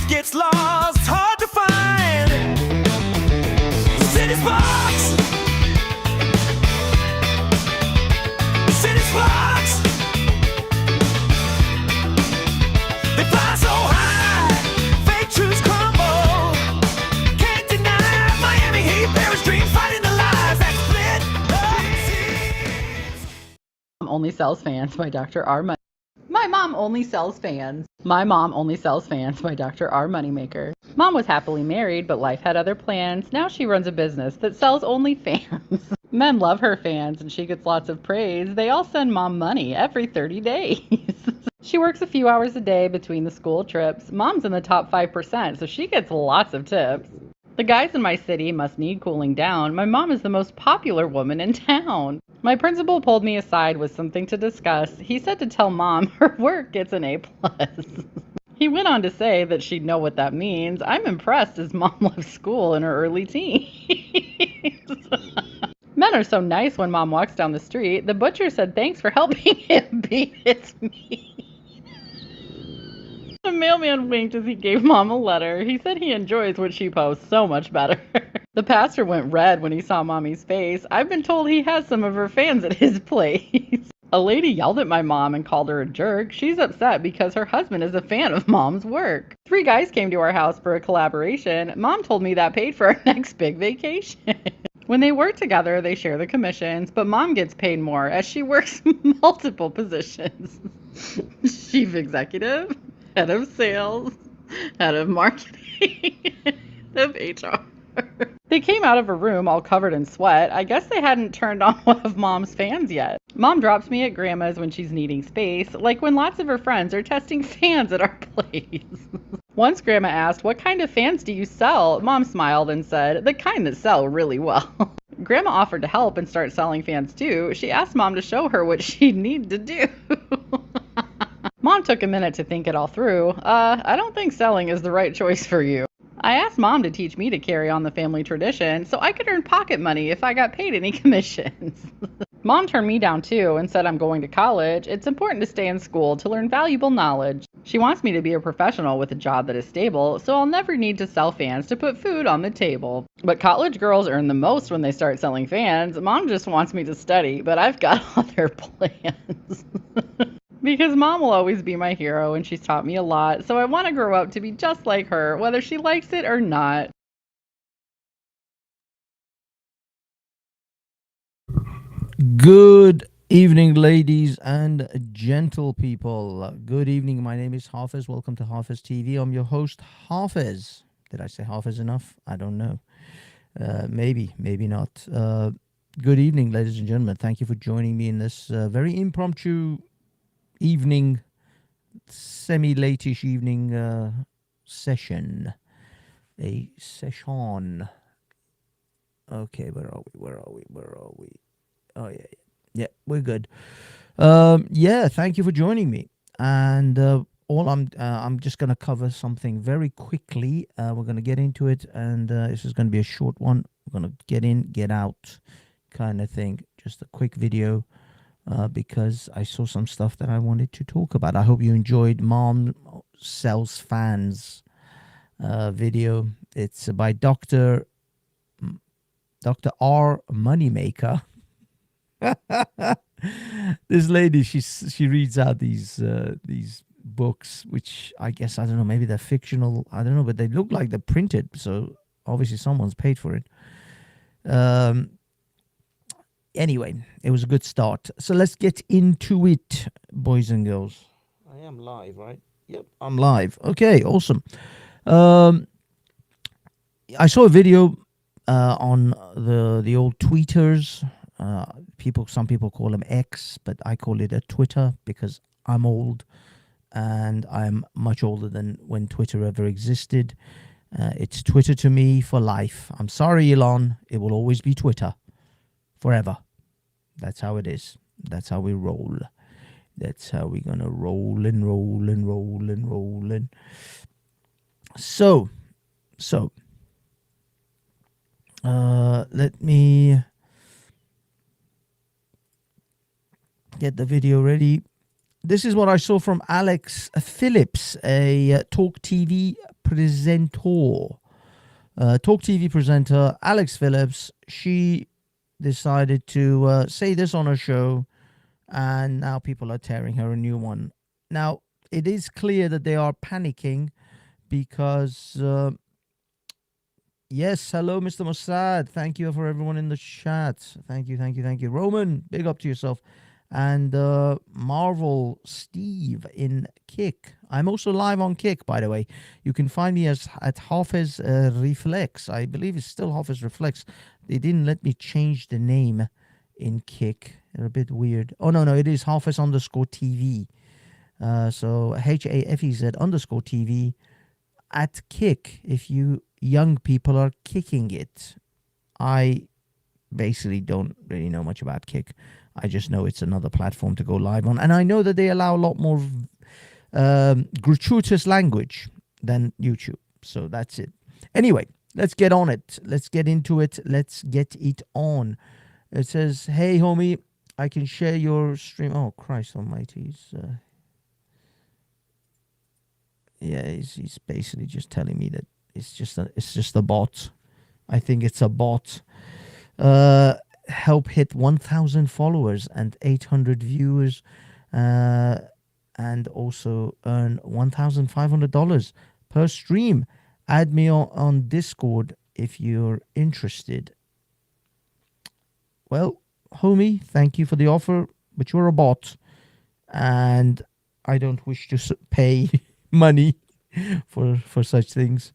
gets lost, hard to find. City sparks, city sparks. They fly so high, fake truths crumble. Can't deny Miami Heat, Paris dream, fighting the lies that split the seas. Only sells fans by Dr. R. Money. My mom only sells fans. My mom only sells fans by Dr. R. Moneymaker. Mom was happily married, but life had other plans. Now she runs a business that sells only fans. Men love her fans, and she gets lots of praise. They all send Mom money every 30 days. She works a few hours a day between the school trips. Mom's in the top 5%, so she gets lots of tips. The guys in my city must need cooling down. My mom is the most popular woman in town. My principal pulled me aside with something to discuss. He said to tell Mom her work gets an A+. He went on to say that she'd know what that means. I'm impressed as Mom left school in her early teens. Men are so nice when Mom walks down the street. The butcher said thanks for helping him beat his meat. The mailman winked as he gave Mom a letter. He said he enjoys what she posts so much better. The pastor went red when he saw Mommy's face. I've been told he has some of her fans at his place. A lady yelled at my mom and called her a jerk. She's upset because her husband is a fan of Mom's work. 3 guys came to our house for a collaboration. Mom told me that paid for our next big vacation. When they work together, they share the commissions, but Mom gets paid more as she works multiple positions. Chief executive, head of sales, head of marketing, head of HR. They came out of her room all covered in sweat. I guess they hadn't turned on one of Mom's fans yet. Mom drops me at Grandma's when she's needing space, like when lots of her friends are testing fans at our place. Once Grandma asked, "What kind of fans do you sell?" Mom smiled and said, "The kind that sell really well." Grandma offered to help and start selling fans too. She asked Mom to show her what she'd need to do. Mom took a minute to think it all through. I don't think selling is the right choice for you. I asked Mom to teach me to carry on the family tradition so I could earn pocket money if I got paid any commissions. Mom turned me down too and said I'm going to college. It's important to stay in school to learn valuable knowledge. She wants me to be a professional with a job that is stable, so I'll never need to sell fans to put food on the table. But college girls earn the most when they start selling fans. Mom just wants me to study, but I've got other plans. Because Mom will always be my hero and she's taught me a lot, so I want to grow up to be just like her, whether she likes it or not. Good evening, ladies and gentle people. Good evening. My name is HAFEZ. Welcome to HAFEZ TV. I'm your host, HAFEZ. Did I say HAFEZ enough? I don't know. Maybe not. Good evening, ladies and gentlemen. Thank you for joining me in this very impromptu evening, semi-late-ish evening session. A session. Okay, where are we? Oh, yeah, we're good. Thank you for joining me. And I'm just going to cover something very quickly. We're going to get into it, and this is going to be a short one. We're going to get in, get out kind of thing. Just a quick video. Because I saw some stuff that I wanted to talk about. I hope you enjoyed Mom Sells Fans video. It's by Dr. R. Moneymaker. This lady, she reads out these books, which I guess, I don't know, maybe they're fictional. I don't know, but they look like they're printed. So obviously someone's paid for it. Anyway, it was a good start. So let's get into it, boys and girls. I am live, right? Yep, I'm live. Okay, awesome. I saw a video on the old tweeters. Some people call them X, but I call it a Twitter because I'm old, and I'm much older than when Twitter ever existed. It's Twitter to me for life. I'm sorry, Elon. It will always be Twitter. Forever. That's how it is. That's how we roll. That's how we're gonna roll and roll and roll and roll and so let me get the video ready. This is what I saw from Alex Phillips, a Talk TV presenter, Talk TV presenter Alex Phillips. She decided to say this on her show, and now people are tearing her a new one. Now, it is clear that they are panicking because, yes, hello, Mr. Mossad. Thank you for everyone in the chat. Thank you. Roman, big up to yourself. And Marvel Steve in Kick. I'm also live on Kick, by the way. You can find me at HAFEZ Reflex. I believe it's still HAFEZ Reflex. They didn't let me change the name in Kick. They're a bit weird. Oh, no, it is HAFEZ_TV. So HAFEZ_TV at Kick. If you young people are kicking it. I basically don't really know much about Kick. I just know it's another platform to go live on. And I know that they allow a lot more gratuitous language than YouTube. So that's it. Anyway, let's get on it. Let's get into it. Let's get it on. It says, hey, homie, I can share your stream. Oh, Christ almighty. He's basically just telling me that it's just a bot. I think it's a bot. Help hit 1,000 followers and 800 viewers, and also earn $1,500 per stream. Add me on Discord if you're interested. Well, homie, thank you for the offer, but you're a bot, and I don't wish to pay money for such things.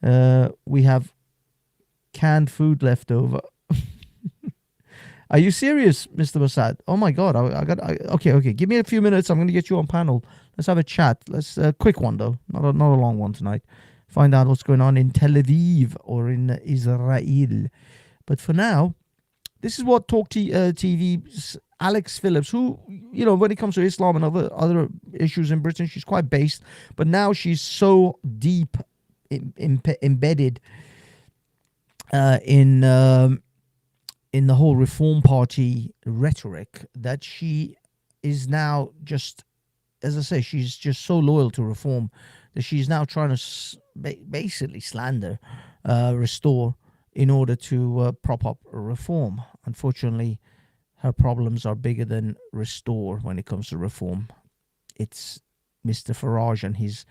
We have canned food left over. Are you serious, Mr. Mossad? Oh my God! Okay. Give me a few minutes. I'm going to get you on panel. Let's have a chat. Let's quick one though, not a long one tonight. Find out what's going on in Tel Aviv or in Israel. But for now, this is what Talk TV's Alex Phillips, who, when it comes to Islam and other issues in Britain, she's quite based. But now she's so deep embedded in the whole Reform Party rhetoric that she is now just, as I say, she's just so loyal to Reform that she's now trying to basically slander Restore in order to prop up Reform. Unfortunately, her problems are bigger than Restore when it comes to Reform. It's Mr. Farage and his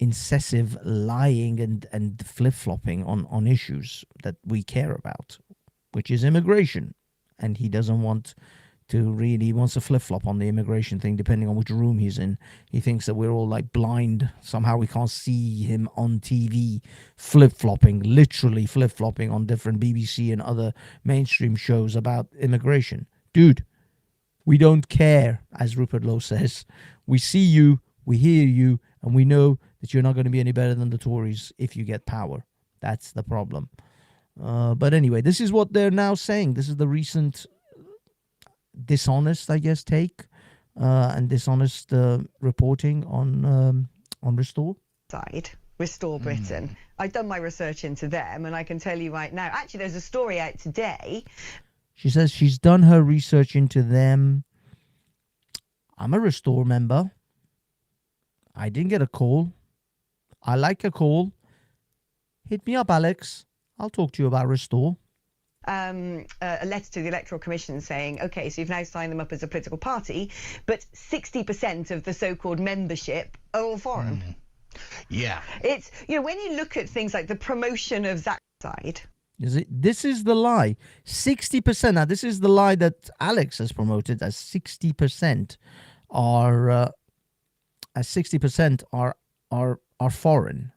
incessive lying and flip-flopping on issues that we care about, which is immigration. And he doesn't want to really, wants to flip-flop on the immigration thing, depending on which room he's in. He thinks that we're all like blind. Somehow we can't see him on TV flip-flopping, literally flip-flopping on different BBC and other mainstream shows about immigration. Dude, we don't care, as Rupert Lowe says. We see you, we hear you, and we know that you're not going to be any better than the Tories if you get power. That's the problem. But anyway, this is what they're now saying. This is the recent dishonest, I guess, take and dishonest reporting on Restore. Restore Britain. I've done my research into them, and I can tell you right now, actually, there's a story out today. She says she's done her research into them. I'm a Restore member. I didn't get a call. I like a call. Hit me up, Alex. I'll talk to you about Restore. A letter to the Electoral Commission saying, okay, so you've now signed them up as a political party, but 60% of the so-called membership are all foreign. Yeah. It's, when you look at things like the promotion of Zachside. This is the lie. 60%. Now, this is the lie that Alex has promoted as 60% are foreign.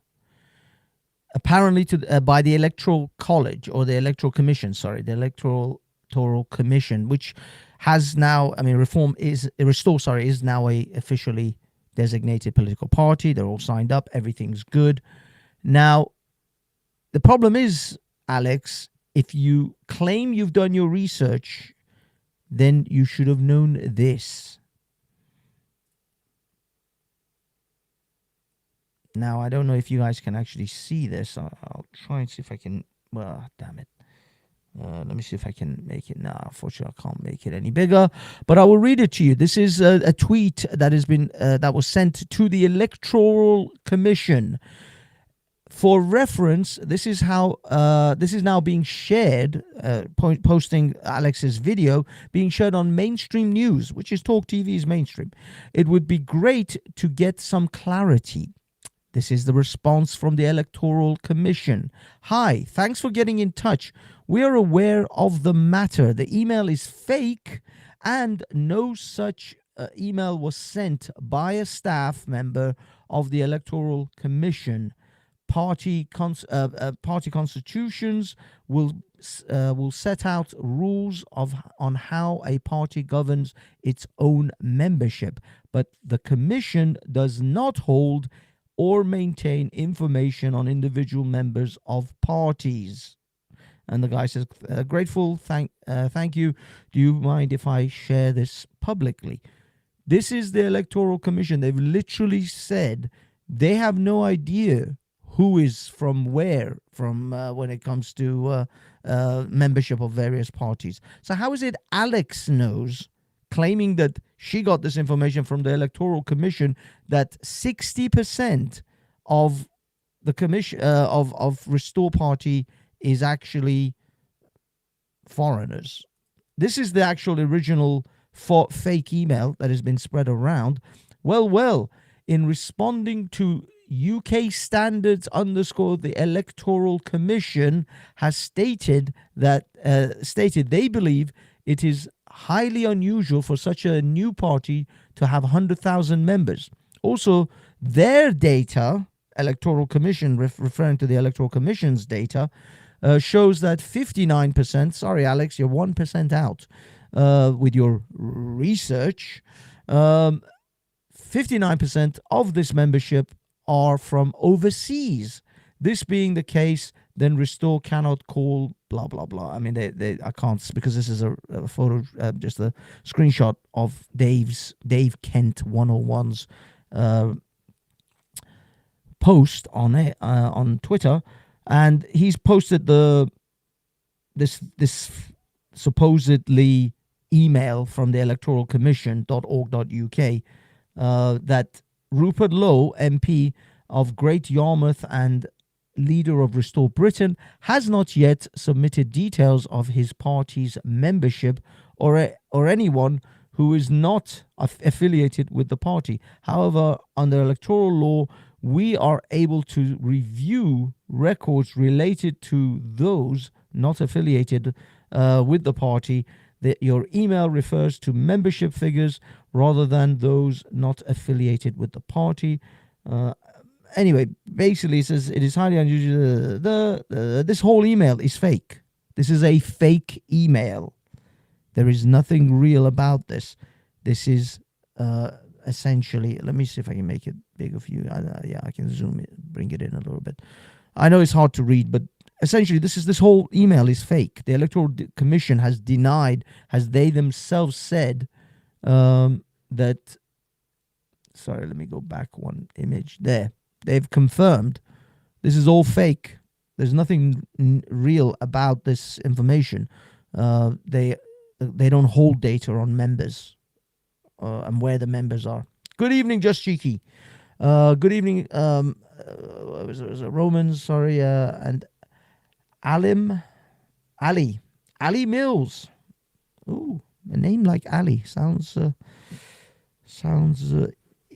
Apparently, by the Electoral College or the Electoral Commission, the Electoral Commission, which has now, Restore is now a officially designated political party. They're all signed up. Everything's good. Now, the problem is, Alex, if you claim you've done your research, then you should have known this. Now, I don't know if you guys can actually see this. I'll try and see if I can. Well, damn it. Let me see if I can make it. No, unfortunately, I can't make it any bigger. But I will read it to you. This is a tweet that has been that was sent to the Electoral Commission. For reference, this is how this is now being shared, posting Alex's video, being shared on mainstream news, which is Talk TV's mainstream. It would be great to get some clarity. This is the response from the Electoral Commission. Hi, thanks for getting in touch. We are aware of the matter. The email is fake and no such email was sent by a staff member of the Electoral Commission. Party constitutions will set out rules on how a party governs its own membership, but the commission does not hold or maintain information on individual members of parties. And the guy says, grateful, thank you. Do you mind if I share this publicly? This is the Electoral Commission. They've literally said they have no idea who is from where, from when it comes to membership of various parties. So how is it Alex knows, claiming that she got this information from the Electoral Commission, that 60% of the commission of Restore Party is actually foreigners? This is the actual original fake email that has been spread around. Well, in responding to UK standards _ the Electoral Commission has stated that they believe it is highly unusual for such a new party to have 100,000 members. Also, their data, Electoral Commission, referring to the Electoral Commission's data, shows that 59%, sorry Alex, you're 1% out with your research, 59% of this membership are from overseas. This being the case, then Restore cannot call blah blah blah. I mean, I can't, because this is a photo, just a screenshot of Dave Kent 101's post on Twitter, and he's posted this supposedly email from the Electoral Commission.org.uk that Rupert Lowe, MP of Great Yarmouth and leader of Restore Britain, has not yet submitted details of his party's membership or anyone who is not affiliated with the party. However, under electoral law, we are able to review records related to those not affiliated with the party. Your email refers to membership figures rather than those not affiliated with the party. Anyway, basically it says it is highly unusual. This whole email is fake. This is a fake email. There is nothing real about this. This is essentially, let me see if I can make it bigger for you. Yeah, I can zoom it, bring it in a little bit. I know it's hard to read, but essentially this whole email is fake. The Electoral Commission has denied, as they themselves said, that, sorry, let me go back one image there. They've confirmed this is all fake. There's nothing real about this information. They don't hold data on members and where the members are. Good evening, Just Cheeky. Good evening, was it Romans, sorry, and Ali Mills. Ooh, a name like Ali sounds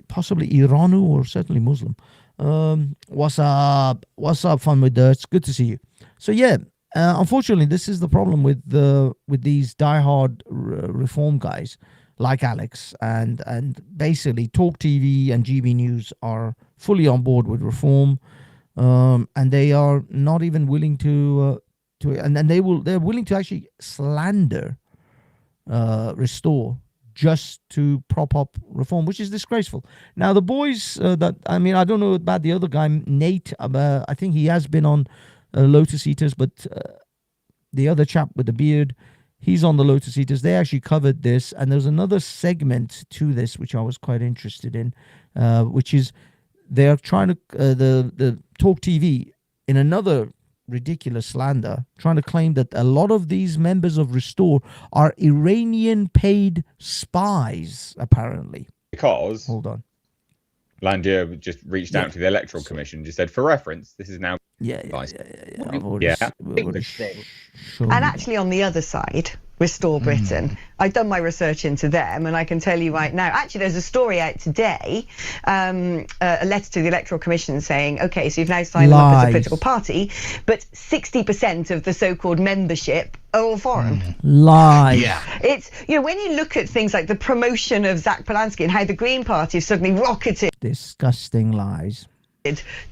possibly Iranu or certainly Muslim. What's up, Fun with Dirt? It's good to see you. So yeah, unfortunately, this is the problem with these diehard reform guys like Alex, and basically Talk TV and GB News are fully on board with reform, and they are not even willing to they're willing to actually slander Restore just to prop up reform, which is disgraceful. Now the boys I don't know about the other guy, Nate. I think he has been on Lotus Eaters, but the other chap with the beard, he's on the Lotus Eaters. They actually covered this, and there's another segment to this which I was quite interested in, which is they're trying to the Talk TV, in another ridiculous slander, trying to claim that a lot of these members of Restore are Iranian paid spies, apparently. Because Hold on. Landier just reached out to the Electoral Commission, just said, for reference, this is now. Yeah. I've already, Yeah. we've already shown And you actually, on the other side, Restore Britain, I've done my research into them, and I can tell you right now, actually, there's a story out today, a letter to the Electoral Commission saying, okay, so you've now signed them up as a political party, but 60% of the so-called membership are all foreign. lies. Yeah. It's, you know, when you look at things like the promotion of Zach Polanski and how the Green Party has suddenly rocketed Disgusting lies.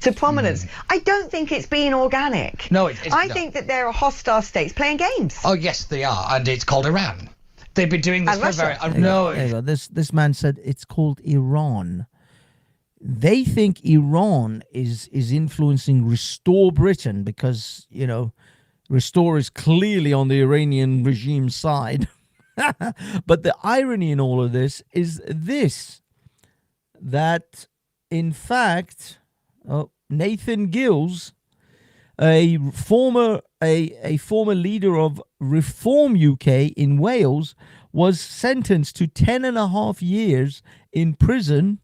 to prominence, I don't think it's been organic. No, it's I no. think that there are hostile states playing games. Oh, yes, they are. And it's called Iran. They've been doing this And for Russia. very... There you go. This man said it's called Iran. They think Iran is influencing Restore Britain because, you know, Restore is clearly on the Iranian regime's side. But the irony in all of this is this, that in fact, Nathan Gills, a former leader of Reform UK in Wales, was sentenced to 10.5 years in prison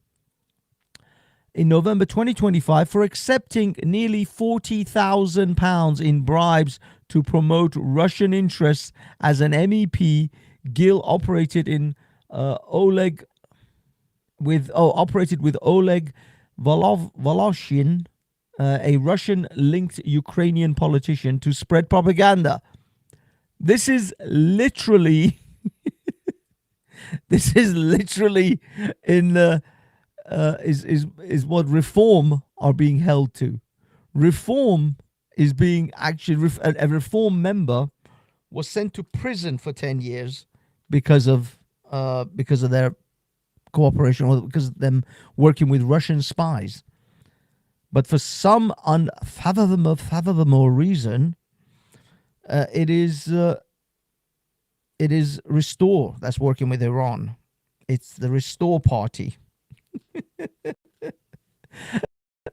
in November 2025 for accepting nearly £40,000 in bribes to promote Russian interests as an MEP. Gill operated with Oleg Voloshin, a Russian-linked Ukrainian politician, to spread propaganda. This is literally, in is what Reform are being held to. Reform is being actually a Reform member was sent to prison for 10 years because of their cooperation, or because of them working with Russian spies. But for some unfathomable reason, it is Restore that's working with Iran. It's the Restore Party.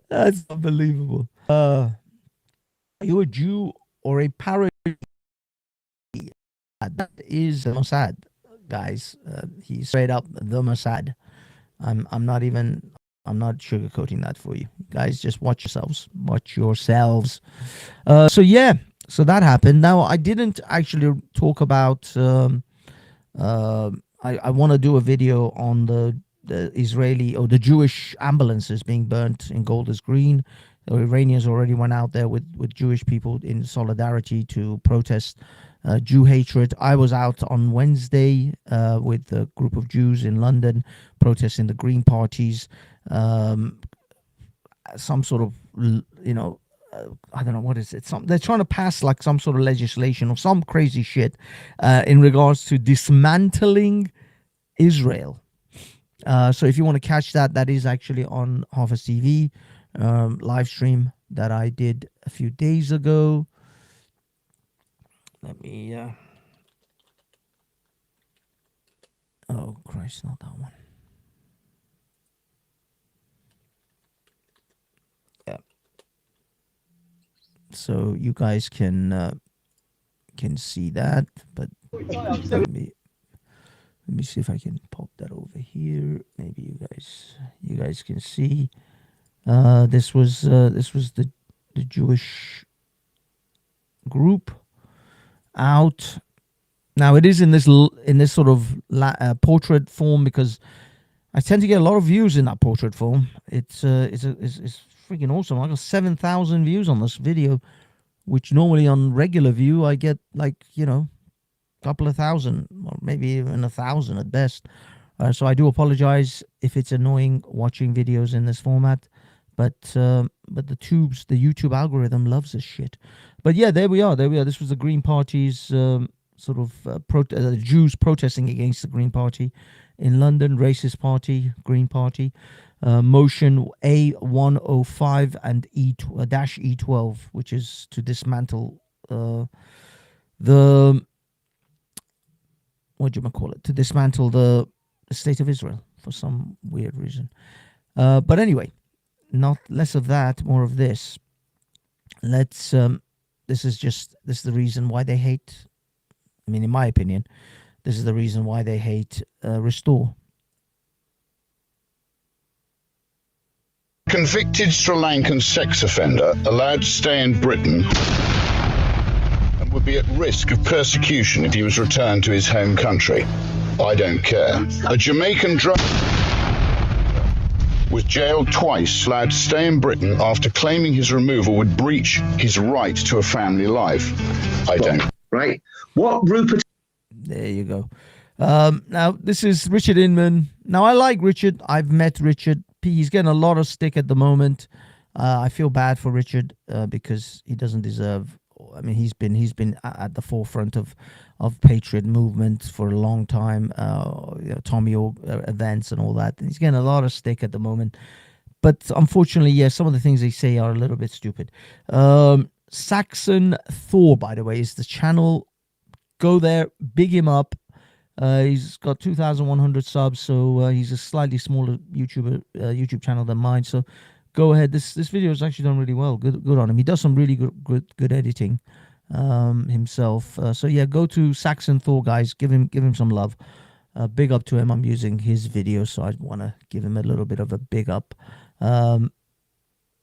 That's unbelievable. Are you a Jew or a parody? That is Mossad, guys. He's straight up the Mossad. I'm not sugarcoating that for you guys. Just watch yourselves. So that happened. Now, I didn't actually talk about I want to do a video on the Israeli or the Jewish ambulances being burnt in Golders Green. The Iranians already went out there with Jewish people in solidarity to protest Jew hatred. I was out on Wednesday with a group of Jews in London protesting the Green Party's some sort of, I don't know what is it. They're trying to pass like some sort of legislation or some crazy shit in regards to dismantling Israel. So if you want to catch that, that is actually on HAFEZ TV live stream that I did a few days ago. Let me. Oh Christ, not that one. Yeah. So you guys can see that, but let me see if I can pop that over here. Maybe you guys can see. This was the Jewish group out. Now it is in this sort of portrait form, because I tend to get a lot of views in that portrait form. It's freaking awesome. I got 7,000 views on this video, which normally on regular view I get like couple of thousand, or maybe even 1,000 at best. So I do apologize if it's annoying watching videos in this format, but the YouTube algorithm loves this shit. But yeah, there we are. This was the Green Party's the Jews protesting against the Green Party in London, racist party, Green Party. Motion A105 and E-12, which is to dismantle to dismantle the state of Israel for some weird reason. But anyway, not less of that, more of this. Let's this is the reason why they hate, I mean, in my opinion, this is the reason why they hate Restore. convicted Sri Lankan sex offender allowed to stay in Britain and would be at risk of persecution if he was returned to his home country. I don't care. A Jamaican drug was jailed twice, allowed to stay in Britain after claiming his removal would breach his right to a family life. I don't. Right. What Rupert? There you go. Now, this is Richard Inman. Now, I like Richard. I've met Richard. He's getting a lot of stick at the moment. I feel bad for Richard because he doesn't deserve. I mean, he's been at the forefront of patriot movement for a long time. Tommy events and all that. And he's getting a lot of stick at the moment. But unfortunately, yes, some of the things they say are a little bit stupid. Saxon Thor, by the way, is the channel. Go there, big him up. He's got 2,100 subs, so he's a slightly smaller YouTube channel than mine. So go ahead. This video is actually done really well. Good on him. He does some really good editing himself. So yeah, go to Saxon Thor, guys. Give him some love. Big up to him. I'm using his video, so I want to give him a little bit of a big up.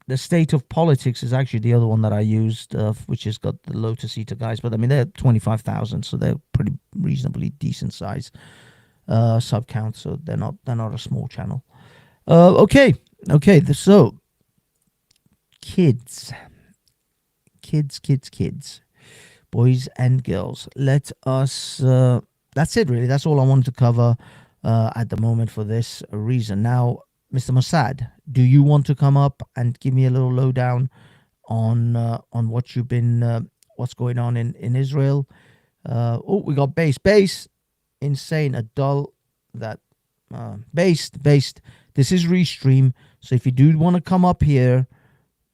The State of Politics is actually the other one that I used, which has got the Lotus Eater guys. But I mean, they're 25,000, so they're pretty reasonably decent size sub count. So they're not a small channel. Okay. So kids, boys and girls. Let us. That's it, really. That's all I wanted to cover at the moment for this reason. Now, Mr. Mossad, do you want to come up and give me a little lowdown on what you've been, what's going on in Israel? We got Base, insane, adult, that Based. This is Restream, so if you do want to come up here,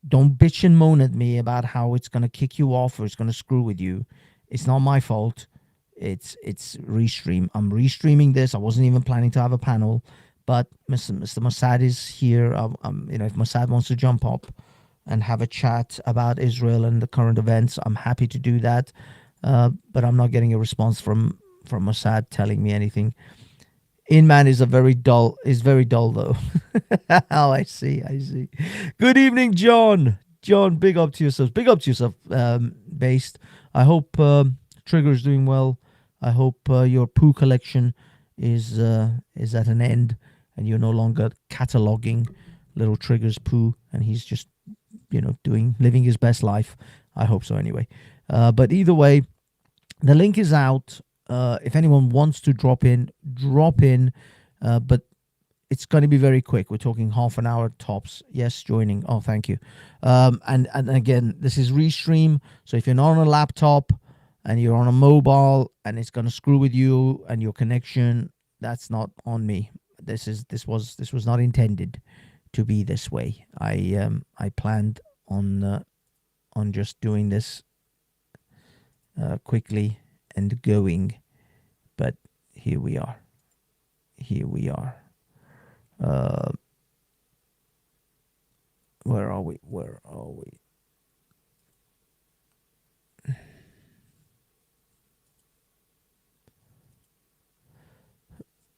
don't bitch and moan at me about how it's going to kick you off or it's going to screw with you. It's not my fault. It's Restream. I'm restreaming this. I wasn't even planning to have a panel. But Mr. Mossad is here. If Mossad wants to jump up and have a chat about Israel and the current events, I'm happy to do that. But I'm not getting a response from Mossad telling me anything. Inman is very dull though. Oh, I see. Good evening, John. John, big up to yourself. Based. I hope Trigger is doing well. I hope your poo collection is at an end. And you're no longer cataloging little Trigger's poo, and he's just, living his best life. I hope so, anyway. But either way, the link is out. If anyone wants to drop in. But it's going to be very quick. We're talking half an hour tops. Yes, joining. Oh, thank you. And again, this is Restream. So if you're not on a laptop and you're on a mobile and it's going to screw with you and your connection, that's not on me. This was not intended to be this way. I planned on just doing this quickly and going, but here we are. Where are we?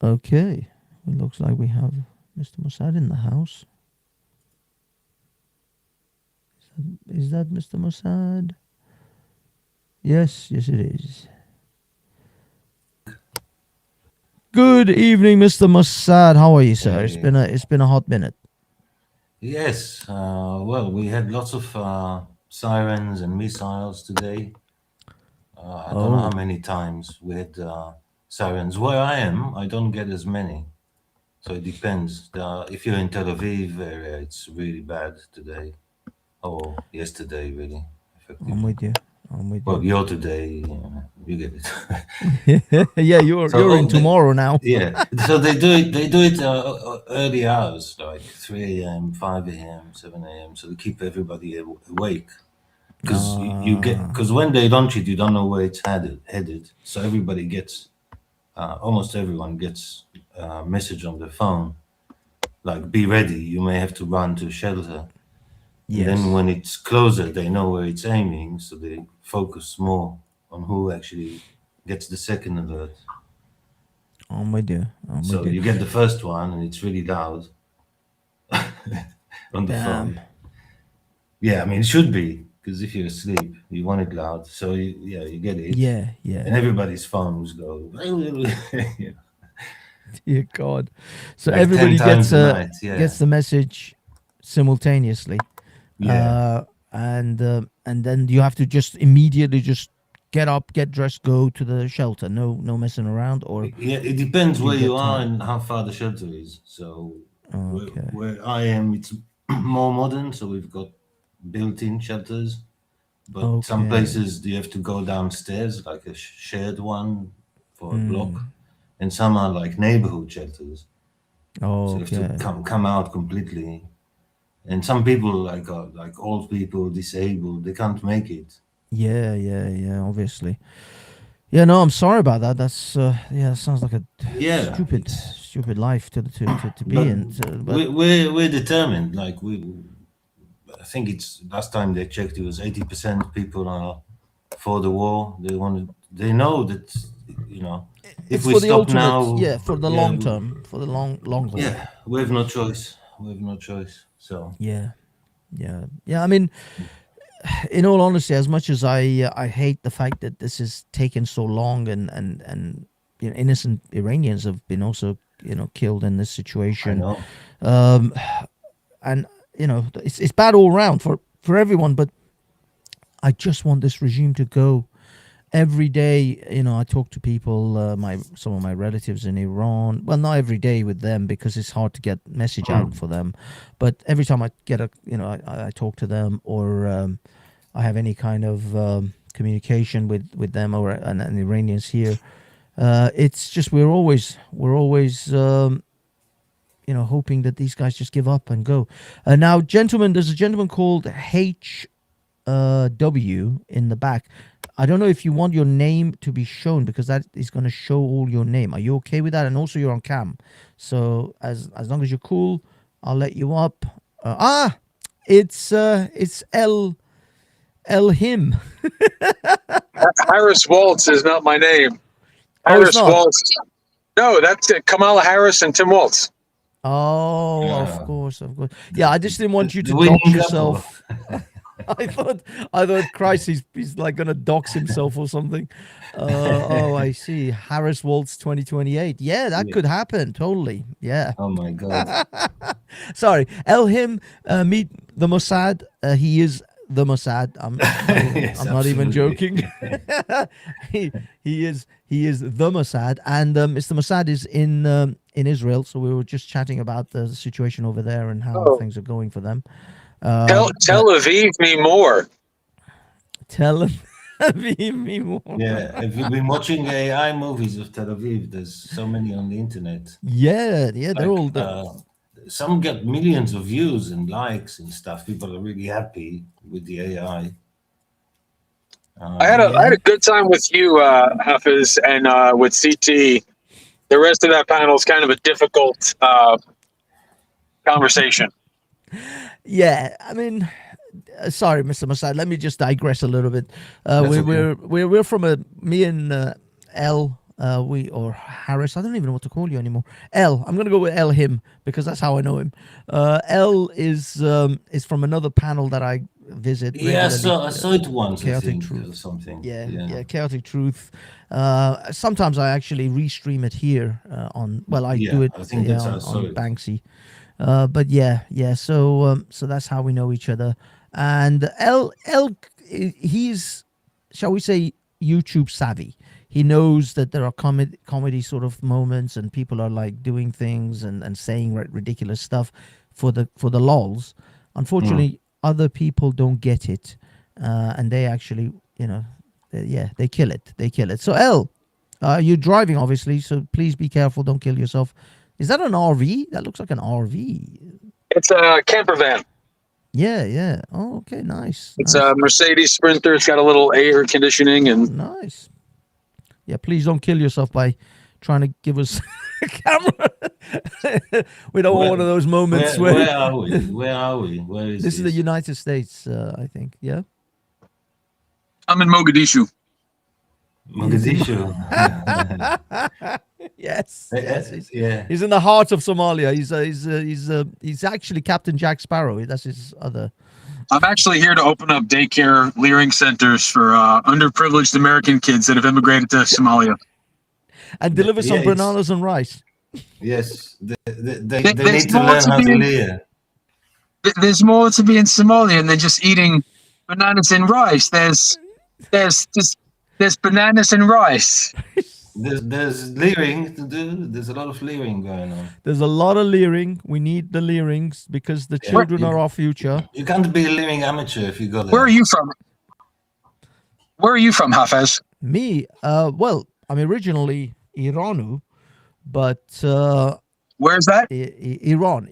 Okay. It looks like we have Mr. Mossad in the house. Is that Mr. Mossad? Yes, it is. Good evening, Mr. Mossad. How are you, sir? It's been a hot minute. Yes. Well, we had lots of sirens and missiles today. I don't know how many times we had sirens. Where I am, I don't get as many. So it depends. If you're in Tel Aviv area, it's really bad today, or yesterday, really. I'm with you. Well, you're today, you get it. Yeah, you're in tomorrow now. Yeah. So they do it early hours, like 3 a.m., 5 a.m., 7 a.m. So they keep everybody awake. Because when they launch it, you don't know where it's headed. So everybody gets, almost everyone gets a message on their phone, like, be ready, you may have to run to shelter. Yes. And then when it's closer, they know where it's aiming, so they focus more on who actually gets the second alert. I'm with you. You get the first one, and it's really loud. on the Damn. phone. Yeah, I mean, it should be, because if you're asleep, you want it loud. So, you get it. Yeah, yeah. And everybody's phones go, Dear God. So like everybody 10 times gets a night. Yeah. gets the message simultaneously. Yeah. And then you have to just immediately just get up, get dressed, go to the shelter. No messing around, or Yeah, it depends you where get you are time. and how far the shelter is. So Okay. where I am, it's more modern, so we've got built-in shelters. But some Okay. places you have to go downstairs, like a shared one for a block, Mm. and some are like neighborhood shelters. So you have Okay. to come out completely. And some people, like old people, disabled, they can't make it. Yeah. Obviously. Yeah. No, I'm sorry about that. That's yeah. Sounds like a Yeah, stupid life to be but in. But we're determined. Like I think it's last time they checked, it was 80% people are for the war. They know that, if it's we for the stop ultimate. now, Yeah, for the long term, for the long haul. yeah, we have no choice. So Yeah. I mean, in all honesty, as much as I hate the fact that this is taken so long, and innocent Iranians have been also killed in this I situation. know. And it's bad all around for everyone. But I just want this regime to go. Every day, I talk to people, some of my relatives in Iran. Well, not every day with them because it's hard to get message out for them. But every time I get I talk to them, or I have any kind of communication with them or and Iranians here. It's just we're always hoping that these guys just give up and go. Now, gentlemen, there's a gentleman called HW in the back. I don't know if you want your name to be shown, because that is going to show all your name. Are you okay with that? And also you're on cam. So as long as you're cool, I'll let you up. It's L him. Harris Waltz is not my name. Oh, it's Harris not? Waltz. No, that's it. Kamala Harris and Tim Waltz. Oh, Yeah. of course. Yeah, I just didn't want you to The winning dox couple. yourself. I thought, Christ, he's like gonna dox himself or something. I see. Harris Waltz 2028. Yeah, that could happen. Totally. Yeah. Oh my God. Sorry, Elhim, meet the Mossad. He is the Mossad. I'm Yes, not even absolutely. joking. he is the Mossad, and Mr. Mossad is in Israel. So we were just chatting about the situation over there and how things are going for them. Tel Aviv me more. Tell him. Me more. Yeah, have you been watching AI movies of Tel Aviv? There's so many on the internet. Yeah, they're all. Some get millions of views and likes and stuff. People are really happy with the AI. I had a good time with you, Hafez, and with CT. The rest of that panel is kind of a difficult conversation. Yeah, I mean, sorry, Mr. Mossad. Let me just digress a little bit. Okay. We're from me and L. Or Harris. I don't even know what to call you anymore. L. I'm gonna go with L him because that's how I know him. L is from another panel that I visit. Yeah, regularly. I saw it once, I Chaotic think, Truth. or something. Yeah, Chaotic Truth. Sometimes I actually restream it here on. Well, I do it I think that's how I on saw it. Banksy. But yeah. So that's how we know each other. And L, he's, shall we say, YouTube savvy. He knows that there are comedy sort of moments, and people are like doing things and saying ridiculous stuff for the lols. Unfortunately, other people don't get it, and they actually, they kill it. So L, you're driving obviously, so please be careful. Don't kill yourself. Is that an RV? That looks like an RV. It's a camper van. Yeah. Oh, okay, nice. It's a Mercedes Sprinter. It's got a little air conditioning and nice. Yeah, please don't kill yourself by trying to give us a camera. We don't want one of those moments where are we? Where is this? Is the United States, I think. Yeah. I'm in Mogadishu. Mogadishu. Yes, yes. Yeah. He's in the heart of Somalia. He's actually Captain Jack Sparrow. That's his other. I'm actually here to open up daycare leering centers for underprivileged American kids that have immigrated to Somalia. And deliver some Yeah, bananas and rice. Yes, they There's need to more learn to how be to in- leer. There's more to be in Somalia than just eating bananas and rice. There's bananas and rice. There's leering to do. There's a lot of leering going on. There's a lot of leering. We need the leerings because the children are our future. You can't be a leering amateur if you go there. Where are you from? Where are you from, Hafez? Me, well, I'm originally Iranu, but where's that? Iran.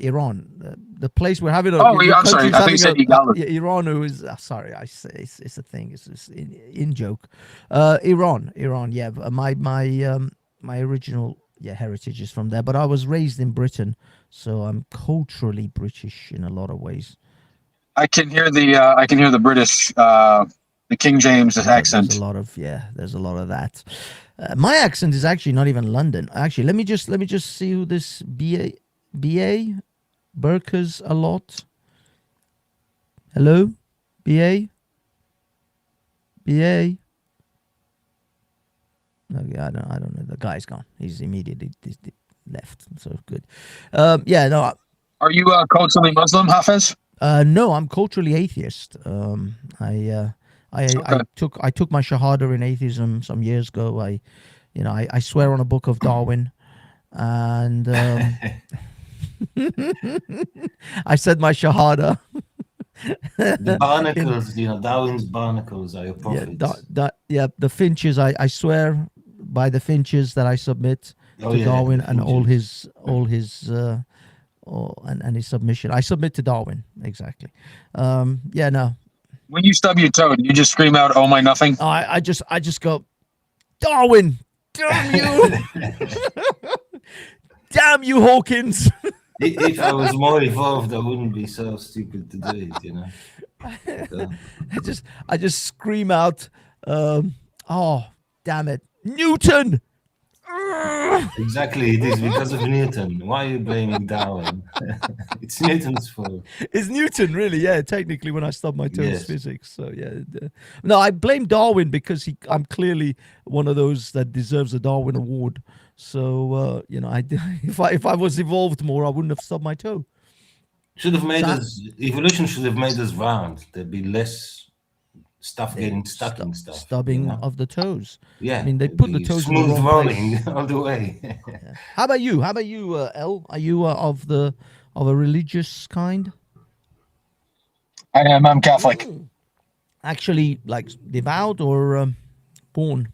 The place we're having. I'm sorry. I think you said Igala. Iranu is. Sorry, I say it's a thing. It's in joke. Iran. Yeah, my original heritage is from there, but I was raised in Britain, so I'm culturally British in a lot of ways. I can hear the British, the King James accent. There's a lot of that. My accent is actually not even London. Actually, let me just see who this BA Burkers a lot. Hello, BA. No, I don't know. The guy's gone. He's immediately left. So good. No. Are you culturally Muslim, Hafez? No, I'm culturally atheist. I took my shahada in atheism some years ago. I swear on a book of Darwin, and I said my shahada. The barnacles, Darwin's barnacles are your prophets. The finches. I swear by the finches that I submit to Darwin and all his and his submission. I submit to Darwin exactly. No. When you stub your toe, do you just scream out, "Oh my nothing"? I just go, Darwin, damn you, damn you, Hawkins. If I was more evolved, I wouldn't be so stupid to do it, So. I just scream out, oh damn it, Newton. Exactly, it is because of Newton. Why are you blaming Darwin? It's Newton's fault. It's Newton, really? Yeah, technically, when I stubbed my toe, it's physics. So no, I blame Darwin because I'm clearly one of those that deserves a Darwin Award. So if I was evolved more, I wouldn't have stubbed my toe. Evolution should have made us round. There'd be less stuff getting stuck in stuff. Stubbing of the toes. Yeah. I mean, they put the toes smooth in the wrong place. rolling all the way. Yeah. How about you, El? Are you of a religious kind? I am. I'm Catholic. Actually, like devout or born?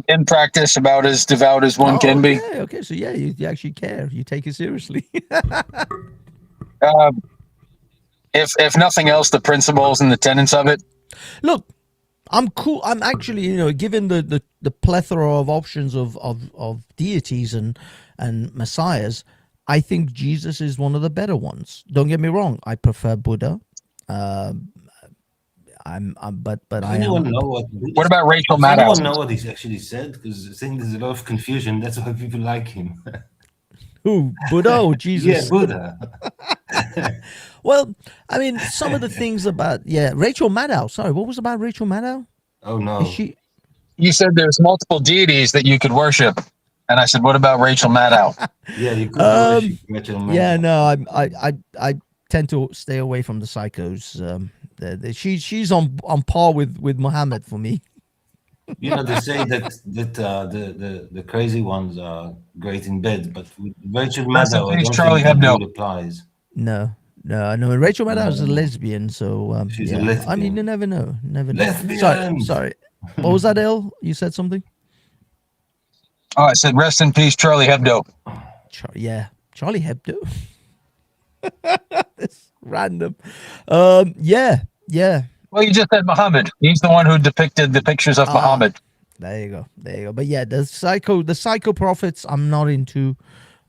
In practice, about as devout as one can be. Okay, so you actually care. You take it seriously. If nothing else, the principles and the tenets of it. Look, I'm cool. I'm actually, given the plethora of options of deities and messiahs, I think Jesus is one of the better ones. Don't get me wrong. I prefer Buddha. But I What about Rachel Maddow? I don't know what he's actually said because I think there's a lot of confusion. That's why people like him. Who, Buddha or Jesus? Yeah, Buddha. Well, I mean, some of the things about Rachel Maddow. Sorry, what was about Rachel Maddow? Oh no, You said there's multiple deities that you could worship, and I said, what about Rachel Maddow? Yeah, you could worship Rachel Maddow. Yeah, no, I tend to stay away from the psychos. She's on par with Muhammad for me. They say that the crazy ones are great in bed, but with Rachel Maddow, I don't Charlie think Hebdo. that applies. No. Rachel Maddow is a lesbian, so She's a lesbian. I mean, you never know. Lesbians! Sorry. What was that, El? You said something? Oh, I said, rest in peace, Charlie Hebdo. Charlie Hebdo. That's random. Yeah. Well, you just said Muhammad. He's the one who depicted the pictures of Muhammad. There you go. But yeah, the psycho prophets I'm not into.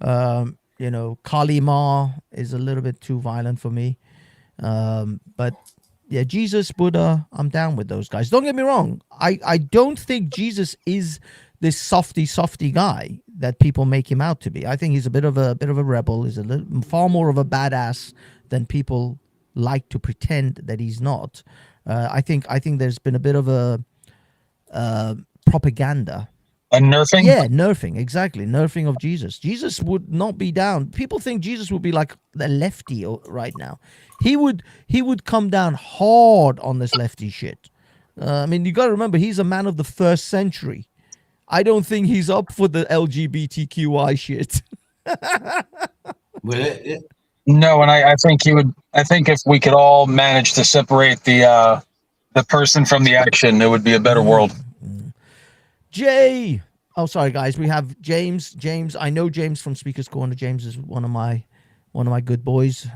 Kali Ma is a little bit too violent for me. But yeah, Jesus, Buddha, I'm down with those guys. Don't get me wrong. I don't think Jesus is this softy guy that people make him out to be. I think he's a bit of a rebel. He's far more of a badass than people like to pretend that he's not. I think there's been a bit of a propaganda. A nerfing? Yeah, nerfing, exactly. Nerfing of Jesus. Jesus would not be down. People think Jesus would be like the lefty right now. He would come down hard on this lefty shit. I mean, you got to remember, he's a man of the first century. I don't think he's up for the LGBTQI shit. No, and I think he would. I think if we could all manage to separate the person from the action, it would be a better world. Jay. Oh, sorry, guys. We have James. James. I know James from Speaker's Corner. James is one of my good boys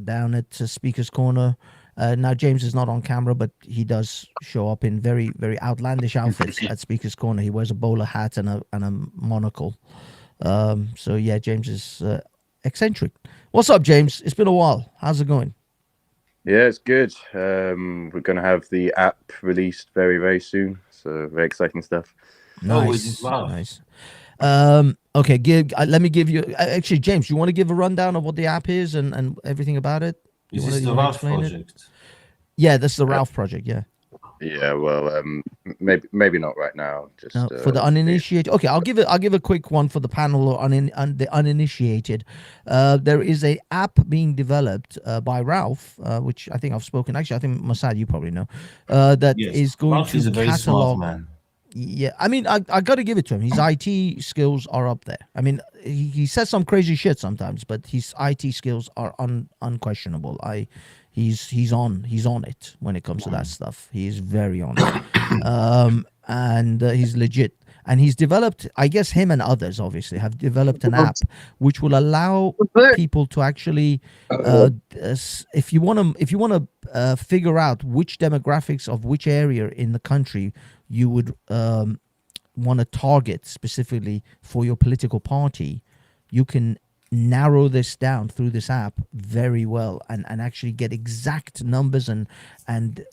down at Speaker's Corner. Now, James is not on camera, but he does show up in very, very outlandish outfits at Speaker's Corner. He wears a bowler hat and a monocle. So, yeah, James is eccentric. What's up, James? It's been a while. How's it going? Yeah, it's good. We're going to have the app released very, very soon. So, very exciting stuff. Nice. Nice. Okay, let me give you... Actually, James, you want to give a rundown of what the app is and everything about it? Is this the Ralph project? Yeah, this is the Ralph project, yeah. Yeah, well, maybe not right now. Just for the uninitiated. Okay, I'll give a quick one for the panel or the uninitiated. There is a app being developed by Ralph, which I think I've spoken. Actually, I think Masad, you probably know. That Yes. is going Ralph to is a very smart catalog. man. Yeah, I mean, I got to give it to him. His IT skills are up there. I mean, he says some crazy shit sometimes, but his IT skills are unquestionable. He's on it when it comes to that stuff. He is very on it, and he's legit. And he's developed, I guess, him and others obviously have developed an app which will allow people to actually, if you want to figure out which demographics of which area in the country you would want to target specifically for your political party, you can narrow this down through this app very well and actually get exact numbers and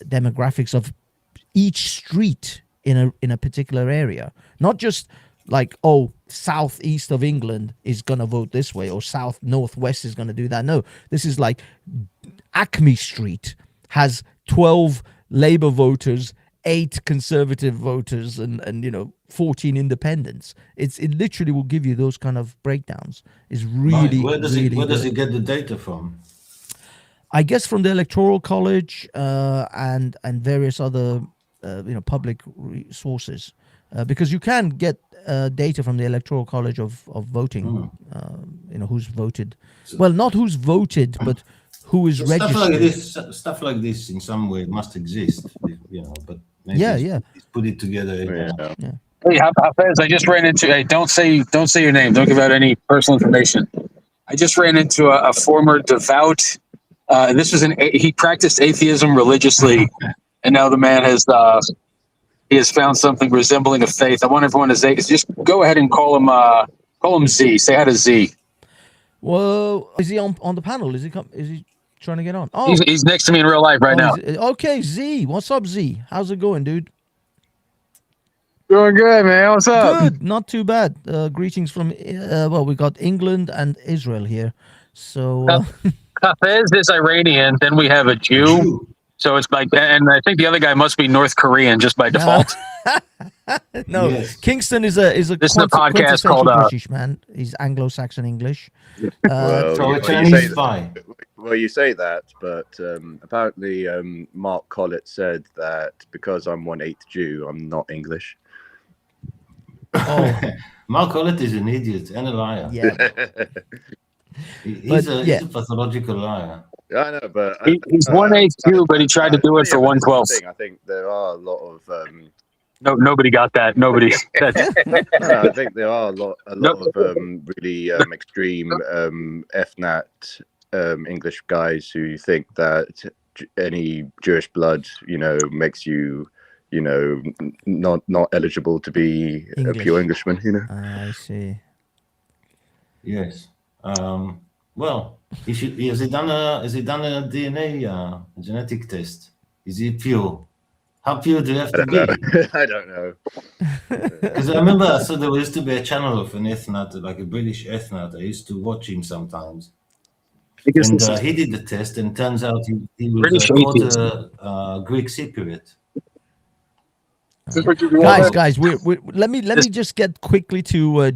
demographics of each street in a particular area. Not just like, oh, southeast of England is going to vote this way or northwest is going to do that. No, this is like Acme Street has 12 Labour voters, 8 Conservative voters, and 14 independents. It literally will give you those kind of breakdowns. It's really, where does it get the data from? I guess from the Electoral College and various other public sources, because you can get data from the Electoral College of voting. Who's voted. Well, not who's voted, but who is registered. Stuff like this in some way must exist, but maybe it's put it together. Hey, HAFEZ, I just ran into. Hey, don't say your name. Don't give out any personal information. I just ran into a former devout. This was he practiced atheism religiously, and now the man has found something resembling a faith. I want everyone to say, just go ahead and call him Z. Say hi to Z. Well, is he on the panel? Is he trying to get on? Oh, he's next to me in real life right now. Okay, Z. What's up, Z? How's it going, dude? Doing good, man. What's up? Good, not too bad. Greetings from we got England and Israel here. So HAFEZ is Iranian. Then we have a Jew. So it's like, and I think the other guy must be North Korean just by default. No, yes. Kingston is a this is a podcast called British man. He's Anglo-Saxon English. You say that, but apparently Mark Collett said that because I'm 1/8 Jew, I'm not English. Oh, Mark Collett is an idiot and a liar. Yeah, he's a pathological liar. I know, but he's 1/8 Jew, but he tried to do it for 1/12. I think there are a lot of. No, nobody got that. Nobody. I think there are a lot of really extreme FNAT English guys who think that any Jewish blood, makes you, not eligible to be a pure Englishman. I see. Yes. Well, has he done a DNA genetic test? Is he pure How pure do you have I to don't be? know. I don't know. Because I remember I saw there used to be a channel of an ethnaut, like a British ethnaut. I used to watch him sometimes. Because And this is he did the test, and turns out he was British a atheist. quarter Greek Cypriot. This is what you do all Guys, day. guys, let me just get quickly to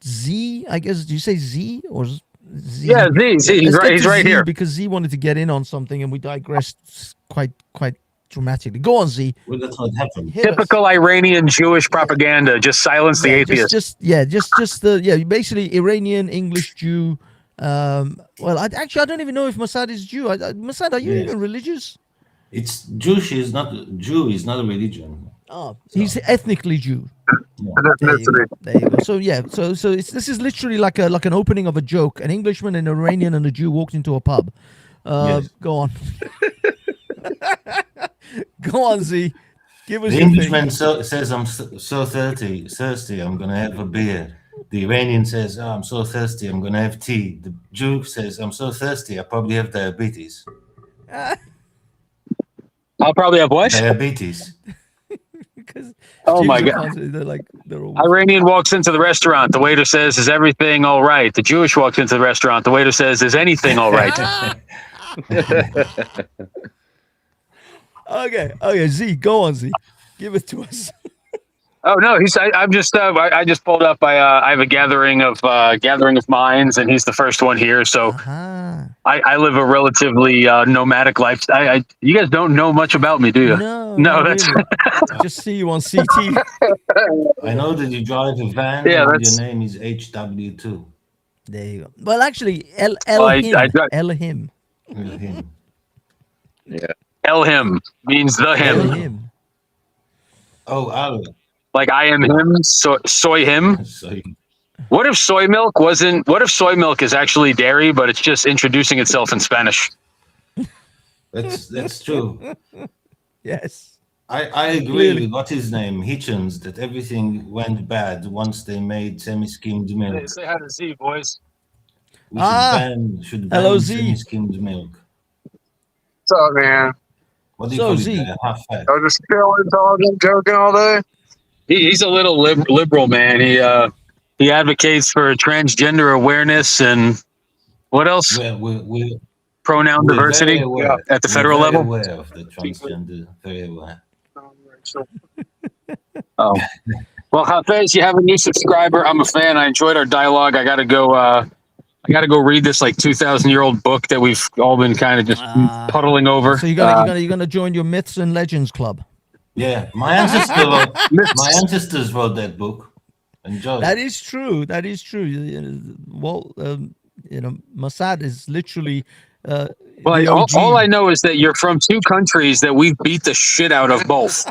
Z. I guess, do you say Z or Z? Yeah, Z. He's Let's right. get He's to right Z here. because Z wanted to get in on something and we digressed quite dramatically. Go on, Z. Well, that's what happened. Hit us. Typical Iranian Jewish propaganda. Just silence the atheist. Basically Iranian English Jew. Well, I don't even know if Mossad is Jew. Mossad, are you Yes. even religious? It's Jewish. Is not Jew. Is not a religion. Oh, he's ethnically Jew. Yeah. There you go. There you go. So yeah, this is literally like an opening of a joke. An Englishman, an Iranian, and a Jew walked into a pub. Yes. Go on. Go on, Z. Give us The your thing. Englishman says, "I'm so thirsty. I'm gonna have a beer." The Iranian says, "Oh, I'm so thirsty. I'm gonna have tea." The Jew says, "I'm so thirsty. I probably have diabetes." I'll probably have what? Diabetes. Because Oh Jews my are God. constantly, they're all Iranian walks into the restaurant. The waiter says, "Is everything all right?" The Jewish walks into the restaurant. The waiter says, "Is anything all right?" Okay, Z, go on, Z. Give it to us. Oh no, I'm just. I just pulled up. I have a gathering of minds, and he's the first one here. So I live a relatively nomadic life. You guys don't know much about me, do you? No, that's really. Just see you on CT. I know that you drive a van. Yeah, and that's- your name is HW2. There you go. Well, actually, I Elohim. Him. Yeah. Elhim means the him. Elohim. Oh, Al. Like I am him, soy him. So What if soy milk wasn't? What if soy milk is actually dairy, but it's just introducing itself in Spanish? that's true. Yes. I agree with what's his name, Hitchens, that everything went bad once they made semi-skimmed milk. Say hi to Z, boys. We should hello, ban Z. semi-skimmed milk. What's up, man? What do you So, call it? Z. HAFEZ. I'm just chilling, talking, joking all day. He's a little liberal, man. He advocates for transgender awareness and what else? We're Pronoun diversity very aware. at the We're federal very level. aware of the transgender. Very aware. Oh, well, Hafez, you have a new subscriber. I'm a fan. I enjoyed our dialogue. I gotta go read this like 2,000-year-old book that we've all been kind of just puddling over. So you're gonna join your Myths and Legends club. Yeah, my ancestors wrote that book. Enjoy. That is true. That is true. Well, Mossad is literally. Well, all I know is that you're from two countries that we've beat the shit out of both.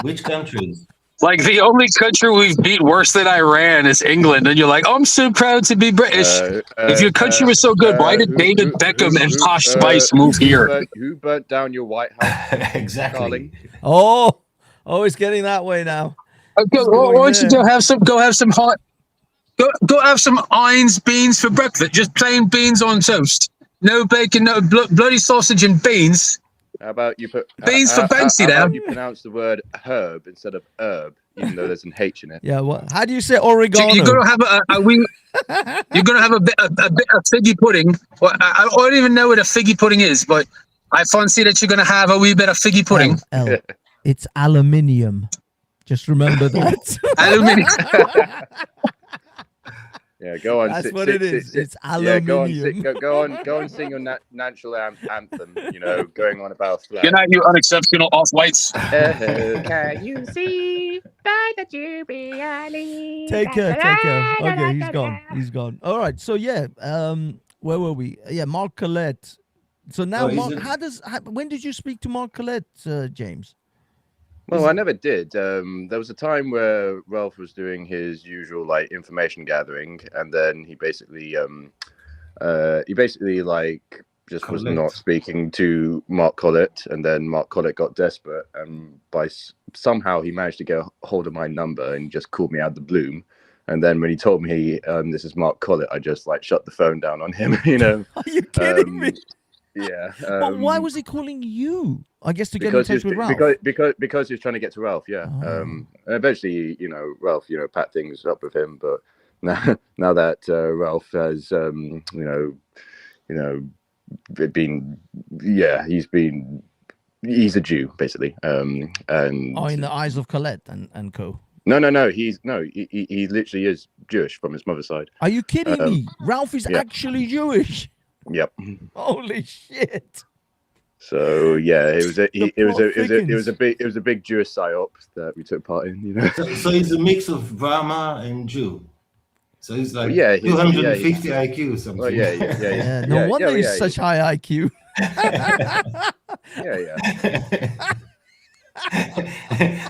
Which countries? Like the only country we've beat worse than Iran is England, and you're like, "Oh, I'm so proud to be British." If your country was so good, why did David Beckham and Posh Spice move here? Who burnt down your White House? Exactly. Darling? Oh, it's getting that way now. Why don't you go have some hot? Go have some Heinz beans for breakfast. Just plain beans on toast. No bacon, no bloody sausage and beans. How about you put beans for Banksy how now? about you pronounce the word herb instead of herb, even though there's an H in it? Yeah. What? How do you say oregano? You're gonna have You're gonna have a bit of figgy pudding. Well, I don't even know what a figgy pudding is, but I fancy that you're gonna have a wee bit of figgy pudding. L. It's aluminium. Just remember that. Aluminium. Yeah, go on. That's what it is. It's aluminium. Yeah, go on, sing your national anthem. You know, going on about flag. Good night, you unexceptional off-whites. Can you see by the Jubilee? Take care. Okay, he's gone. All right. So yeah, where were we? Yeah, Mark Collette. So now, Mark, when did you speak to Mark Collette, James? Well, I never did. There was a time where Ralph was doing his usual like information gathering, and then he basically like just was not speaking to Mark Collette, and then Mark Collette got desperate, and somehow he managed to get a hold of my number and just called me out of the blue. And then when he told me this is Mark Collette, I just like shut the phone down on him. You know? Are you kidding me? Yeah. But why was he calling you? I guess to get in because touch he's with Ralph. because he's trying to get to Ralph. Yeah. Eventually, Ralph, pat things up with him, but now that Ralph has, been, he's a Jew basically, and in the eyes of Colette and co. No, he literally is Jewish from his mother's side. Are you kidding me? Ralph is actually Jewish. Yep. Holy shit. So yeah, it was a big Jewish psyop that we took part in. So he's a mix of Brahma and Jew. So he's like 250 IQ or something. Well, yeah. No wonder he's such high IQ. Yeah.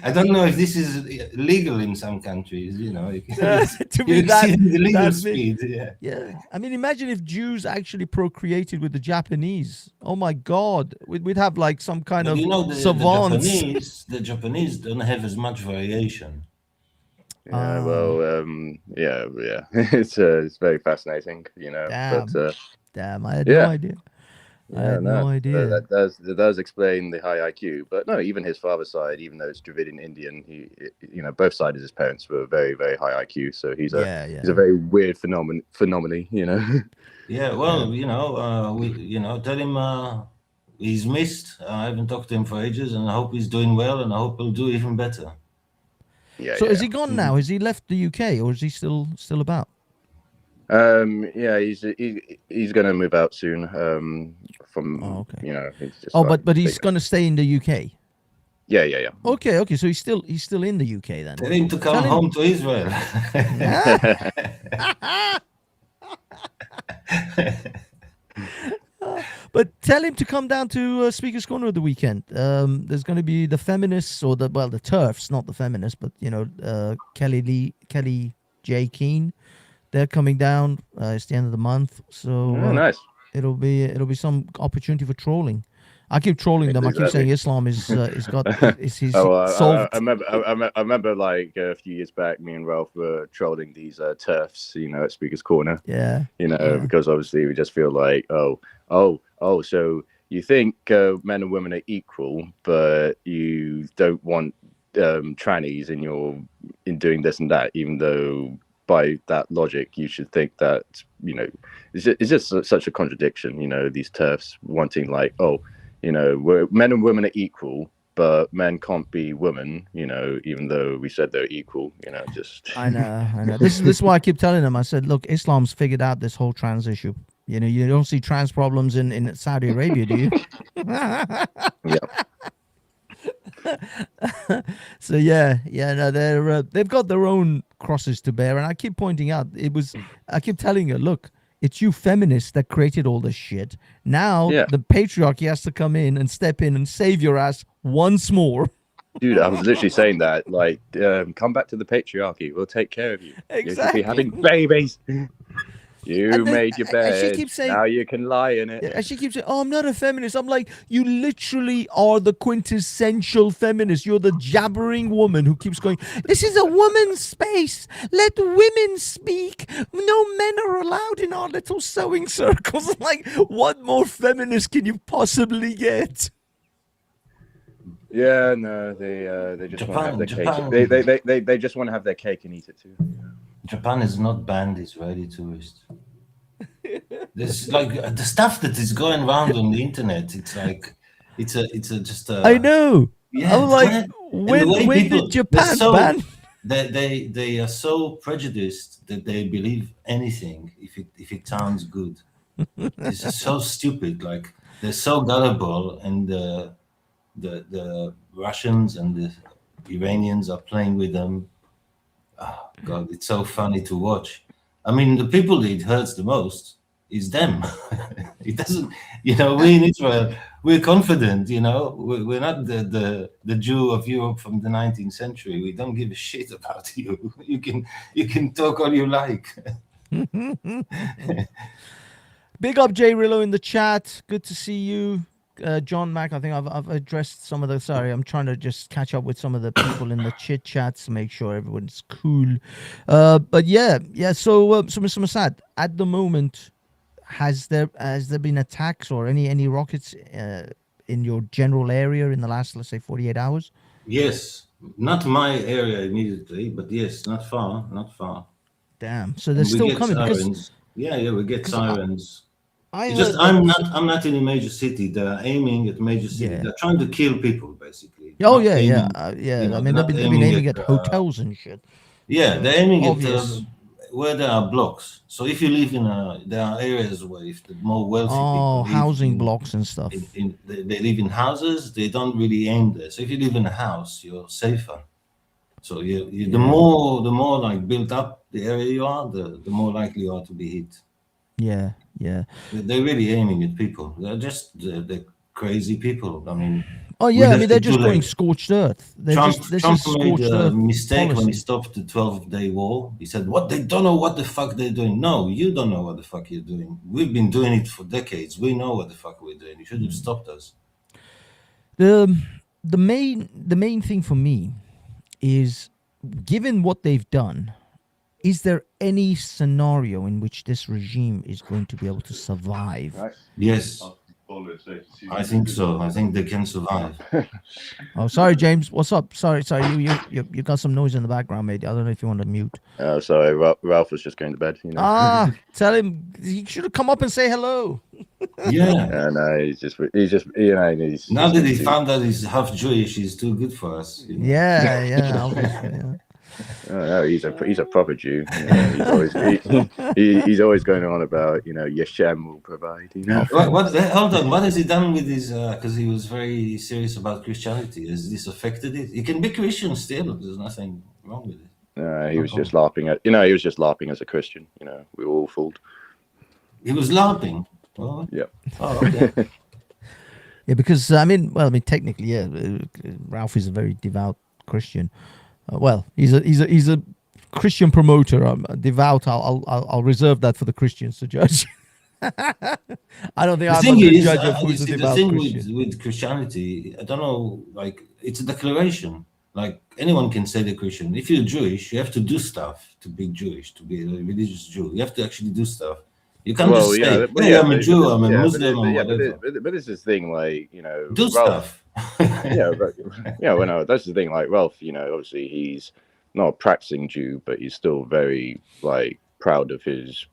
I don't know if this is legal in some countries, to be the legal that speed. Yeah. I mean, imagine if Jews actually procreated with the Japanese. Oh my God, we'd have like some kind of savants. The Japanese don't have as much variation. Yeah, it's very fascinating, Damn. But damn, I had no idea. I had no idea. That does explain the high IQ. But no, even his father's side, even though it's Dravidian Indian, both sides of his parents were very, very high IQ. So he's a very weird phenomenon. Yeah, well, tell him he's missed. I haven't talked to him for ages, and I hope he's doing well, and I hope he'll do even better. Yeah. So is he gone now? Has he left the UK, or is he still about? He's going to move out soon. He's just but he's going to stay in the UK. Yeah. Okay. So he's still in the UK then. Tell him to come home to Israel. But tell him to come down to Speaker's Corner at the weekend. There's going to be the feminists or the TERFs, not the feminists, but Kelly J. Keane. They're coming down. It's the end of the month, so nice. It'll be some opportunity for trolling. I keep trolling them. I keep saying Islam is solved. I remember like a few years back, me and Ralph were trolling these TERFs, at Speaker's Corner. Yeah. Because obviously we just feel like, so you think men and women are equal, but you don't want trannies in doing this and that, even though by that logic you should think that it's just such a contradiction. These TERFs wanting like, men and women are equal, but men can't be women, even though we said they're equal, just. I know. This is why I keep telling them. I said, look, Islam's figured out this whole trans issue. You don't see trans problems in Saudi Arabia, do you? Yeah. So they've got their own crosses to bear, and I keep pointing out I keep telling her, look, it's you feminists that created all this shit. Now the patriarchy has to come in and step in and save your ass once more. Dude, I was literally saying that, like, come back to the patriarchy. We'll take care of you. Exactly. You should be having babies. You made your bed. And she keeps saying, now you can lie in it. And she keeps saying, I'm not a feminist. I'm like, you literally are the quintessential feminist. You're the jabbering woman who keeps going, this is a woman's space. Let women speak. No men are allowed in our little sewing circles. Like, what more feminist can you possibly get? Yeah, no, they just want to have their cake. They just want to have their cake and eat it too. Japan is not banned Israeli tourists. There's like the stuff that is going around on the internet. It's like it's just a. I know. Yeah, I'm like, when did Japan ban? They are so prejudiced that they believe anything if it sounds good. It's just so stupid. Like they're so gullible, and the Russians and the Iranians are playing with them. Oh God, it's so funny to watch. I mean, the people that it hurts the most is them. It doesn't, we in Israel, we're confident, we're not the Jew of Europe from the 19th century. We don't give a shit about you. You can talk all you like. Big up Jay Rillo in the chat. Good to see you. John Mack, I think I've addressed some of the. Sorry, I'm trying to just catch up with some of the people in the chit chats to make sure everyone's cool. But yeah. So Mr. Mossad, at the moment, has there been attacks or any rockets in your general area in the last, let's say, 48 hours? Yes, not my area immediately, but yes, not far. Damn. So they're And we still get coming because sirens. Yeah, we get sirens. I It's heard just that. I'm not in a major city. They're aiming at major city. Yeah. They're trying to kill people, basically. Oh Not yeah, aiming, yeah. you know, I mean, they're they've not been aiming at at hotels and shit. yeah, So they're it's aiming obvious. at where there are blocks. So if you live in there are areas where if the more wealthy people live Housing in, blocks and stuff. they live in houses, they don't really aim there. So if you live in a house, you're safer. So the more like built up the area you are, the more likely you are to be hit. Yeah. They're really aiming at people. They're just the crazy people. I mean, Oh we yeah, I left mean they're it too just going late. scorched earth. They're Trump just this is made scorched a earth mistake when he policy. stopped the 12-day war. He said, "What they don't know what the fuck they're doing." No, you don't know what the fuck you're doing. We've been doing it for decades. We know what the fuck we're doing. You should have stopped us. The main thing for me is, given what they've done, is there any scenario in which this regime is going to be able to survive? Yes, I think so. I think they can survive. Oh, sorry, James. What's up? Sorry. You got some noise in the background, mate. I don't know if you want to mute. Oh, sorry, Ralph was just going to bed. You know. Tell him he should have come up and say hello. Yeah. No, he's just you know he's Now that he found out he's half Jewish, he's too good for us. You know? Yeah, obviously, yeah. Oh, no, he's a proper Jew. You know, he's always going on about, you know, Yeshem will provide. You know. Hold on. What has he done with his? Because he was very serious about Christianity. Has this affected it? He can be Christian still. There's nothing wrong with it. He was just laughing at. You know, he was just laughing as a Christian. You know, we were all fooled. He was laughing. Oh. Yeah. Oh, okay. Yeah, because technically, yeah, Ralph is a very devout Christian. Well, he's a Christian promoter. Devout. I'll reserve that for the Christians to judge. I don't think I'm a good judge of who's a devout Christian. The thing with Christianity, I don't know. Like, it's a declaration. Like, anyone can say they're Christian. If you're Jewish, you have to do stuff to be Jewish, to be a religious Jew. You have to actually do stuff. You can't just say, I'm a Jew, I'm a Muslim, or whatever. But this is the thing, like, you know, do Ralph, stuff. That's the thing. Like, Ralph, you know, obviously he's not a practicing Jew, but he's still very, like, proud of his,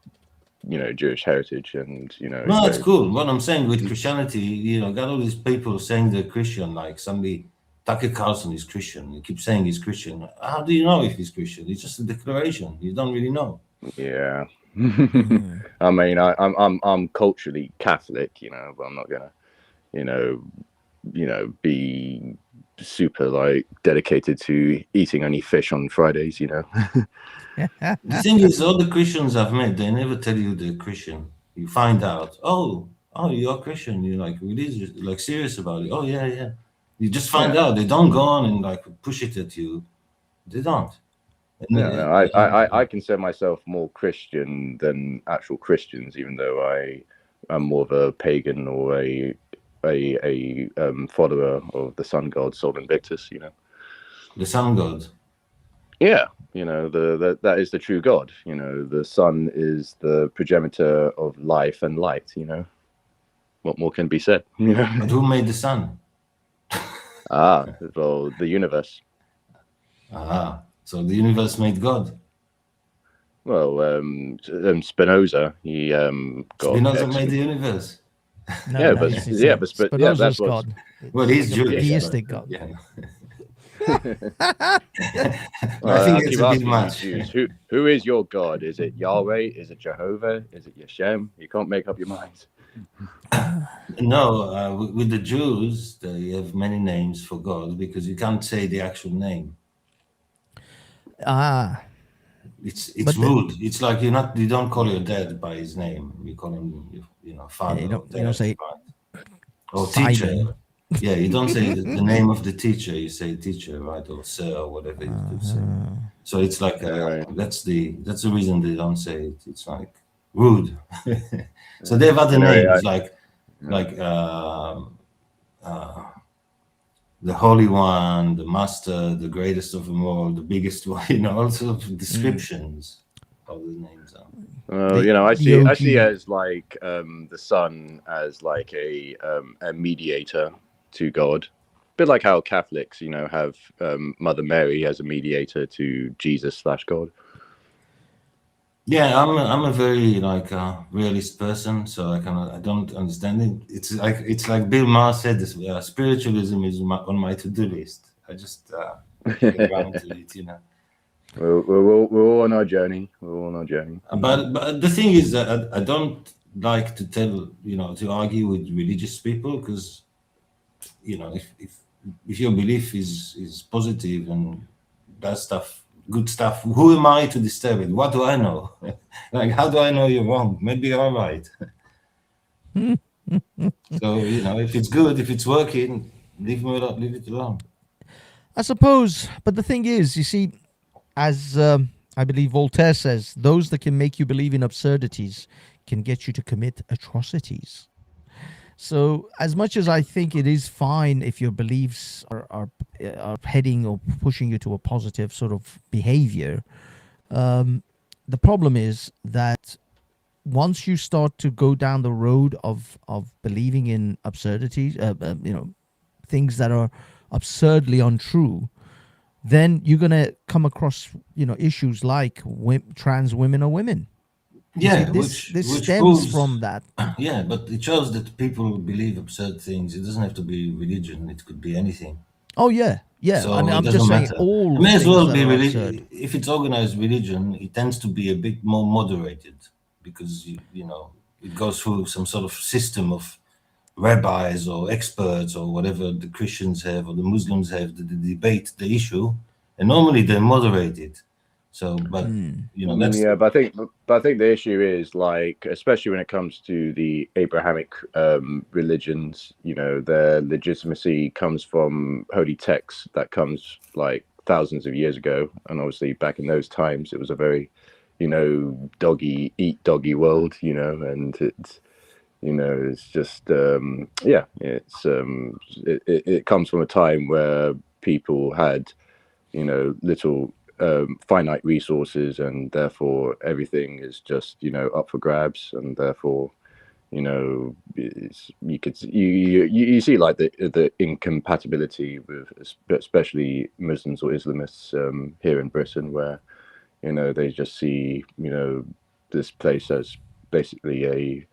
you know, Jewish heritage, and, you know. No, that's cool. What I'm saying with Christianity, you know, got all these people saying they're Christian, like somebody, Tucker Carlson is Christian. He keeps saying he's Christian. How do you know if he's Christian? It's just a declaration. You don't really know. Yeah. I mean, I'm culturally Catholic, you know, but I'm not gonna, you know, be super like dedicated to eating only fish on Fridays, you know. The thing is, all the Christians I've met, they never tell you they're Christian. You find out, oh, you're Christian. You're like religious, like serious about it. Oh yeah. You just find out. They don't go on and like push it at you. They don't. I consider myself more Christian than actual Christians, even though I am more of a pagan or a follower of the sun god Sol Invictus. You know, the sun god. Yeah, you know, that is the true god. You know, the sun is the progenitor of life and light. You know, what more can be said? You know, but who made the sun? Well, the universe. So the universe made God. Well, Spinoza, he got Spinoza made the universe. But Spinoza's that's God. Well, he's Jewish. Theistic God. Yeah. I think it's a bit much. Who is your God? Is it Yahweh? Is it Jehovah? Is it Yeshem? You can't make up your mind. No, with the Jews, they have many names for God because you can't say the actual name. It's rude. It's like you don't call your dad by his name. You call him, father. You don't say or teacher. Yeah, you don't say the name of the teacher. You say teacher, right, or sir, or whatever you do say. So it's like that's the reason they don't say it. It's like rude. So they have other names like the Holy One, the Master, the greatest of them all, the biggest one, all sorts of descriptions. how the names are. You know, I see OG. as like the son as like a mediator to God, a bit like how Catholics, you know, have Mother Mary as a mediator to Jesus/God. Yeah, I'm a very like realist person, so I don't understand it. It's like Bill Maher said this. Spiritualism is on my to-do list. I just get around to it, you know. We're all on our journey. We're all on our journey. But the thing is that I don't like to to argue with religious people, because you know if your belief is positive and does good stuff, who am I to disturb it? What do I know? Like, how do I know you're wrong? Maybe you're right. So you know, if it's good, if it's working, leave it alone. I suppose, but the thing is, you see, as I believe Voltaire says, those that can make you believe in absurdities can get you to commit atrocities. So, as much as I think it is fine if your beliefs are heading or pushing you to a positive sort of behavior, the problem is that once you start to go down the road of believing in absurdities, things that are absurdly untrue, then you're gonna come across issues like trans women are women. Yeah, this which stems proves, from that. Yeah, but it shows that people believe absurd things. It doesn't have to be religion. It could be anything. Oh yeah. So I mean, it I'm doesn't just saying matter. all It may as things well that be are absurd. if it's organized religion, it tends to be a bit more moderated, because it goes through some sort of system of rabbis or experts or whatever the Christians have or the Muslims have, that they debate the issue, and normally they're moderated. So, but that's Yeah, but I think the issue is, like, especially when it comes to the Abrahamic religions, you know, their legitimacy comes from holy texts that comes like thousands of years ago, and obviously back in those times it was a very, doggy eat doggy world, and it's just it comes from a time where people had little finite resources, and therefore everything is just up for grabs, and therefore you see like the incompatibility with especially Muslims or Islamists here in Britain, where they just see this place as basically a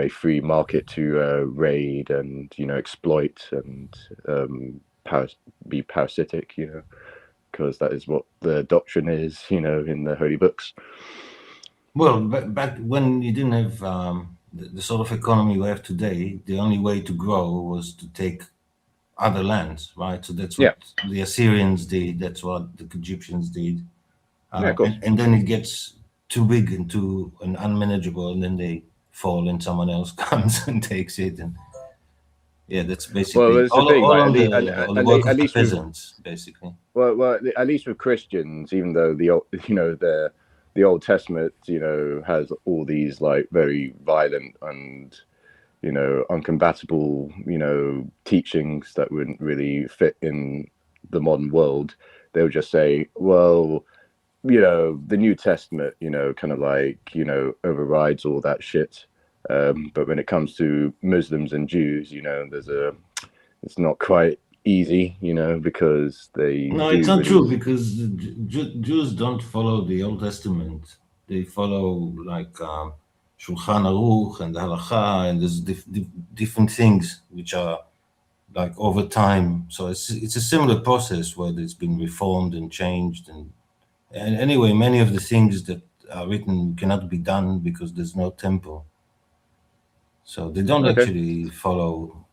free market to raid and exploit and be parasitic, because that is what the doctrine is, in the holy books. Well, back when you didn't have the sort of economy we have today, the only way to grow was to take other lands, right? So that's what the Assyrians did. That's what the Egyptians did. Of course. And then it gets too big and too unmanageable, and then they fall, and someone else comes and takes it. And that's basically that's the thing. all Like, the work of the peasants, basically. Well, at least with Christians, even though the Old Testament, has all these like very violent and uncompatible, teachings that wouldn't really fit in the modern world. They'll just say, well, the New Testament, kind of like, overrides all that shit. But when it comes to Muslims and Jews, it's not quite easy, because they. No, it's not true, because Jews don't follow the Old Testament. They follow like Shulchan Aruch and Halacha, and there's different things which are like over time. So it's a similar process where it's been reformed and changed, and anyway, many of the things that are written cannot be done because there's no temple. So they don't actually follow.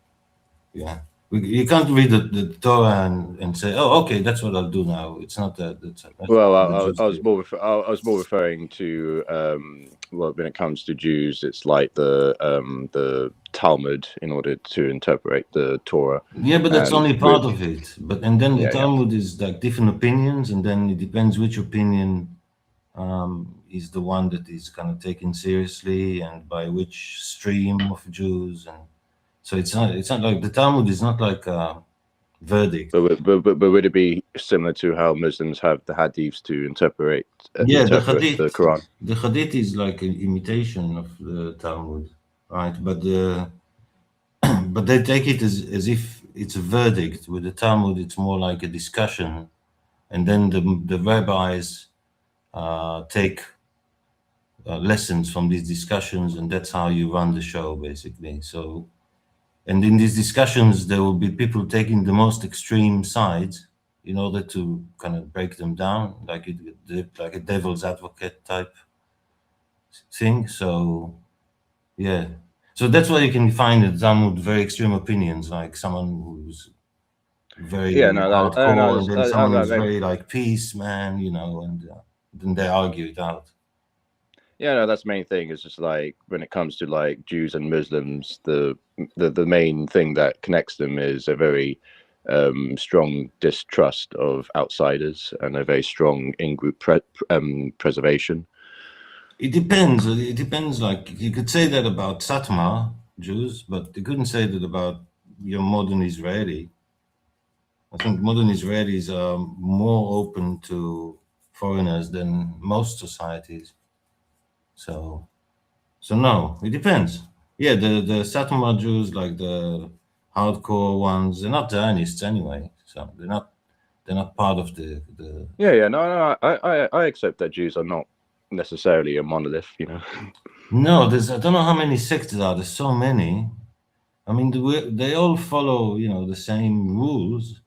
Yeah. You can't read the Torah and say, "Oh, okay, that's what I'll do now." It's not that. Well, I was more referring to when it comes to Jews, it's like the Talmud in order to interpret the Torah. Yeah, but that's only part of it. And then the Talmud is like different opinions, and then it depends which opinion is the one that is kind of taken seriously, and by which stream of Jews. And so it's not like the Talmud is not like a verdict. But would it be similar to how Muslims have the hadiths to interpret Yeah, the Quran. The Hadith is like an imitation of the Talmud, right? But but they take it as if it's a verdict. With the Talmud, it's more like a discussion, and then the rabbis take lessons from these discussions, and that's how you run the show, basically. So, and in these discussions, there will be people taking the most extreme sides in order to kind of break them down, like like a devil's advocate type thing. So, yeah. So that's why you can find in Talmud very extreme opinions, like someone who's very hardcore, and then someone who's very like peace, man, you know, and then they argue it out. Yeah, no, that's the main thing. Is just like when it comes to like Jews and Muslims, the main thing that connects them is a very strong distrust of outsiders and a very strong in-group preservation. It depends. It depends. Like you could say that about Satmar Jews, but you couldn't say that about your modern Israeli. I think modern Israelis are more open to foreigners than most societies. So no, it depends. Yeah, the Satmar Jews, like the hardcore ones, they're not Zionists anyway. So they're not part of the. Yeah. No. I accept that Jews are not necessarily a monolith, you know. No, I don't know how many sects there are. There's so many. I mean, they all follow, you know, the same rules,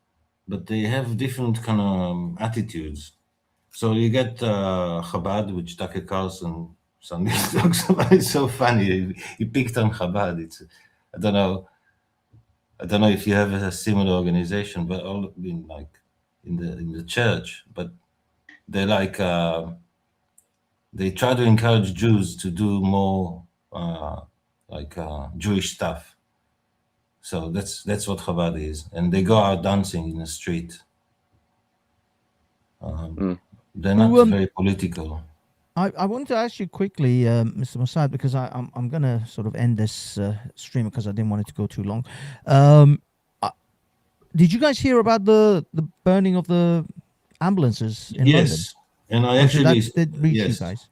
but they have different kind of attitudes. So you get Chabad, which Tucker Carlson Sunday talks about. It's so funny. He picked on Chabad. I don't know if you have a similar organization, but all in like in the church, but they're like. They try to encourage Jews to do more Jewish stuff. So that's what Chabad is, and they go out dancing in the street. They're not very political. I wanted to ask you quickly, Mr. Mossad, because I'm gonna sort of end this stream because I didn't want it to go too long. Did you guys hear about the burning of the ambulances in London? And I actually did reach you guys.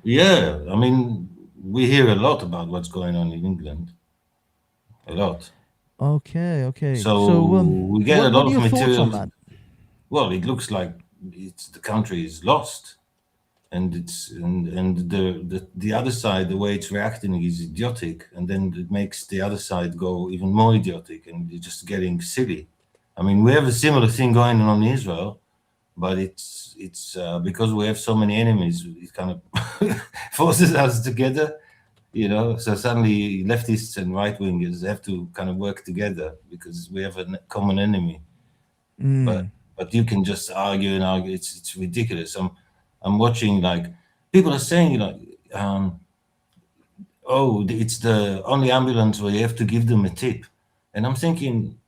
Yeah, I mean, we hear a lot about what's going on in England. A lot. Okay. So we get a lot of material. On that? Well, it looks like the country is lost, and the other side, the way it's reacting is idiotic, and then it makes the other side go even more idiotic, and you're just getting silly. I mean, we have a similar thing going on in Israel, but it's because we have so many enemies, it kind of forces us together, you know. So suddenly leftists and right wingers have to kind of work together because we have a common enemy. But you can just argue and argue. It's ridiculous. I'm watching, like, people are saying, like, oh, it's the only ambulance where you have to give them a tip, and I'm thinking,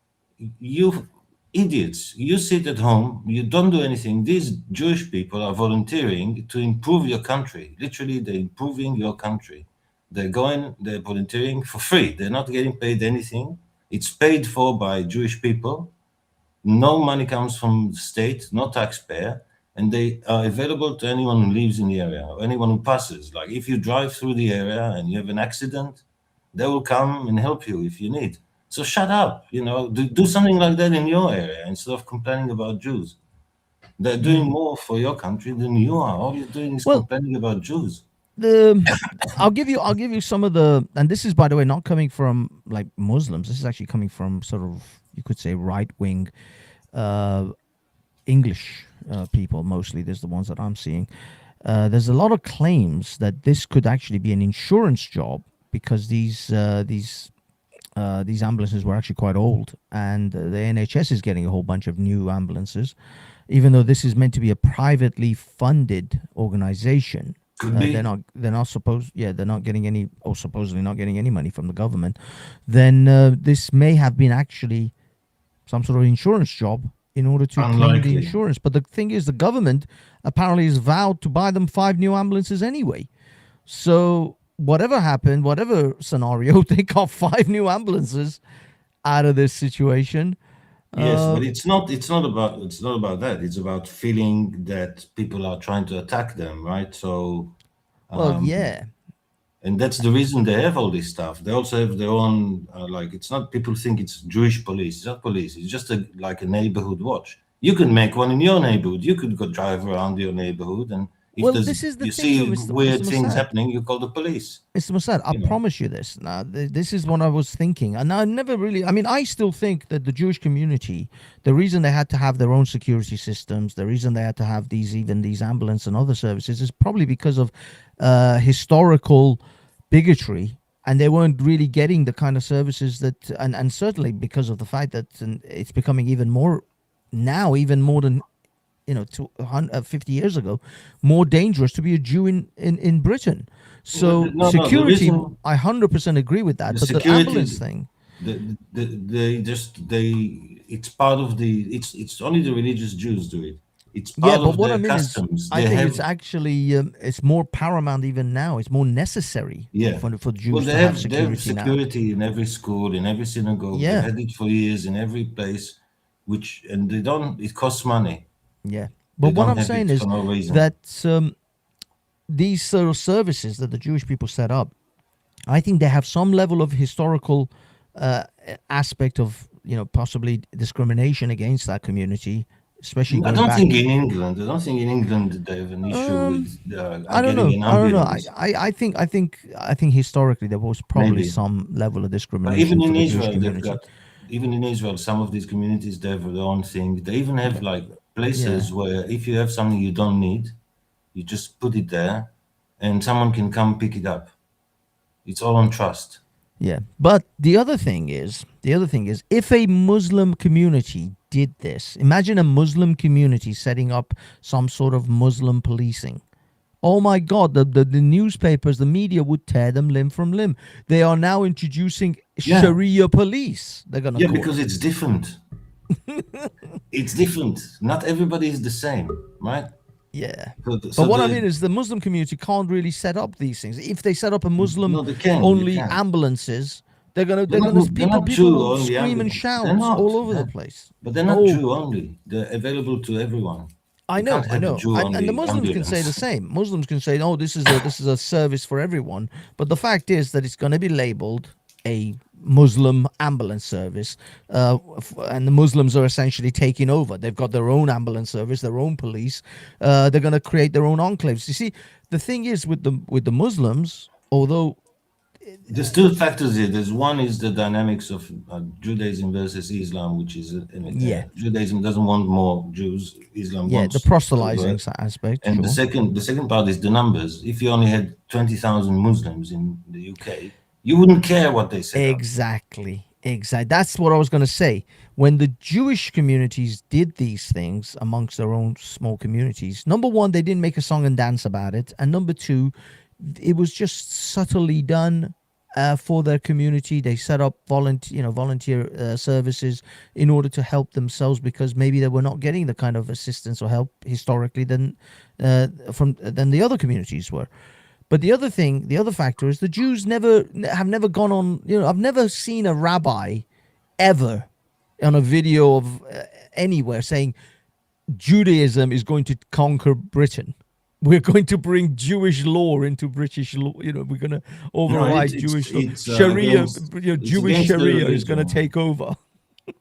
you idiots, you sit at home, you don't do anything. These Jewish people are volunteering to improve your country. Literally, they're improving your country. They're volunteering for free. They're not getting paid anything. It's paid for by Jewish people. No money comes from the state, no taxpayer, and they are available to anyone who lives in the area, or anyone who passes. Like if you drive through the area and you have an accident, they will come and help you if you need. So shut up, you know, do something like that in your area instead of complaining about Jews. They're doing more for your country than you are. All you're doing is complaining about Jews. I'll give you some of the, and this is, by the way, not coming from like Muslims. This is actually coming from sort of, you could say, right wing English people. Mostly, there's the ones that I'm seeing. There's a lot of claims that this could actually be an insurance job because these ambulances were actually quite old, and the NHS is getting a whole bunch of new ambulances, even though this is meant to be a privately funded organization. They're not getting any, or supposedly not getting any money from the government. Then this may have been actually some sort of insurance job in order to claim the insurance. But the thing is, the government apparently has vowed to buy them 5 new ambulances anyway. So whatever happened, whatever scenario, they got 5 new ambulances out of this situation. Yes, but it's not about that. It's about feeling that people are trying to attack them, right? So Well, yeah. and that's the reason they have all this stuff. They also have their own like, it's not, people think it's Jewish police. It's not police. It's just like a neighborhood watch. You can make one in your neighborhood. You could go drive around your neighborhood, and if Well, this is the you thing, see though, weird Mr. things Mossad. happening, you call the police. Mr. Mossad, I promise you this. Now, this is what I was thinking. And I never really, I mean, I still think that the Jewish community, the reason they had to have their own security systems, the reason they had to have these ambulance and other services is probably because of historical bigotry. And they weren't really getting the kind of services that, and certainly because of the fact that it's becoming even more now, even more than 50 years ago, more dangerous to be a Jew in Britain. So security, I 100% agree with that. But the ambulance thing, it's part of it's only the religious Jews do it. It's yeah, part but of what their I mean customs. is, I think it's actually it's more paramount even now. It's more necessary for Jews to have security now. In every school, in every synagogue. Yeah. They had it for years in every place, and they don't. It costs money. Yeah, but what I'm saying is that these sort of services that the Jewish people set up, I think they have some level of historical aspect of possibly discrimination against that community, especially. I don't think in England. I don't think in England they have an issue with. I don't know. I think historically there was probably some level of discrimination. But even in Israel, even in Israel, some of these communities, they have their own thing. They even have like places where if you have something you don't need, you just put it there and someone can come pick it up. It's all on trust. Yeah. But the other thing is, if a Muslim community did this, imagine a Muslim community setting up some sort of Muslim policing. Oh my God, the newspapers, the media would tear them limb from limb. They are now introducing Sharia police. They're going to because it's different. It's different. Not everybody is the same, right? Yeah. But what I mean is the Muslim community can't really set up these things. If they set up a Muslim only ambulances, people will scream and shout all over the place. But they're not Jew only. They're available to everyone. I know. And the Muslims can say the same. Muslims can say, "Oh, this is a service for everyone." But the fact is that it's going to be labeled a Muslim ambulance service, and the Muslims are essentially taking over. They've got their own ambulance service, their own police. They're going to create their own enclaves. You see, the thing is with the Muslims, although there's two factors here. There's one is the dynamics of Judaism versus Islam, which is Judaism doesn't want more Jews. Islam wants the proselytizing aspect. And the second part is the numbers. If you only had 20,000 Muslims in the UK, you wouldn't care what they say. Exactly. That's what I was going to say. When the Jewish communities did these things amongst their own small communities, number one, they didn't make a song and dance about it, and number two, it was just subtly done for their community. They set up volunteer services in order to help themselves because maybe they were not getting the kind of assistance or help historically than the other communities were. But the other factor is the Jews have never gone on. I've never seen a rabbi ever on a video of anywhere saying Judaism is going to conquer Britain. We're going to bring Jewish law into British law. We're going to override Jewish law. Sharia, Jewish Sharia is going to take over.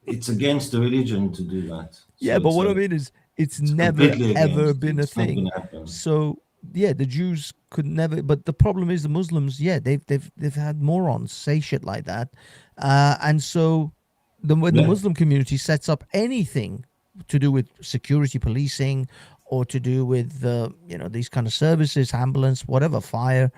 It's against the religion to do that. Yeah, but what I mean is, it's never ever been a thing. So the Jews could never. But the problem is the Muslims. Yeah, they've had morons say shit like that, and so when the Muslim community sets up anything to do with security policing or to do with these kind of services, ambulance, whatever, fire.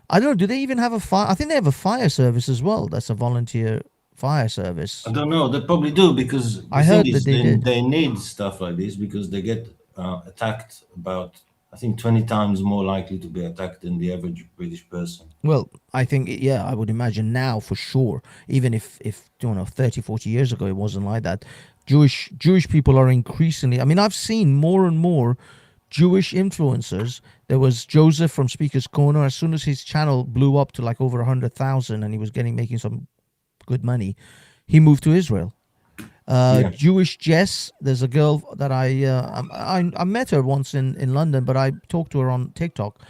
I don't know. Do they even have a fire? I think they have a fire service as well. That's a volunteer fire service. I don't know. They probably do because I heard that they need stuff like this because they get attacked about, I think, 20 times more likely to be attacked than the average British person. Well, I think, I would imagine now for sure, even if 30, 40 years ago, it wasn't like that. Jewish people are increasingly, I've seen more and more Jewish influencers. There was Joseph from Speaker's Corner. As soon as his channel blew up to like over 100,000 and he was making some good money, he moved to Israel. Jewish Jess. There's a girl that I met her once in London, but I talked to her on TikTok.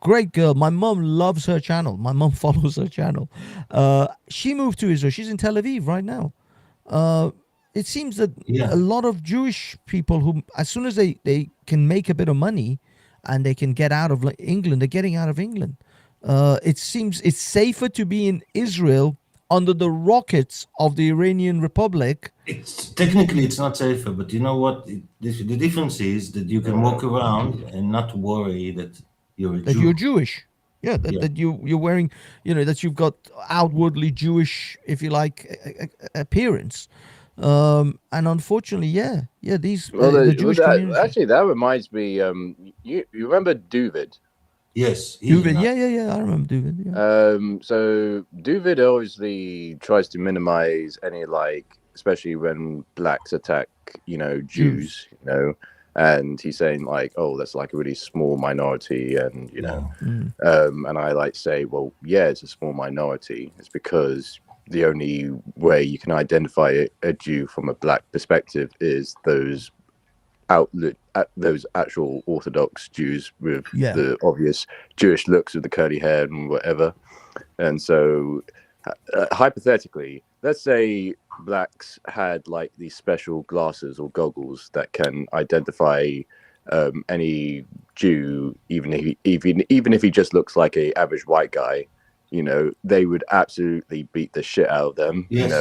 Great girl. My mom loves her channel. My mom follows her channel. She moved to Israel. She's in Tel Aviv right now. It seems that a lot of Jewish people who, as soon as they can make a bit of money and they can get out of England, they're getting out of England. It seems it's safer to be in Israel under the rockets of the Iranian Republic. It's technically it's not safer, but you know what? The difference is that you can walk around and not worry that you're a Jew. You're Jewish. Yeah, that you're wearing, that you've got outwardly Jewish, if you like, appearance. And unfortunately, these the Jewish community. Actually, that reminds me. You remember Duvid? Yes. Duvid, yeah. I remember Duvid. Yeah. So Duvid obviously tries to minimize any especially when blacks attack, Jews, and he's saying that's a really small minority, and and I say, well, yeah, it's a small minority. It's because the only way you can identify a Jew from a black perspective is those actual Orthodox Jews with the obvious Jewish looks with the curly hair and whatever. And so hypothetically, let's say blacks had these special glasses or goggles that can identify any Jew, even if he just looks like a average white guy. They would absolutely beat the shit out of them. Yes.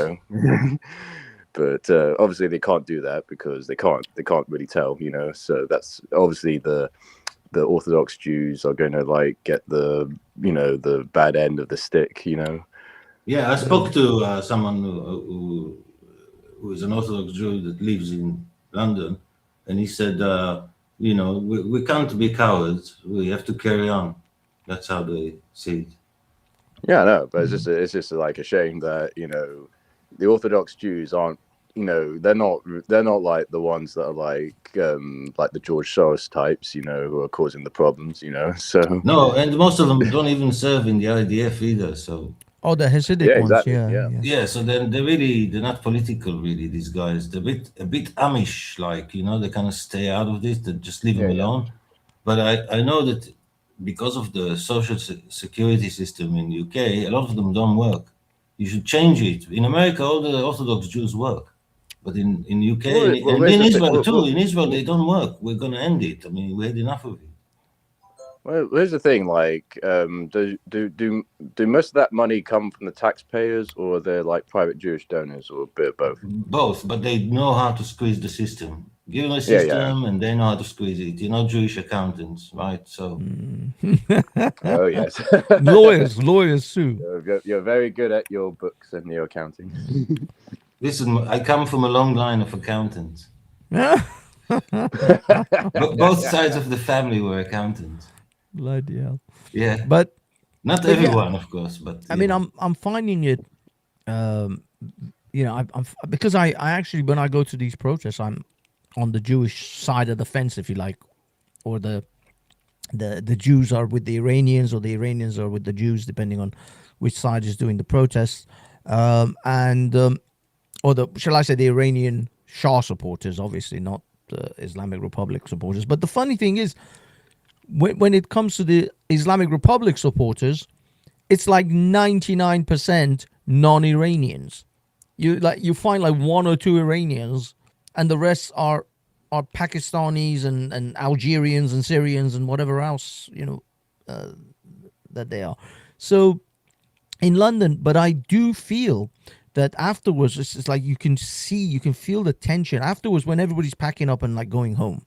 But obviously they can't do that because they can't really tell. So that's obviously the Orthodox Jews are going to get the bad end of the stick. Yeah, I spoke to someone who is an Orthodox Jew that lives in London, and he said, we can't be cowards. We have to carry on. That's how they see it. Yeah, I know, but it's just a shame that the Orthodox Jews aren't, they're not like the ones that are like the George Soros types, who are causing the problems, So no, and most of them don't even serve in the IDF either. So the Hasidic ones, exactly, yeah. So they're not political, really. These guys, they're a bit Amish, they kind of stay out of this. They just leave them alone. But I know that because of the social security system in the UK, a lot of them don't work. You should change it. In America, all the Orthodox Jews work. But in UK, and in Israel too, in Israel, they don't work. We're going to end it. I mean, we had enough of it. Well, here's the thing, do most of that money come from the taxpayers, or they're private Jewish donors, or a bit of both? Both, but they know how to squeeze the system. Give them a system, and they know how to squeeze it. Jewish accountants, right? So. Oh yes. lawyers too. You're very good at your books and your accounting. Listen, I come from a long line of accountants. Both sides of the family were accountants. Bloody hell. Yeah, but not everyone, of course. But I mean, I'm finding it. I'm because I actually, when I go to these protests, I'm on the Jewish side of the fence, if you like, or the Jews are with the Iranians, or the Iranians are with the Jews, depending on which side is doing the protests, or shall I say, the Iranian Shah supporters, obviously not the Islamic Republic supporters. But the funny thing is, when it comes to the Islamic Republic supporters, it's 99% non-Iranians. You find one or two Iranians, and the rest are Pakistanis and Algerians and Syrians and whatever else that they are. So in London, but I do feel that afterwards, it's you can feel the tension afterwards when everybody's packing up and going home.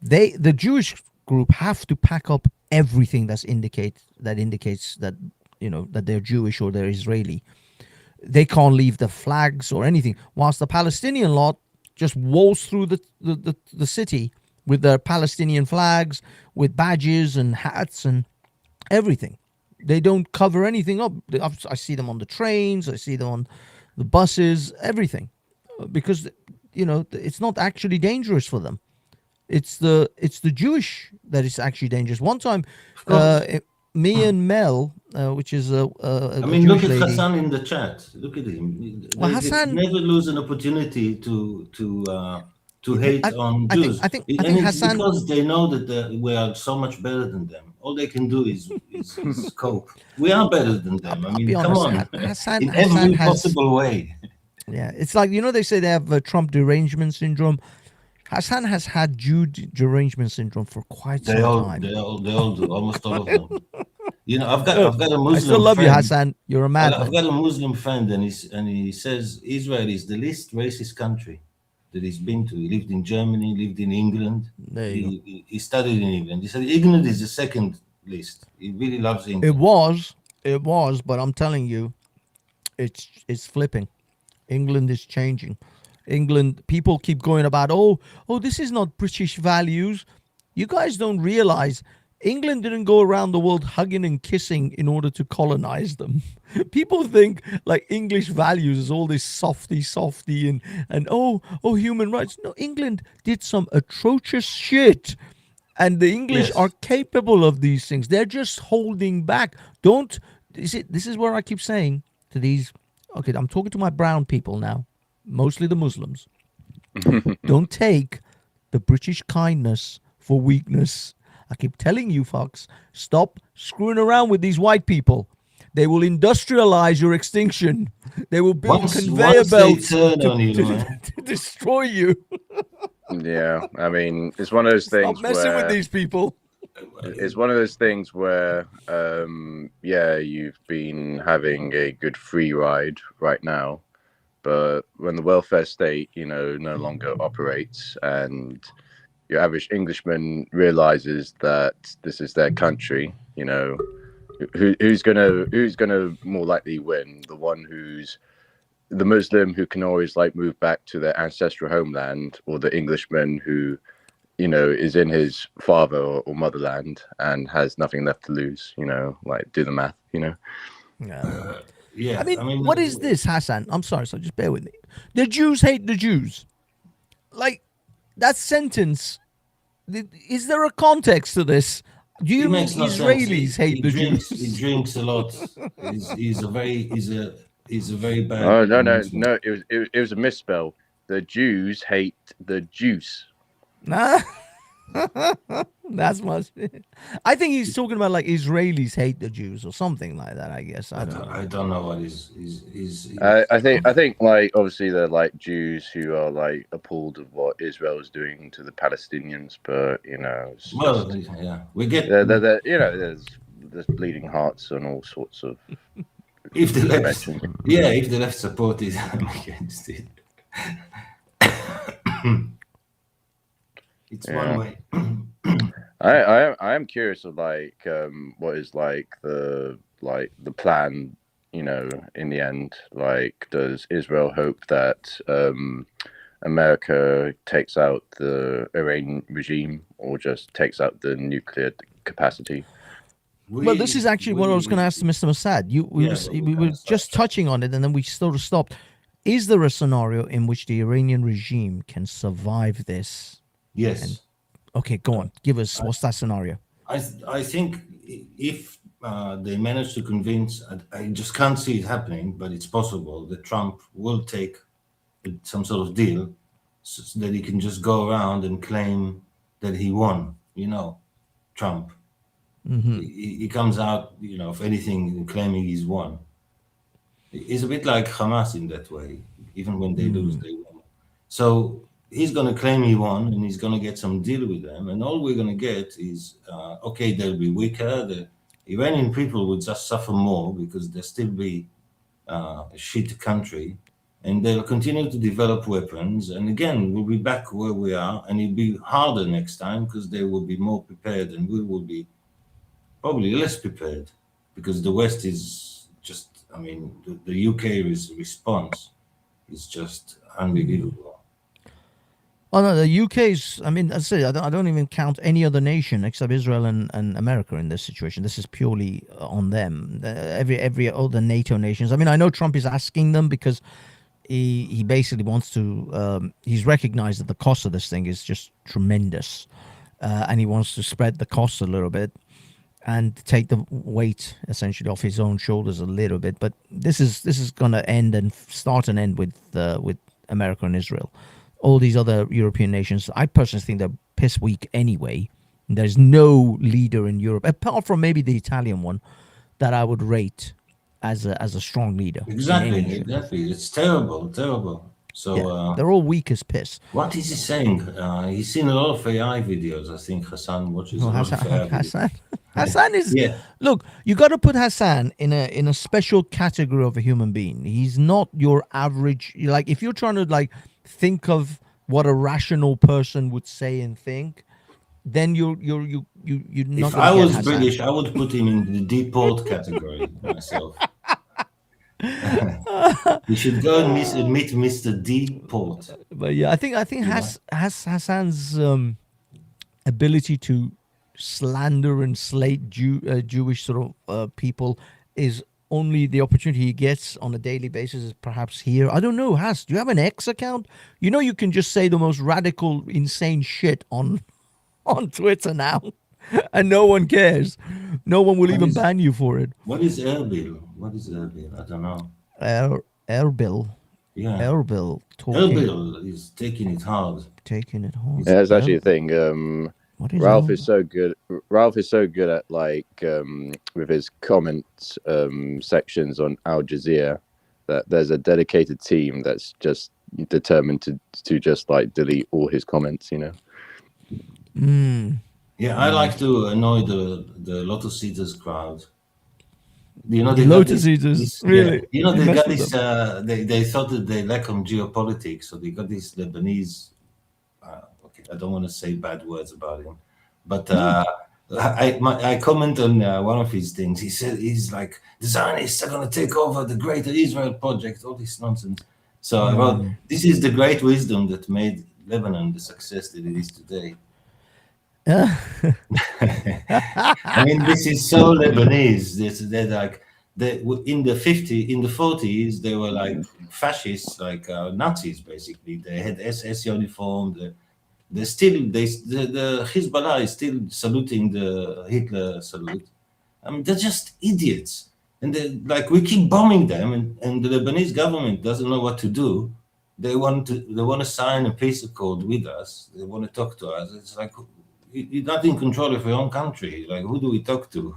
The Jewish group have to pack up everything that indicates that that they're Jewish or they're Israeli. They can't leave the flags or anything, whilst the Palestinian lot just waltz through the city with their Palestinian flags, with badges and hats and everything. They don't cover anything up. I see them on the trains, I see them on the buses, everything, because it's not actually dangerous for them. It's the Jewish that is actually dangerous. One time, me and Mel, which is a I mean, look Jewish at lady. Hassan in the chat. Look at him. Well, They Hassan, never lose an opportunity to hate on Jews, I think and it's Hassan. because they know that we are so much better than them. All they can do is cope. We are better than them. I'll be Come honest, on, Hassan in every has, possible way. Yeah, it's like, they say they have Trump derangement syndrome. Hassan has had Jew derangement syndrome for quite some time. They all do, almost all of them. I've got a Muslim. I still love friend. you, Hassan. You're a madman. I've got a Muslim friend, and he says Israel is the least racist country that he's been to. He lived in Germany, lived in England. He studied in England. He said England is the second least. He really loves England. It was, but I'm telling you, it's flipping. England is changing. England, people keep going about, oh, this is not British values. You guys don't realize England didn't go around the world hugging and kissing in order to colonize them. People think like English values is all this softy and oh, human rights. No, England did some atrocious shit. And the English are capable of these things. They're just holding back. This is where I keep saying to these, okay, I'm talking to my brown people now, mostly the Muslims. Don't take the British kindness for weakness. I keep telling you, folks, stop screwing around with these white people. They will industrialize your extinction. They will build conveyor belts to destroy you. Yeah, I mean, it's one of those things. Stop messing with these people. It's one of those things where, you've been having a good free ride right now, but when the welfare state, no longer operates, and your average Englishman realizes that this is their country, who's gonna more likely win? The one who's the Muslim who can always move back to their ancestral homeland, or the Englishman who, is in his father or motherland and has nothing left to lose, do the math, Yeah. I mean, what is this, Hassan? I'm sorry, so just bear with me. The Jews hate the Jews. Like, that sentence, is there a context to this? Do you mean Israelis hate the Jews? He drinks a lot. He's a very bad. Oh, no. It was a misspell. The Jews hate the juice. That's much. I think he's talking about like Israelis hate the Jews or something like that. I guess I don't know what is. I think obviously they're Jews who are appalled of what Israel is doing to the Palestinians, but we get there's bleeding hearts and all sorts of. If the left support is against it. It's one way. I am curious of what is the plan, in the end. Does Israel hope that America takes out the Iranian regime, or just takes out the nuclear capacity? Well, this is actually what I was going to ask Mr. Mossad. We were just touching on it, and then we sort of stopped. Is there a scenario in which the Iranian regime can survive this? Yes. Okay, go on. Give us, what's that scenario? I think if they manage to convince, I just can't see it happening, but it's possible that Trump will take some sort of deal so that he can just go around and claim that he won, Trump. Mm-hmm. He comes out, if anything, claiming he's won. It's a bit like Hamas in that way. Even when they lose, they win. So he's going to claim he won, and he's going to get some deal with them. And all we're going to get is, they'll be weaker. The Iranian people will just suffer more because they'll still be a shit country. And they'll continue to develop weapons. And again, we'll be back where we are. And it'll be harder next time because they will be more prepared, and we will be probably less prepared, because the West is just, the UK's response is just unbelievable. Oh no, the UK's. I say I don't even count any other nation except Israel and America in this situation. This is purely on them. Every other NATO nations. I know Trump is asking them because he basically wants to. He's recognized that the cost of this thing is just tremendous, and he wants to spread the costs a little bit. and take the weight essentially off his own shoulders a little bit. But this is going to end and start and end with America and Israel. All these other European nations, I personally think they're piss weak anyway. There's no leader in Europe, apart from maybe the Italian one, that I would rate as a strong leader. Exactly. It's terrible. So they're all weak as piss. What is he saying? He's seen a lot of AI videos. I think Hassan watches a lot of AI videos. Hassan is look. You got to put Hassan in a special category of a human being. He's not your average. Like if you're trying to like think of what a rational person would say and think, then you're not. If I was British, I would put him in the deport category myself. You should go and meet Mr. Deport. But yeah, I think Hassan's ability to slander and slate Jewish sort of people is only the opportunity he gets on a daily basis is perhaps here. I don't know. Has, do you have an X account? You know, you can just say the most radical, insane shit on Twitter now, and no one cares. No one will even ban you for it. What is Erbil? I don't know. Erbil. Yeah. Erbil. Erbil is taking it hard. Yeah, that's actually a thing. Ralph is so good. Ralph is so good at like with his comments sections on Al Jazeera that there's a dedicated team that's just determined to just like delete all his comments. You know. Yeah, I like to annoy the Lotus Eaters crowd. You know, they Lotus Eaters, really? Yeah. You know, they got this. They thought that they lack on geopolitics, so they got this Lebanese. Okay, I don't want to say bad words about him, but I comment on one of his things. He said he's like the Zionists are going to take over the Greater Israel Project. All this nonsense. So I wrote, this is the great wisdom that made Lebanon the success that it is today. I mean, this is so Lebanese. They're like in the 40s they were like fascists, like Nazis basically. They had SS uniform. The Hezbollah is still saluting the Hitler salute. I mean, they're just idiots, and like we keep bombing them, and the Lebanese government doesn't know what to do. They want to sign a peace accord with us. They want to talk to us. It's like, you're not in control of your own country. Like, who do we talk to?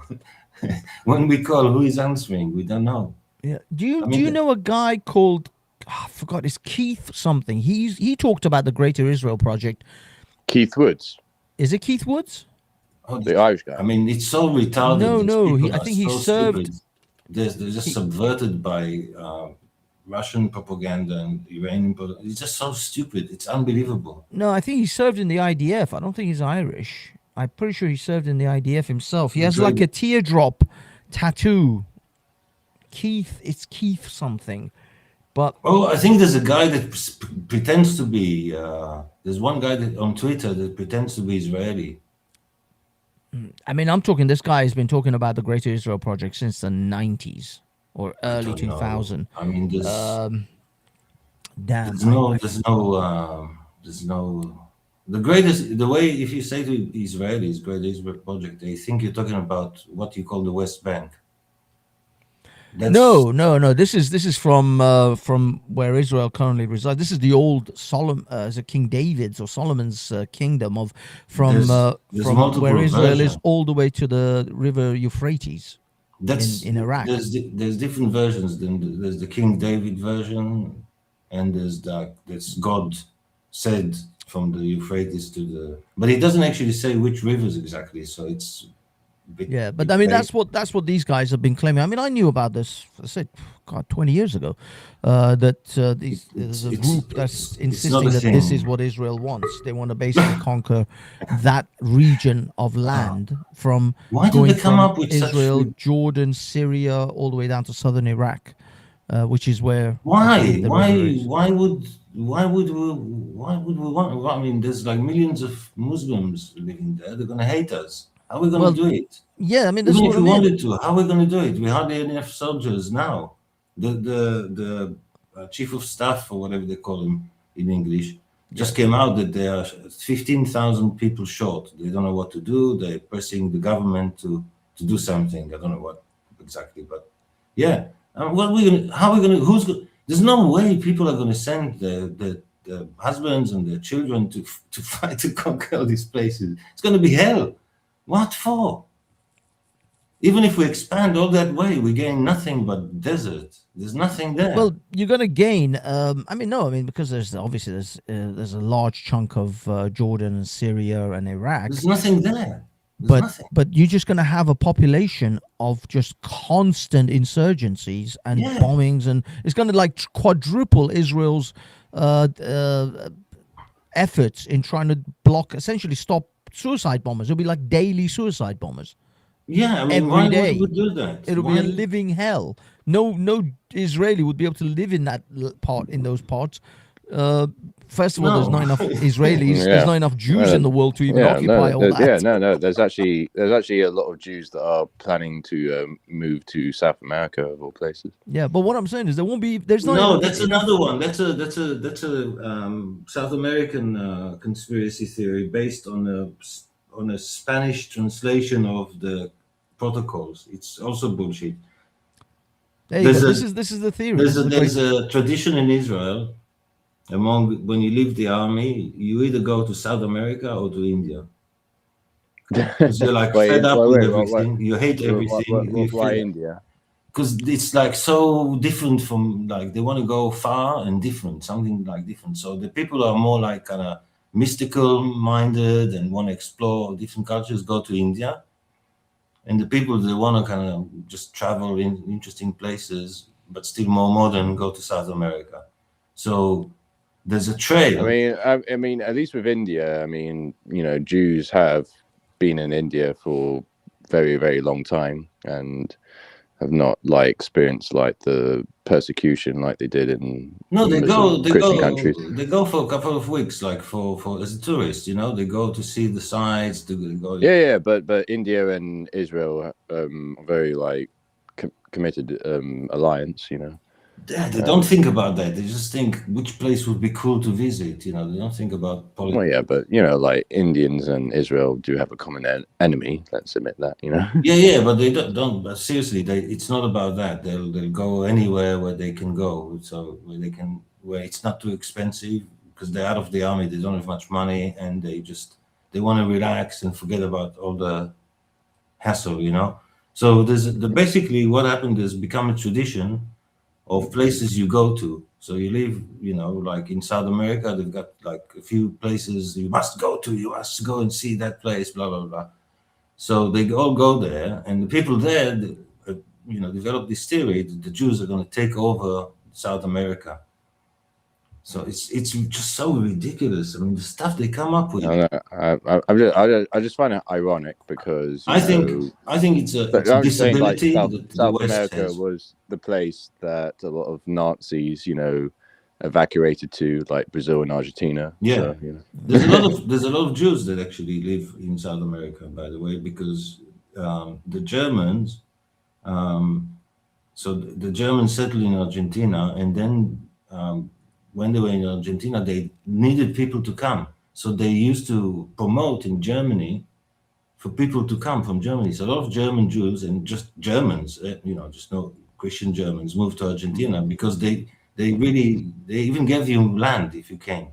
When we call, who is answering? We don't know. Yeah. Do you know a guy called, I forgot, it's Keith something. He talked about the Greater Israel Project. Keith Woods. Is it Keith Woods? Oh, the Irish guy. I mean, it's so retarded. No. I think he served. They're just subverted by Russian propaganda and Iranian propaganda. It's just so stupid. It's unbelievable. No, I think he served in the IDF. I don't think he's Irish. I'm pretty sure he served in the IDF himself. He has like a teardrop tattoo. Keith, it's Keith something. But I think there's a guy that pretends to be. There's one guy on Twitter that pretends to be Israeli. I mean, I'm talking. This guy has been talking about the Greater Israel Project since the 90s or early 2000. I mean, there's damn. There's no. The greatest. The way if you say to Israelis, Greater Israel Project, they think you're talking about what you call the West Bank. No. This is from where Israel currently resides. This is the old King David's or Solomon's kingdom from where Israel is all the way to the river Euphrates. That's in Iraq. There's different versions. There's the King David version, and there's that's God said from the Euphrates to the. But it doesn't actually say which rivers exactly. So it's. Yeah, but I mean that's what these guys have been claiming. I mean, I knew about this. I said, God, 20 years ago, that there's a group that's insisting that this is what Israel wants. They want to basically conquer that region of land from Israel, Jordan, Syria, all the way down to southern Iraq, which is where. Why would we want? I mean, there's like millions of Muslims living there. They're going to hate us. How are we going to do it? Yeah, I mean, even if we wanted to, how are we going to do it? We hardly have enough soldiers now. The chief of staff, or whatever they call him in English, just came out that there are 15,000 people short. They don't know what to do. They're pressing the government to to do something. I don't know what exactly, but yeah. What we gonna? How are we gonna? Who's going? There's no way people are going to send the husbands and their children to fight to conquer all these places. It's going to be hell. What for? Even if we expand all that way, we gain nothing but desert. There's nothing there. Well, you're going to gain. Because there's a large chunk of Jordan and Syria and Iraq. There's nothing there. But you're just going to have a population of just constant insurgencies and bombings, and it's going to like quadruple Israel's efforts in trying to essentially stop suicide bombers. It'll be like daily suicide bombers. Yeah, I mean, every why day. would we do that? It'll be a living hell. No Israeli would be able to live in those parts. First of all, there's not enough Israelis. There's not enough Jews in the world to even occupy all that. Yeah, no. There's actually a lot of Jews that are planning to move to South America of all places. Yeah, but what I'm saying is there won't be. There's that's another one. That's a South American conspiracy theory based on a Spanish translation of the protocols. It's also bullshit. This is the theory. There's a tradition in Israel. When you leave the army, you either go to South America or to India. Because you're like fed up with everything. You hate everything. Why India? Because it's like so different from they want to go far and different, something like different. So the people are more like kind of mystical minded and want to explore different cultures, go to India. And the people that want to kind of just travel in interesting places, but still more modern, go to South America. So there's a trail. I mean, at least with India, Jews have been in India for very, very long time and have not experienced the persecution like they did in Christian countries. They go for a couple of weeks, for as a tourist. They go to see the sights. But India and Israel are very committed alliance. Yeah, they don't think about that. They just think which place would be cool to visit. They don't think about politics. Well, yeah, but Indians and Israel do have a common enemy. Let's admit that. Yeah, but they don't. But seriously, it's not about that. They'll go anywhere where they can go. So where it's not too expensive because they're out of the army. They don't have much money, and they want to relax and forget about all the hassle. So basically what happened is become a tradition of places you go to. So you live, like in South America, they've got a few places you must go to. You must go and see that place, blah, blah, blah. So they all go there. And the people there, develop this theory that the Jews are going to take over South America. So it's just so ridiculous. The stuff they come up with. I just find it ironic because I think it's a disability. South America was the place that a lot of Nazis, evacuated to, like Brazil and Argentina. Yeah, so, there's a lot of Jews that actually live in South America, by the way, because the Germans. So the Germans settled in Argentina, and then. When they were in Argentina, they needed people to come. So they used to promote in Germany for people to come from Germany. So a lot of German Jews and just Germans, just no Christian Germans moved to Argentina because they even gave you land if you came.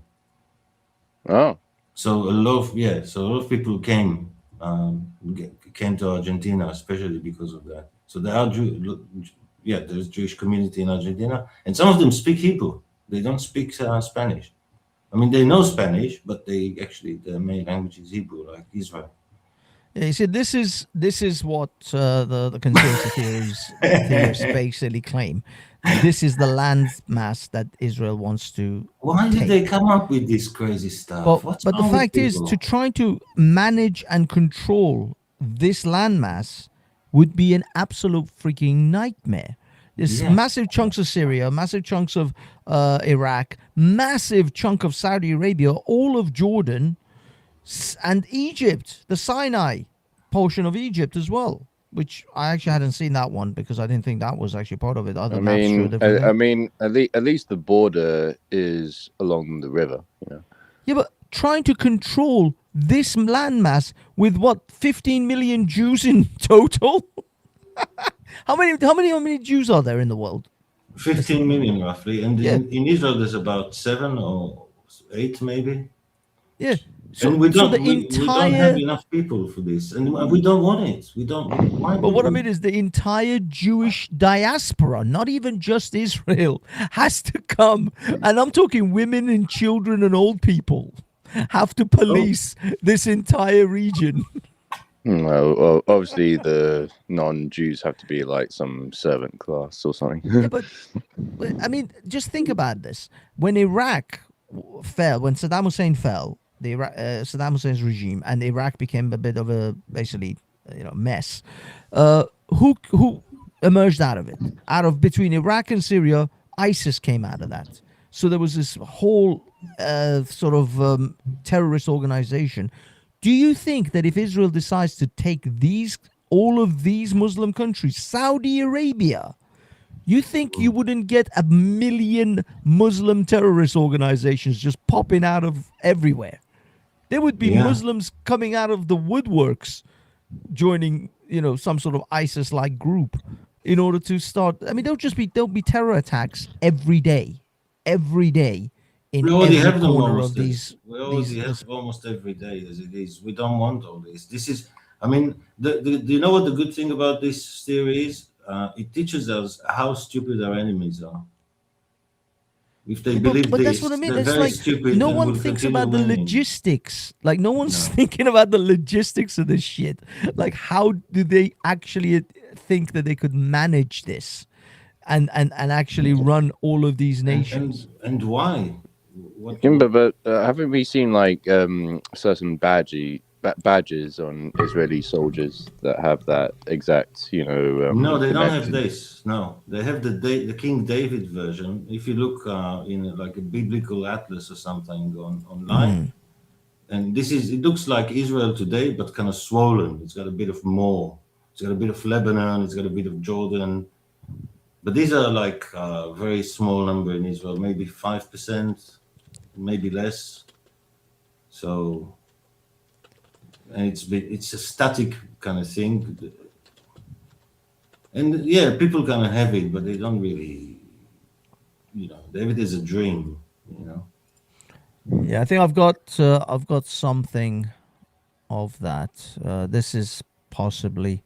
Oh. So a lot of people came to Argentina, especially because of that. So there are there's Jewish community in Argentina, and some of them speak Hebrew. They don't speak Spanish. They know Spanish, but their main language is Hebrew, like Israel. Yeah, you see, this is what the conspiracy theorists basically claim. This is the land mass that Israel wants to. Why did they come up with this crazy stuff? But the fact is, to try to manage and control this landmass would be an absolute freaking nightmare. There's massive chunks of Syria, massive chunks of Iraq, massive chunk of Saudi Arabia, all of Jordan, and Egypt, the Sinai portion of Egypt as well, which I actually hadn't seen that one because I didn't think that was actually part of it. At least the border is along the river. Yeah, but trying to control this landmass with what 15 million Jews in total. How many Jews are there in the world? 15 million roughly, and Yeah. in Israel there's about 7 or 8 maybe. Yeah. So, And we so don't the we don't entire. have enough people for this, and we don't want it. We don't. Why But do what I we? mean is the entire Jewish diaspora, not even just Israel, has to come. And I'm talking women and children and old people have to police this entire region. Well, obviously the non-Jews have to be like some servant class or something. Yeah, but I mean, just think about this. When Iraq fell, when Saddam Hussein fell, Saddam Hussein's regime, and Iraq became a bit of a basically, mess. Who emerged out of it? Out of between Iraq and Syria, ISIS came out of that. So there was this whole sort of terrorist organization. Do you think that if Israel decides to take all of these Muslim countries, Saudi Arabia, you think you wouldn't get 1 million Muslim terrorist organizations just popping out of everywhere? There would be Muslims coming out of the woodworks, joining, some sort of ISIS-like group in order to start. I mean, there'll be terror attacks every day. In We already every have them corner almost. of these. We already have almost every day as it is. We don't want all this. This is. I mean, do you know what the good thing about this theory is? It teaches us how stupid our enemies are. If they believe but this, that's what I mean. they're It's very like stupid. no and one will thinks continue about the winning. logistics. Like no one's thinking about the logistics of this shit. Like how do they actually think that they could manage this, and actually run all of these nations? And why? But haven't we seen like certain badges on Israeli soldiers that have that exact, No, they don't have connection? this. No, they have the King David version. If you look in like a biblical atlas or something online, and it looks like Israel today, but kind of swollen. It's got a bit of more. It's got a bit of Lebanon. It's got a bit of Jordan. But these are like a very small number in Israel, maybe 5%, maybe less. So, and it's a static kind of thing. And yeah, people kind of have it, but they don't really, David is a dream, Yeah, I think I've got something of that. This is possibly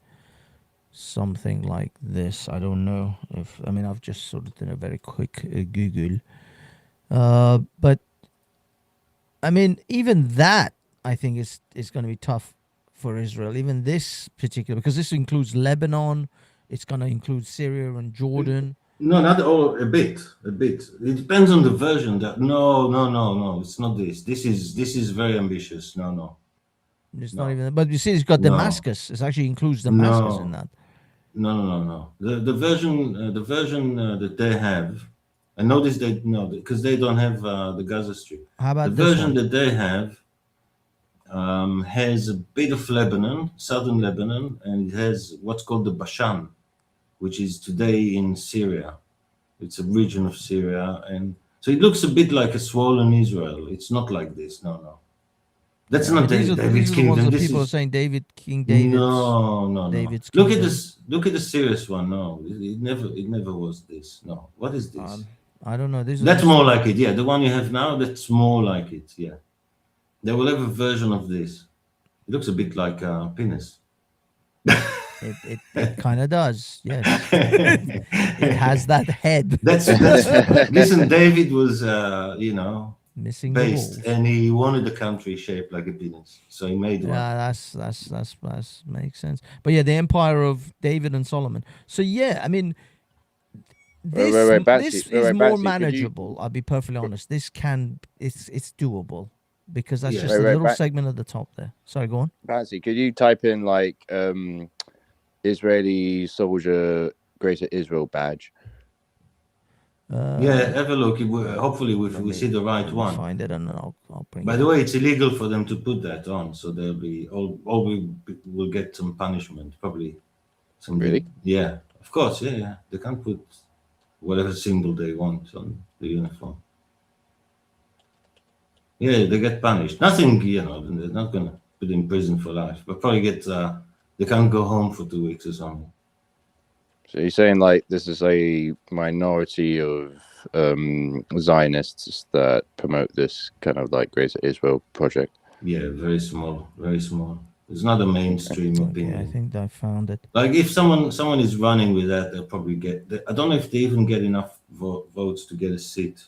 something like this. I don't know I've just sort of done a very quick Google. But I mean, even that I think is going to be tough for Israel. Even this particular, because this includes Lebanon, it's going to include Syria and Jordan. No, not all. A bit. It depends on the version. No. It's not this. This is very ambitious. No. It's not even. But you see, it's got Damascus. It actually includes Damascus in that. No. The version that they have, and notice because they don't have the Gaza Strip. How about the this version one? that they have? Has a bit of Lebanon, southern Lebanon, and it has what's called the Bashan, which is today in Syria. It's a region of Syria, and so it looks a bit like a swollen Israel. It's not like this. No. That's not these David's are the kingdom. ones that This people are is saying King David. No. David's Look kingdom. at this. Look at the serious one. No, it never was this. No. What is this? I don't know. That's more like it. Yeah, the one you have now. That's more like it. Yeah. They will have a version of this. It looks a bit like a penis. It kind of does. Yes. It has that head. That's listen. David was missing the based, balls. and he wanted the country shaped like a penis, so he made one. Yeah, that's makes sense. But yeah, the empire of David and Solomon. So yeah, I mean, this is more manageable. I'll be perfectly honest. It's doable because that's just a little segment at the top there. Sorry, go on. Patsy, could you type in like Israeli soldier Greater Israel badge? Have a look. Hopefully, we see the right one. Find it, and I'll bring. By the way, it's illegal for them to put that on, so they'll be all we will get some punishment, probably. Really? Yeah, of course. Yeah. They can't put whatever symbol they want on the uniform. Yeah, they get punished. Nothing, they're not gonna put in prison for life, but probably get they can't go home for 2 weeks or something. So you're saying like this is a minority of Zionists that promote this kind of like Greater Israel project? Yeah, very small, very small. It's not a mainstream opinion. I think I found it. Like if someone is running with that, they'll probably get. I don't know if they even get enough votes to get a seat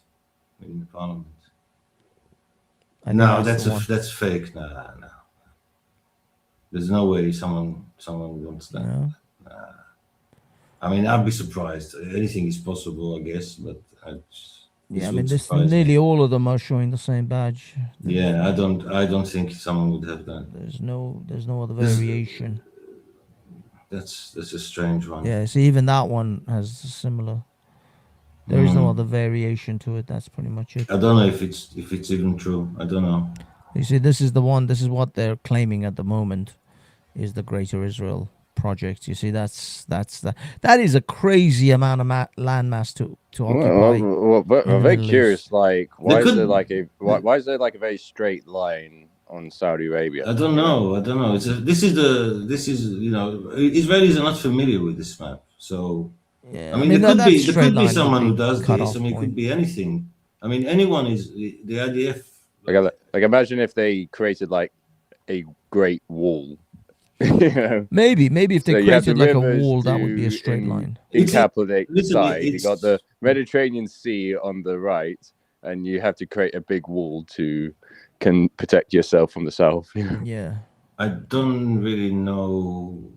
in the parliament. No, that's fake. No. There's no way someone wants that. No. I mean, I'd be surprised. Anything is possible, I guess, but I mean, nearly all of them are showing the same badge. Yeah, I don't think someone would have that. There's no other variation. That's a strange one. Yeah, see, even that one has similar. There is no other variation to it. That's pretty much it. I don't know if it's even true. I don't know. You see, this is the one. This is what they're claiming at the moment, is the Greater Israel project. You see, that is a crazy amount of landmass to occupy. Well, I'm very curious. Like, why is there like a very straight line on Saudi Arabia? I don't know. This is Israelis are not familiar with this map, so. Yeah, I mean, there could be someone who does this. I mean, it could be anything. I mean, anyone is the IDF. Like imagine if they created like a great wall. Maybe if they created like a wall, that would be a straight line. Encapsulate the side. You got the Mediterranean Sea on the right, and you have to create a big wall to protect yourself from the south. Yeah. I don't really know.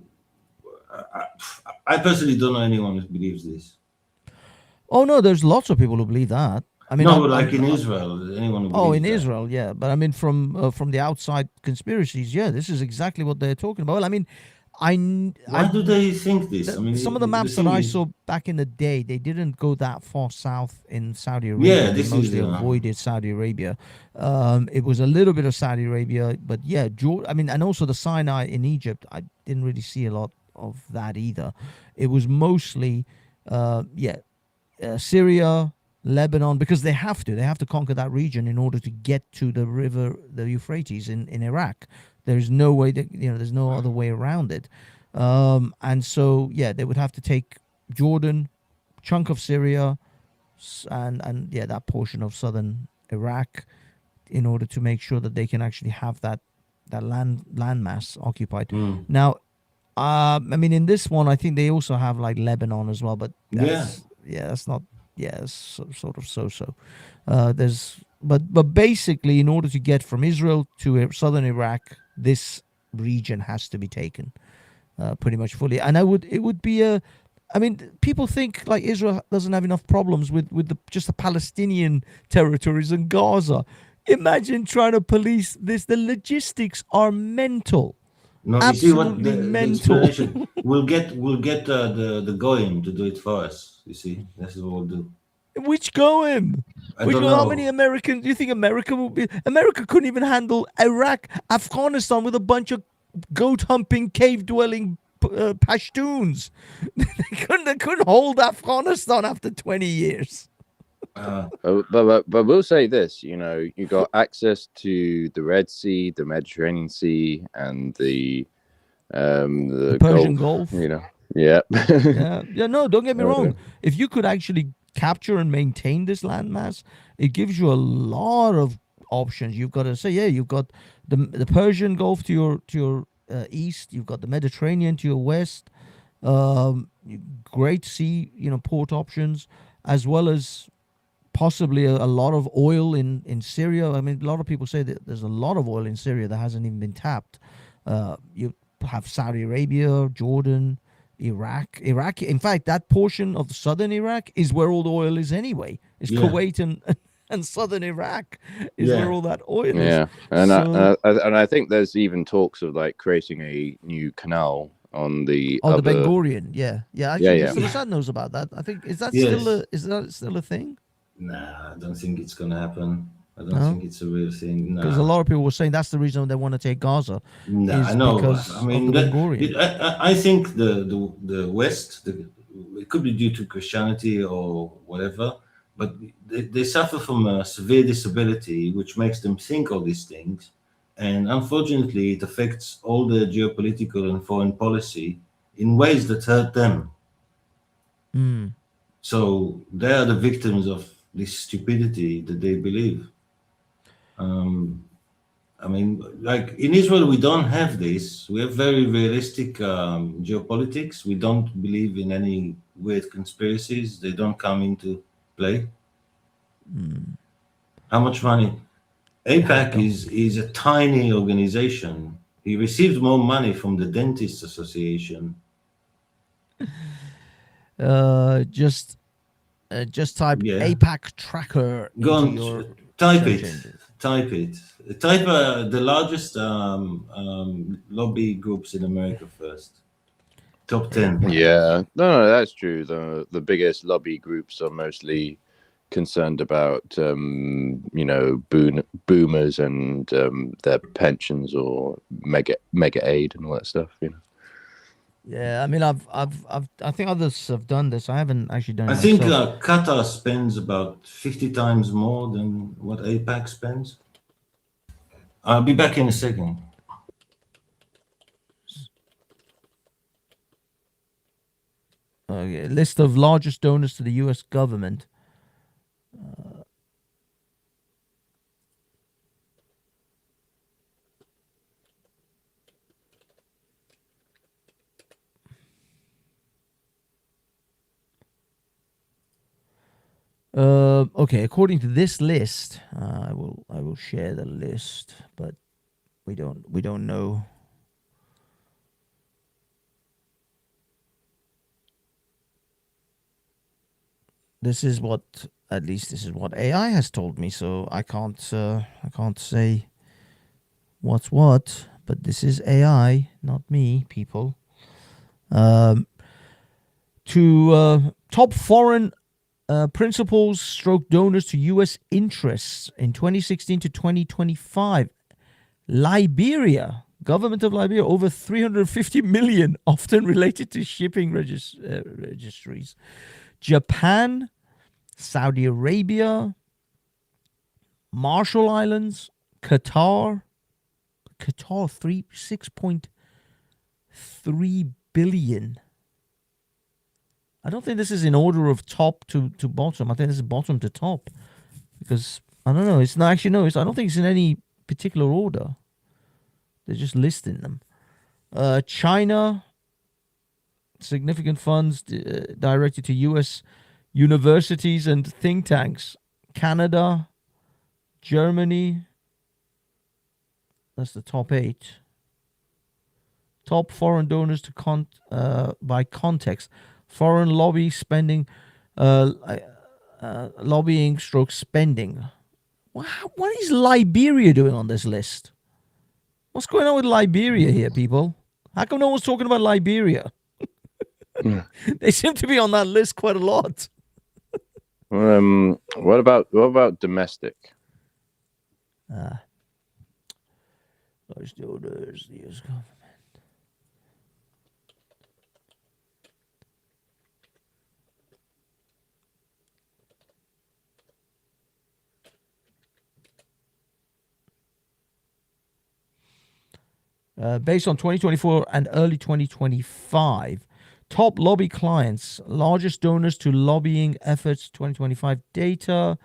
I personally don't know anyone who believes this. Oh no, there's lots of people who believe that. I mean, no, but like in Israel, anyone who believes that? Israel, yeah. But I mean, from the outside conspiracies, yeah, this is exactly what they're talking about. Well, I mean, why do they think this? I mean, some of the maps that I saw back in the day, they didn't go that far south in Saudi Arabia. Yeah, they mostly avoided Saudi Arabia. It was a little bit of Saudi Arabia, but yeah, I mean, and also the Sinai in Egypt. I didn't really see a lot of that either. It was mostly, Syria, Lebanon, because they have to conquer that region in order to get to the river, the Euphrates in Iraq. There's no way that, there's no other way around it. And so, yeah, they would have to take Jordan, chunk of Syria, and that portion of southern Iraq in order to make sure that they can actually have that landmass occupied. Now, I mean, in this one, I think they also have like Lebanon as well, but that's not, it's sort of so. But basically, in order to get from Israel to southern Iraq, this region has to be taken pretty much fully. And it would be I mean, people think like Israel doesn't have enough problems with just the Palestinian territories and Gaza. Imagine trying to police this. The logistics are mental. No, absolutely you see what the mental. We'll get the Goyim to do it for us. You see, that's what we'll do. Which Goyim? How many Americans do you think America will be? America couldn't even handle Iraq, Afghanistan with a bunch of goat-humping, cave-dwelling Pashtuns. They couldn't hold Afghanistan after 20 years. But we'll say this, you got access to the Red Sea, the Mediterranean Sea, and the Persian Gulf. Yeah. No, don't get me wrong. If you could actually capture and maintain this landmass, it gives you a lot of options. You've got to say, you've got the Persian Gulf to your east, you've got the Mediterranean to your west, great sea, port options, as well as possibly a lot of oil in Syria. I mean, a lot of people say that there's a lot of oil in Syria that hasn't even been tapped. You have Saudi Arabia, Jordan, Iraq. In fact, that portion of southern Iraq is where all the oil is anyway. It's Kuwait and southern Iraq is where all that oil is. Yeah, and I think there's even talks of like creating a new canal on the the Ben Gurion. Yeah. Actually, Saad knows about that. I think is that still a thing? Nah, I don't think it's gonna happen. I don't think it's a real thing. Because a lot of people were saying that's the reason they want to take Gaza. I know. I mean, I think the West, it could be due to Christianity or whatever, but they suffer from a severe disability, which makes them think all these things. And unfortunately, it affects all the geopolitical and foreign policy in ways that hurt them. Mm. So they are the victims of this stupidity that they believe. I mean, like in Israel, we don't have this. We have very realistic geopolitics. We don't believe in any weird conspiracies. They don't come into play. How much money? APAC is a tiny organization. He receives more money from the Dentists Association. Just type APAC tracker Go into on, your type search it. engine. Type it. Type the largest lobby groups in America first. Top 10. Yeah, no, that's true. The biggest lobby groups are mostly concerned about boomers and their pensions or mega aid and all that stuff. Yeah, I mean, I think others have done this. I haven't actually done it I think myself. Qatar spends about 50 times more than what APAC spends. I'll be back in a second. Okay, list of largest donors to the U.S. government. Okay, according to this list, I will share the list, but we don't know. This is what AI has told me, so I can't say what's what, but this is AI, not me, people. To top foreign principals stroke donors to U.S. interests in 2016 to 2025. Liberia, government of Liberia, over 350 million, often related to shipping registries. Japan, Saudi Arabia, Marshall Islands, Qatar, 6.3 billion. I don't think this is in order of top to bottom. I think this is bottom to top, because I don't know. It's not actually no. I don't think it's in any particular order. They're just listing them. China, significant funds directed to U.S. universities and think tanks. Canada, Germany. That's the top 8. Top foreign donors to by context. Foreign lobby spending, lobbying stroke spending. What is Liberia doing on this list? What's going on with Liberia here, people? How come no one's talking about Liberia? They seem to be on that list quite a lot. What about domestic? Large donors, the U.S. government. Based on 2024 and early 2025, top lobby clients, largest donors to lobbying efforts, 2025 data,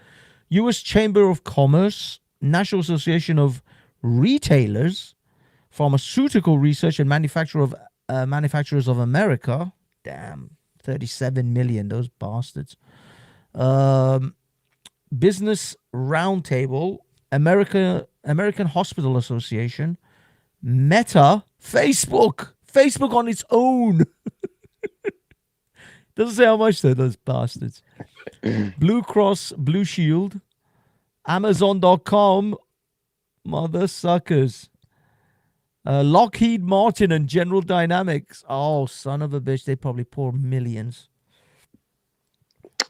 U.S. Chamber of Commerce, National Association of Retailers, Pharmaceutical Research and Manufacturers of America, damn, 37 million, those bastards. Business Roundtable, American Hospital Association, Meta, Facebook on its own. Doesn't say how much though, those bastards. Blue Cross Blue Shield, Amazon.com, mother suckers. Lockheed Martin and General Dynamics. Oh, son of a bitch, they probably pour millions.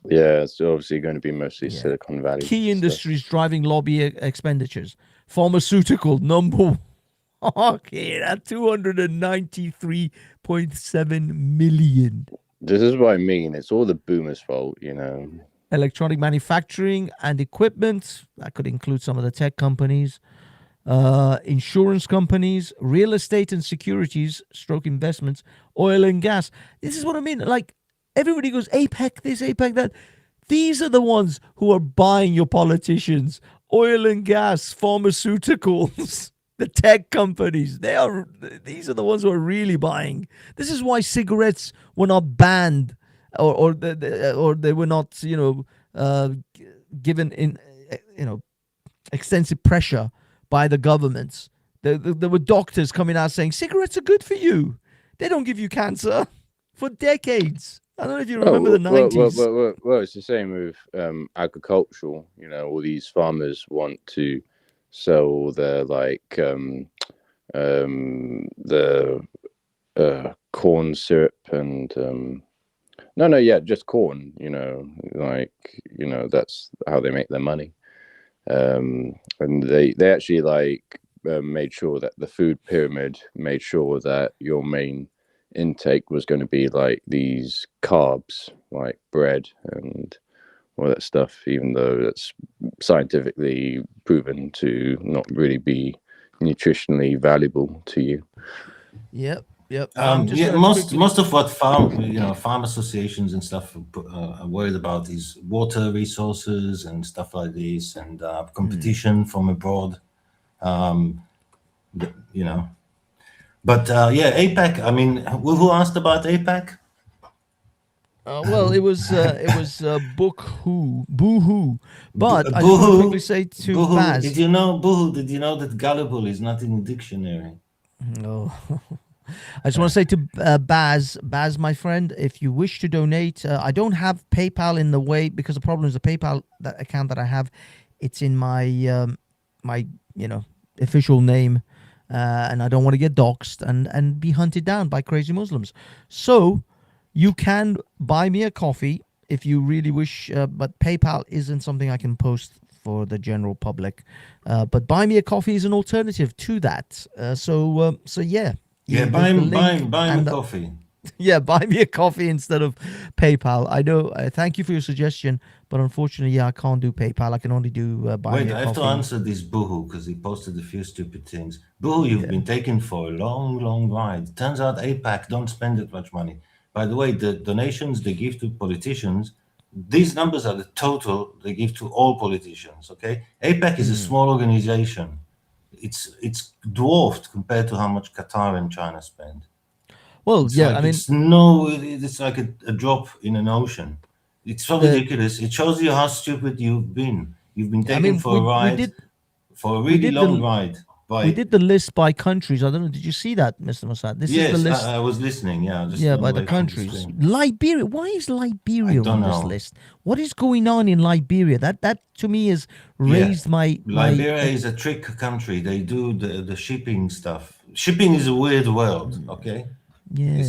Yeah, it's obviously going to be mostly Silicon Valley. Key industries driving lobby expenditures. Pharmaceutical, number one. Okay, at 293.7 million. This is what I mean. It's all the boomers' fault, electronic manufacturing and equipment. That could include some of the tech companies, insurance companies, real estate and securities, stroke investments, oil and gas. This is what I mean. Like, everybody goes, APEC this, APEC that. These are the ones who are buying your politicians. Oil and gas, pharmaceuticals, the tech companies. These are the ones who are really buying. This is why cigarettes were not banned, or they were not, given in, extensive pressure by the governments. There were doctors coming out saying cigarettes are good for you. They don't give you cancer for decades. I don't know if you remember the 90s. Well, it's the same with agricultural. All these farmers want to sell their the corn syrup and just corn. That's how they make their money. And they actually made sure that the food pyramid made sure that your main intake was going to be like these carbs, like bread and all that stuff, even though that's scientifically proven to not really be nutritionally valuable to you. Yep. Most of what farm associations and stuff are worried about is water resources and stuff like this, and competition from abroad. But APEC. I mean, who asked about APEC? Well, it was Boohoo. But I just want to quickly say to Baz. Did you know that gullible is not in the dictionary? No. I just want to say to Baz, my friend, if you wish to donate, I don't have PayPal in the way, because the problem is the PayPal account that I have, it's in my official name. And I don't want to get doxxed and be hunted down by crazy Muslims. So you can buy me a coffee if you really wish, but PayPal isn't something I can post for the general public. But buy me a coffee is an alternative to that. So yeah. Yeah, buy him a coffee. Yeah, buy me a coffee instead of PayPal. I know. Thank you for your suggestion, but unfortunately, I can't do PayPal. I can only do buy me a coffee. Wait, I have to answer this Boohoo because he posted a few stupid things. Boohoo, you've been taken for a long, long ride. Turns out APAC don't spend that much money. By the way, the donations they give to politicians, these numbers are the total they give to all politicians. Okay, APAC is a small organization. It's dwarfed compared to how much Qatar and China spend. Well, it's it's like a drop in an ocean. It's so ridiculous. It shows you how stupid you've been. You've been taken for a ride, for a really long ride. We did the list by countries. I don't know. Did you see that, Mr. Mossad? This is the list. I was listening. By the countries. Liberia. Why is Liberia on this list? What is going on in Liberia? That to me has raised my. Liberia is a trick country. They do the shipping stuff. Shipping is a weird world. Okay. Yeah.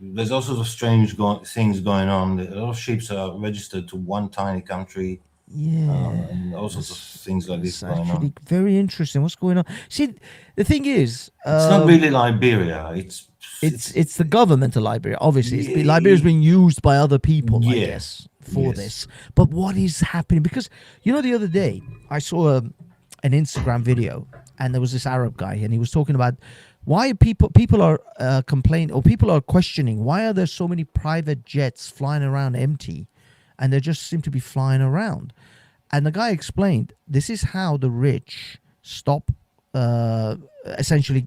There's all sorts of strange things going on. A lot of ships are registered to one tiny country. Yeah. And all sorts of things like this going actually on. Very interesting. What's going on? See, the thing is, it's not really Liberia. It's the government of Liberia. Obviously, Liberia's being used by other people, I guess, for this. But what is happening? Because the other day I saw an Instagram video, and there was this Arab guy, and he was talking about why people are complaining, or people are questioning, why are there so many private jets flying around empty, and they just seem to be flying around. And the guy explained, this is how the rich stop, essentially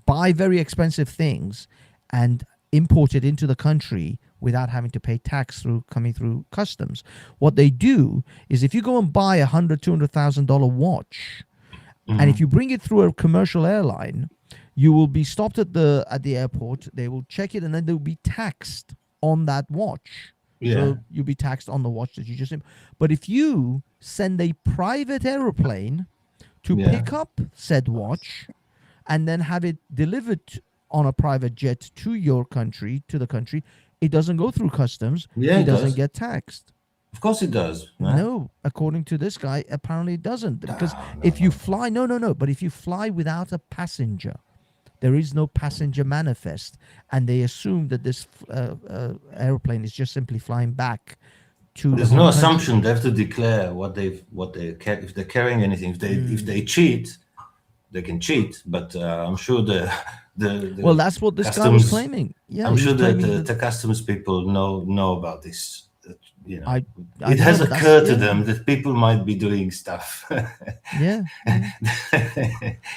buy very expensive things and import it into the country without having to pay tax coming through customs. What they do is, if you go and buy $100,000-$200,000 watch, and if you bring it through a commercial airline, you will be stopped at the airport. They will check it, and then they'll be taxed on that watch. Yeah. So you'll be taxed on the watch that you just. But if you send a private aeroplane to pick up said watch, and then have it delivered on a private jet to your country, it doesn't go through customs. Yeah, it doesn't get taxed. Of course it does. Right? No, according to this guy, apparently it doesn't. Because if you fly, but if you fly without a passenger, there is no passenger manifest, and they assume that this airplane is just simply flying back to There's the no home country. assumption. They have to declare what they if they're carrying anything. If they cheat, they can cheat. But I'm sure the Well, that's what this guy was claiming. Yeah, I'm he sure was that claiming the customs people know about this. You know, I it has know, but occurred to yeah. them that people might be doing stuff. Yeah.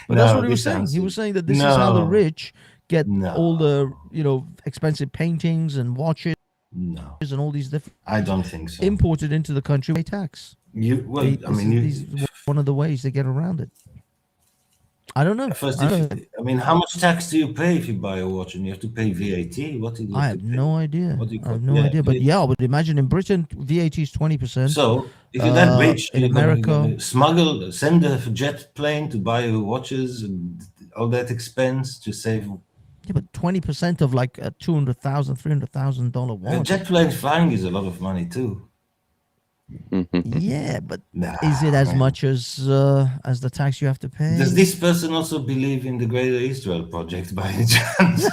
But No, that's what he this was saying. sounds He was saying that this no, is how the rich get no, all the, you know, expensive paintings and watches no. and all these different I don't think so. imported into the country pay tax. Well, I mean, this is one of the ways they get around it. I don't know. First, I how much tax do you pay if you buy a watch and you have to pay VAT? What do you I have no idea. What do you I call have no idea. But yeah, I would imagine in Britain VAT is 20%. So if you're that rich, in you're America, send a jet plane to buy watches and all that expense to save. Yeah, but 20% of like a $200,000, $300,000 watch. Jet plane flying is a lot of money too. Yeah, but is it as much as the tax you have to pay? Does this person also believe in the Greater Israel Project by any chance?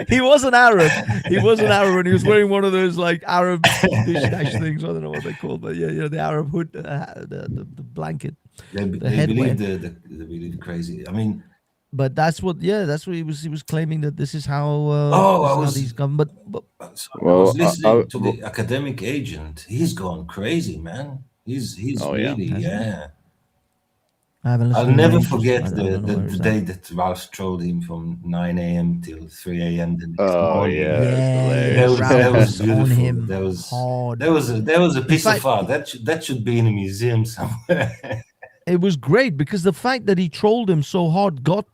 He wasn't Arab. He wasn't Arab, and he was wearing one of those like Arab dish things. I don't know what they call, but yeah, the Arab hood, the blanket. They headwear. believe crazy. I mean, but that's what he was claiming that this is how. These government. I was listening to the academic agent. He's gone crazy, man. He's really yeah. I'll never forget the day that Ralph trolled him from 9 a.m. till 3 a.m. the next morning. That was beautiful. On him there was a piece of art that should be in a museum somewhere. It was great because the fact that he trolled him so hard got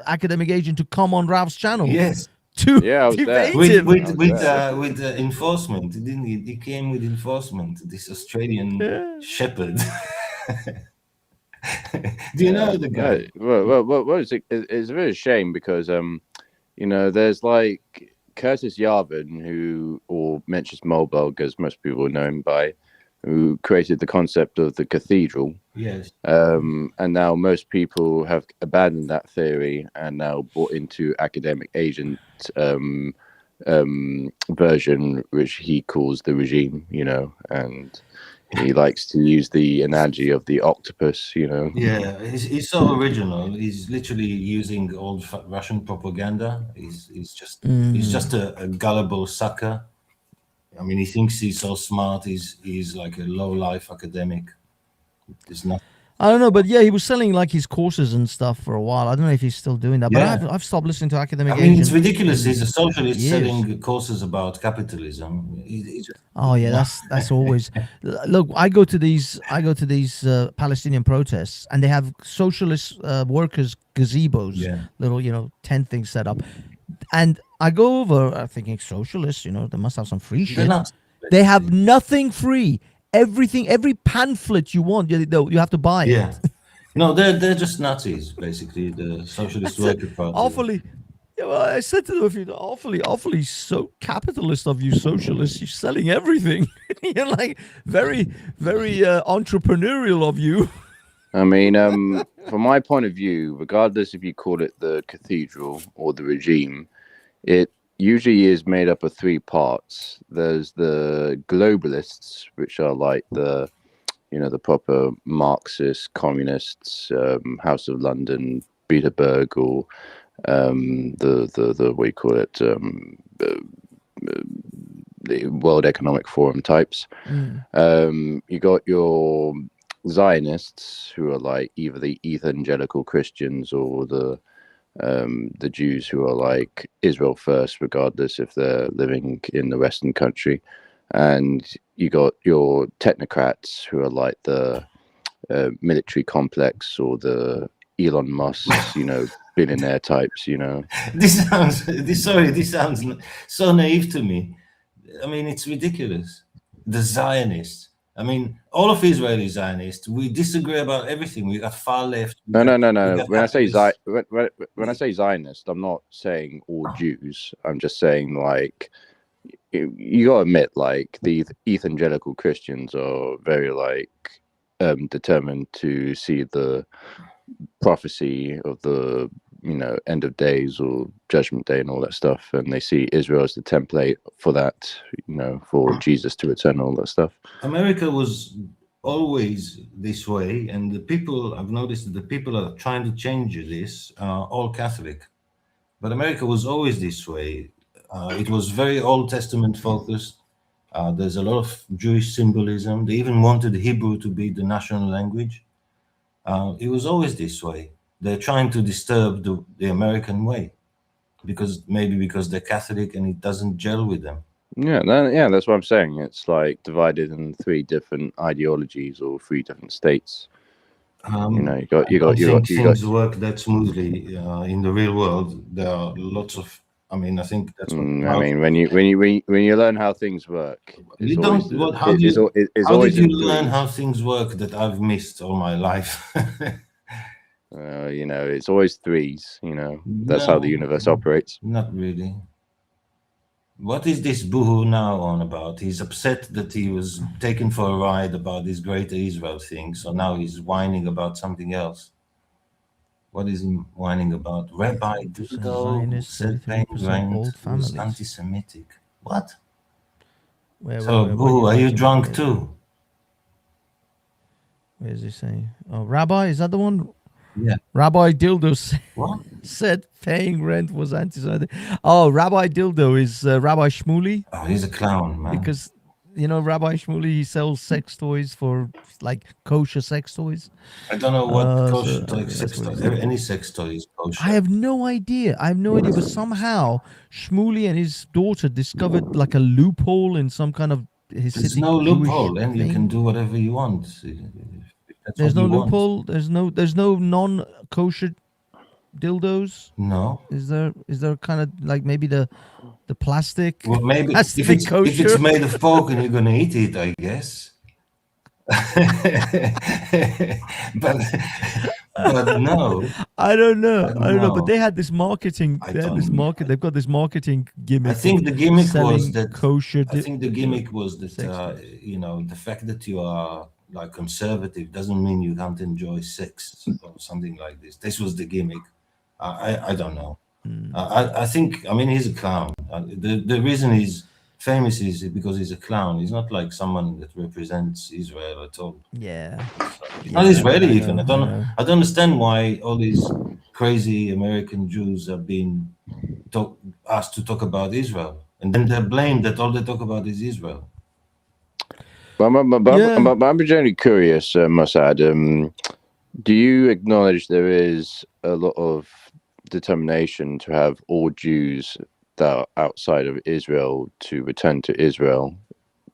academic agent to come on Ralph's channel. Yes. To debate him. With enforcement. He came with enforcement. This Australian shepherd. Do you know the guy? Well, it's a bit of a shame because you know, there's like Curtis Yarvin, or Mencius Moldbug, as most people know him by, who created the concept of the cathedral. Yes. And now most people have abandoned that theory and now bought into academic agent version, which he calls the regime, you know, and he likes to use the analogy of the octopus, you know. Yeah, he's so original. He's literally using old Russian propaganda. He's just a gullible sucker. I mean, he thinks he's so smart. He's like a low-life academic. There's nothing. I don't know, but yeah, he was selling like his courses and stuff for a while. I don't know if he's still doing that, but I've stopped listening to academic. I mean, it's ridiculous. He's a socialist selling courses about capitalism. Oh yeah, that's always. Look, I go to these Palestinian protests, and they have socialist workers gazebos, little tent things set up, and I go over thinking socialists, they must have some free shit. They have nothing free. Everything, every pamphlet you want, you have to buy it. No, they're just Nazis, basically. The Socialist Worker Party. Awfully. Yeah, well, I said to them a few times, awfully so capitalist of you socialists. You're selling everything. You're like very, very entrepreneurial of you. I mean, from my point of view, regardless if you call it the cathedral or the regime, it usually is made up of three parts. There's the globalists, which are like the proper Marxist communists, House of London, Bilderberg, or the what do you call it, the World Economic Forum types. You got your Zionists, who are like either the evangelical Christians or the Jews, who are like Israel first, regardless if they're living in the Western country. And you got your technocrats, who are like the military complex or the Elon Musk, billionaire types, This sounds so naive to me. I mean, it's ridiculous. The Zionists. I mean, all of Israel is Zionist. We disagree about everything. We got far left. No. When I say Zionist, I'm not saying all Jews. I'm just saying, like, you gotta admit, like, the evangelical Christians are very determined to see the prophecy of the end of days or judgment day and all that stuff, and they see Israel as the template for that, for Jesus to return and all that stuff. America was always this way, and the people, I've noticed that the people are trying to change this are all Catholic, but America was always this way. It was very Old Testament focused. There's a lot of Jewish symbolism. They even wanted Hebrew to be the national language. It was always this way. They're trying to disturb the American way because they're Catholic and it doesn't gel with them. Yeah, that's what I'm saying. It's like divided in 3 different ideologies or 3 different states. You got things work that smoothly in the real world. There are lots of. I think that's what. when you learn how things work, how did you learn how things work that I've missed all my life? It's always 3s. That's how the universe operates. Not really. What is this boohoo now on about? He's upset that he was taken for a ride about this Greater Israel thing, so now he's whining about something else. What is he whining about? Rabbi Dildo said paying rent was anti-Semitic. What? Boohoo, are you drunk too? Where is he saying? Oh, Rabbi, is that the one? Yeah. Rabbi Dildo What? said paying rent was anti-Semitic. Oh, Rabbi Dildo is Rabbi Shmuley. Oh, he's a clown, man. Because, Rabbi Shmuley, he sells sex toys for, kosher sex toys. I don't know what kosher sex toys. Any sex toy is kosher. I have no idea. But somehow Shmuley and his daughter discovered, a loophole in some kind of Hasidic There's no loophole, Jewish and you thing. can do whatever you want. There's no loophole. There's no non-kosher dildos. No. Is there kind of maybe the plastic? Well, maybe has to if be it's kosher? made of pork and you're gonna eat it, I guess. but no. I don't know. But they had this marketing. They've got this marketing gimmick. I think the gimmick was that kosher. The fact that you are conservative doesn't mean you can't enjoy sex or something like this. This was the gimmick. I don't know. I think he's a clown. The reason he's famous is because he's a clown. He's not like someone that represents Israel at all. Yeah. He's not Israeli even. I don't understand why all these crazy American Jews are being asked to talk about Israel, and then they're blamed that all they talk about is Israel. But I'm generally curious, Mossad. Do you acknowledge there is a lot of determination to have all Jews that are outside of Israel to return to Israel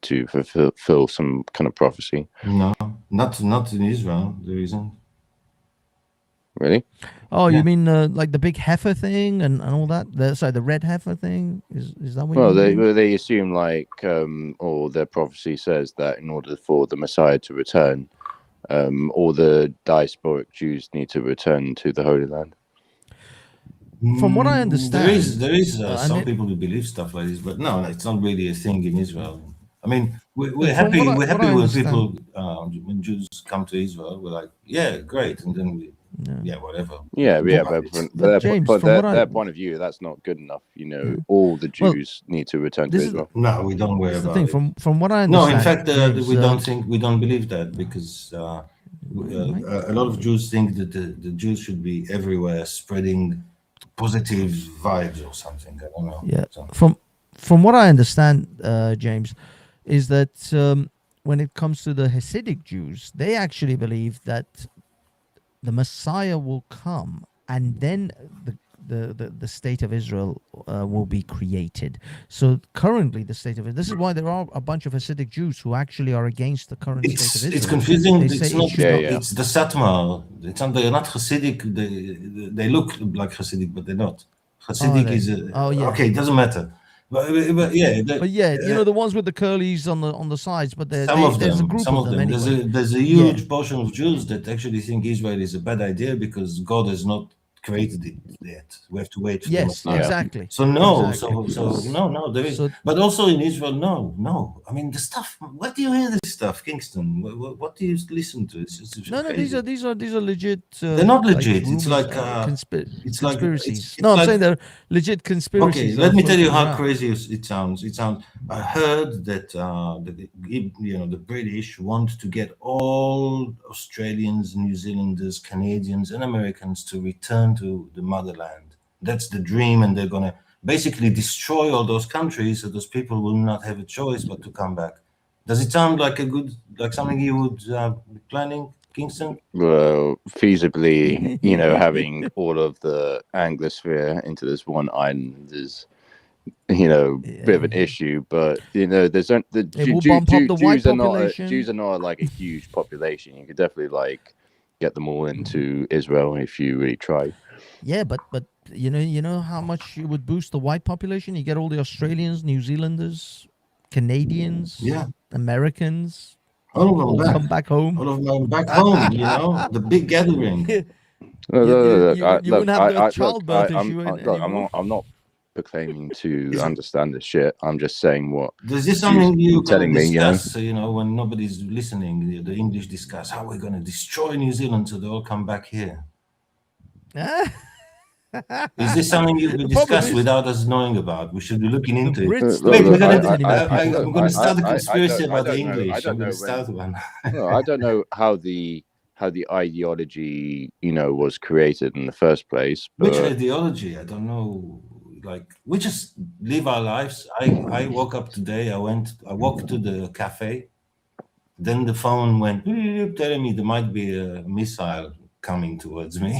to fulfill some kind of prophecy? No, not in Israel. There isn't. Really? Oh, yeah. You mean the big heifer thing and all that? The red heifer thing? Is that what you mean? Well, they assume or their prophecy says that in order for the Messiah to return, all the diasporic Jews need to return to the Holy Land. From what I understand, there is some people who believe stuff like this, but no, it's not really a thing in Israel. We're happy. We're happy when people, when Jews come to Israel, we're like, yeah, great, and then whatever. But their point of view, that's not good enough. All the Jews need to return to Israel. No, we don't worry about it. From what I understand, no, in fact, we don't believe that because a lot of Jews think that the Jews should be everywhere, spreading positive vibes or something. I don't know. Yeah. From what I understand, James, is that when it comes to the Hasidic Jews, they actually believe that the Messiah will come, and then the state of Israel will be created. So currently, the state of this is why there are a bunch of Hasidic Jews who actually are against the current state of Israel. It's confusing. It's the Satmar. They're not Hasidic. They look like Hasidic, but they're not. Hasidic is okay. It doesn't matter. But the ones with the curlies on the sides, but there's a group of them. Anyway. There's a huge portion of Jews that actually think Israel is a bad idea because God has not created it yet. We have to wait for Yes, the Messiah. exactly. So no, Exactly. no, there is. So- But also in Israel, no. I mean, the stuff. What do you hear this stuff, Kingston? What do you listen to? It's No, crazy. these are legit. They're not like legit. rumors, It's like it's like conspiracies. it's no, I'm like, saying they're legit okay. conspiracies. Let me tell you how around. crazy it sounds. It sounds. I heard that the British want to get all Australians, New Zealanders, Canadians, and Americans to return to the motherland. That's the dream, and they're gonna basically destroy all those countries, so those people will not have a choice but to come back. Does it sound like something you would be planning, Kingston? Well, feasibly, having all of the Anglosphere into this one island is, a bit of an issue. But there's the It will bump up the white Jews are not population. Jews are not like a huge population. You could definitely get them all into Israel if you really try. Yeah, but you know how much you would boost the white population? You get all the Australians, New Zealanders, Canadians, Americans, all come back home. All of them back home. The big gathering. You wouldn't have the childbirth issue anymore. I'm not proclaiming to understand this shit. I'm just saying what. Is this something you telling me? Discuss, when nobody's listening, the English discuss how we're going to destroy New Zealand so they all come back here. Is this something you will discuss without us knowing about? We should be looking into it. I'm going to start a conspiracy about the English. I'm going to start one. No, I don't know how the ideology was created in the first place. But... Which ideology? I don't know. We just live our lives. I woke up today. I walked to the cafe. Then the phone went telling me there might be a missile coming towards me.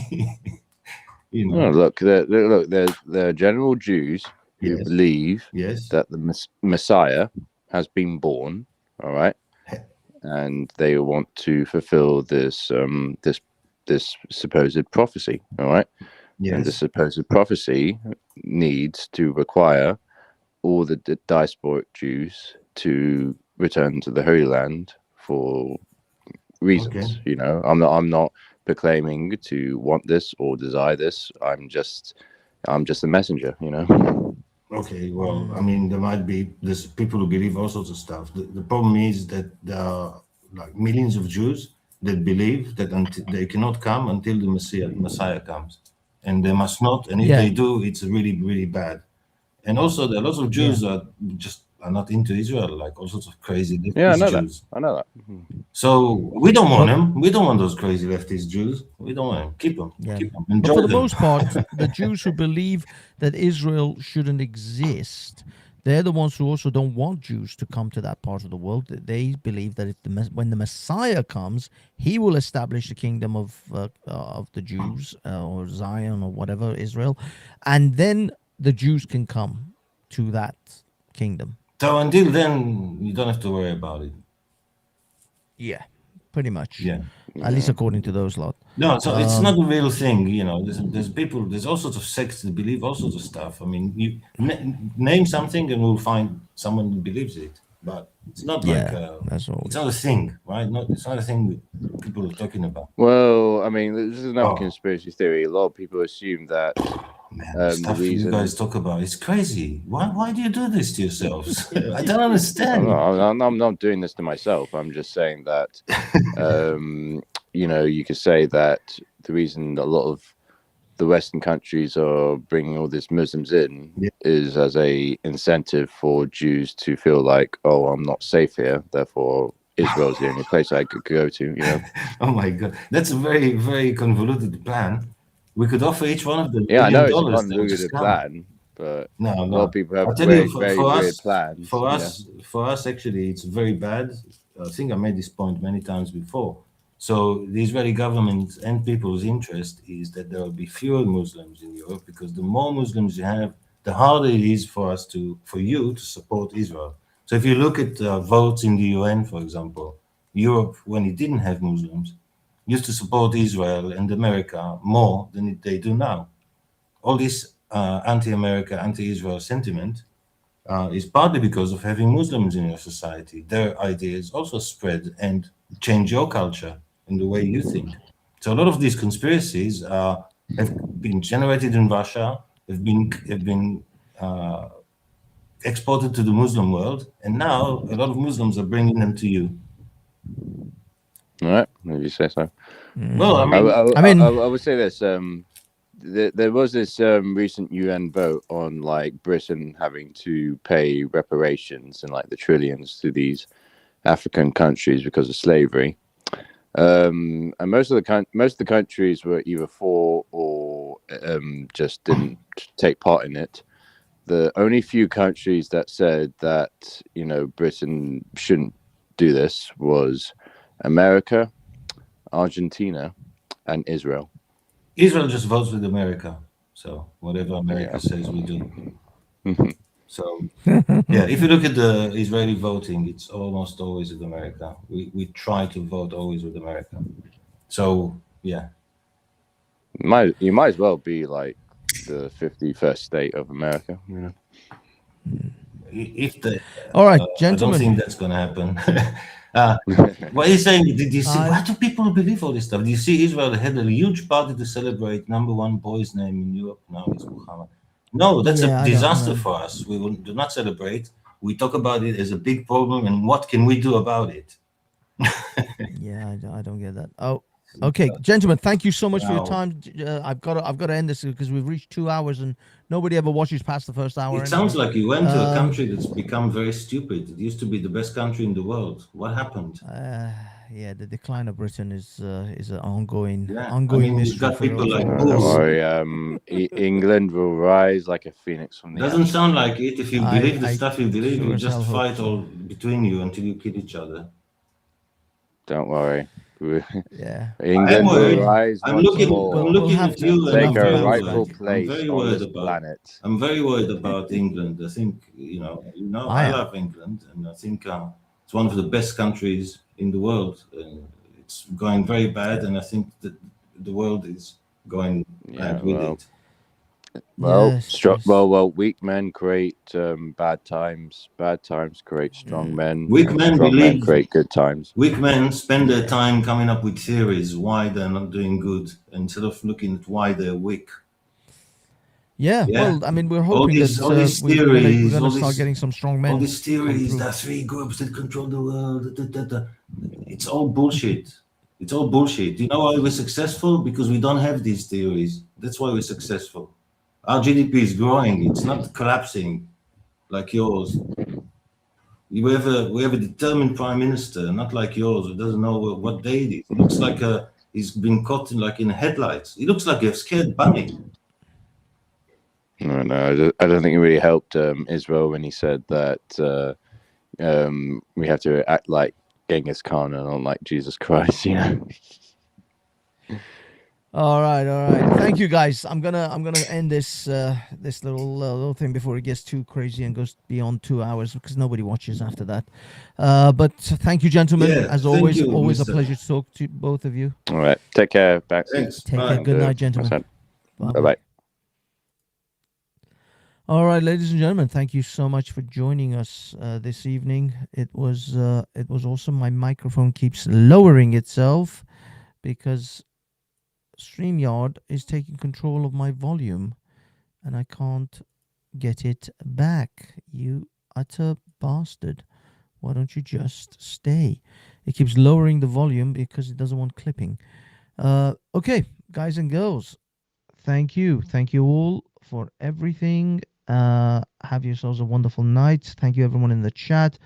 No, look, there are general Jews who believe that the Messiah has been born, all right, and they want to fulfill this this supposed prophecy, all right. And the supposed prophecy needs to require all the diasporic Jews to return to the Holy Land for reasons. I'm not proclaiming to want this or desire this. I'm just a messenger. Okay, well, I mean, there's people who believe all sorts of stuff. The problem is that there are millions of Jews that believe that they cannot come until the Messiah comes. And they must not, and if they do, it's really, really bad. And also, there are lots of Jews that are not into Israel, all sorts of crazy leftist Jews. I know that. So we don't want them. We don't want those crazy leftist Jews. We don't want them. Keep them. Yeah. Keep them. But for the most part, the Jews who believe that Israel shouldn't exist, they're the ones who also don't want Jews to come to that part of the world. They believe that when the Messiah comes, he will establish the kingdom of the Jews or Zion or whatever, Israel, and then the Jews can come to that kingdom. So until then, you don't have to worry about it. Yeah, pretty much. Yeah. At least according to those lot. No, so it's not a real thing, There's people, there's all sorts of sects that believe all sorts of stuff. I mean, you name something and we'll find someone who believes it. But it's not that's all. It's not a thing, right? It's not a thing that people are talking about. Well, I mean, this is another conspiracy theory. A lot of people assume that. The stuff you guys talk about, it's crazy. Why do you do this to yourselves? I don't understand. I'm not doing this to myself. I'm just saying that, you could say that the reason a lot of the Western countries are bringing all these Muslims in is as a incentive for Jews to feel like, oh, I'm not safe here, therefore Israel's the only place I could go to. Oh my God, that's a very, very convoluted plan. We could offer each one of them. Yeah, I know it's a convoluted plan, but no. A lot of people have very weird plans. For us, actually, it's very bad. I think I made this point many times before. So the Israeli government and people's interest is that there will be fewer Muslims in Europe, because the more Muslims you have, the harder it is for you to support Israel. So if you look at votes in the UN, for example, Europe, when it didn't have Muslims, used to support Israel and America more than they do now. All this anti-America, anti-Israel sentiment is partly because of having Muslims in your society. Their ideas also spread and change your culture and the way you think. So a lot of these conspiracies are have been generated in Russia, have been exported to the Muslim world, and now a lot of Muslims are bringing them to you. All right, if you say so. Well, I would say this. There was this recent UN vote on like Britain having to pay reparations and like the trillions to these African countries because of slavery. And most of the countries were either for or just didn't take part in it. The only few countries that said that, you know, Britain shouldn't do this was America, Argentina, and Israel. Israel just votes with America, so whatever America says, we do. So, yeah, if you look at the Israeli voting, it's almost always with America. We try to vote always with America. So, yeah. You might as well be like the 51st state of America, you know. If the all right, I gentlemen. don't think that's going to happen. What are you saying? Did you see? Why do people believe all this stuff? Do you see Israel had a huge party to celebrate number one boy's name in Europe? Now it's Muhammad. No, that's a disaster for us. We do not celebrate. We talk about it as a big problem, and what can we do about it? Yeah, I don't get that. Oh, okay, gentlemen, thank you so much for your time. I've got to end this because we've reached 2 hours and nobody ever watches past the first hour. It sounds like you went to a country that's become very stupid. It used to be the best country in the world. What happened? Yeah, the decline of Britain is an ongoing you've mystery. got people like don't worry, England will rise like a phoenix from the Doesn't ashes. sound like it. If you believe the stuff you believe, sure you as hell just hope fight so. all between you until you kill each other. Don't worry. Yeah. England will rise I'm once looking, more. I'm looking at you and Take I'm a very rightful worried. place I'm very on worried this about planet. I'm very worried about England. I think I love England, and I think it's one of the best countries in the world. It's going very bad, and I think that the world is going bad with it. Well, well, weak men create bad times. Bad times create strong men. Weak and men strong men believe- create good times. Weak men spend their time coming up with theories why they're not doing good instead of looking at why they're weak. Yeah, well, I mean, we're hoping all these that we're theories, going all to start these- getting some strong men. All these theories, there are three groups that control the world. It's all bullshit. It's all bullshit. You know why we're successful? Because we don't have these theories. That's why we're successful. Our GDP is growing. It's not collapsing like yours. We have a determined prime minister, not like yours, who doesn't know what day it is. He looks like he's been caught in headlights. He looks like a scared bunny. No, I don't think it really helped Israel when he said that we have to act like Genghis Khan and not like Jesus Christ, you know. All right. Thank you, guys. I'm gonna end this this little thing before it gets too crazy and goes beyond 2 hours because nobody watches after that. But thank you, gentlemen. As thank always, you, always a Mr. pleasure to talk to both of you. All right, take care. Back. Thanks. Take care. Good night, gentlemen. Bye bye. All right, ladies and gentlemen, thank you so much for joining us this evening. It was awesome. My microphone keeps lowering itself because StreamYard is taking control of my volume and I can't get it back. You utter bastard. Why don't you just stay? It keeps lowering the volume because it doesn't want clipping. Okay, guys and girls, thank you. Thank you all for everything. Have yourselves a wonderful night. Thank you, everyone in the chat.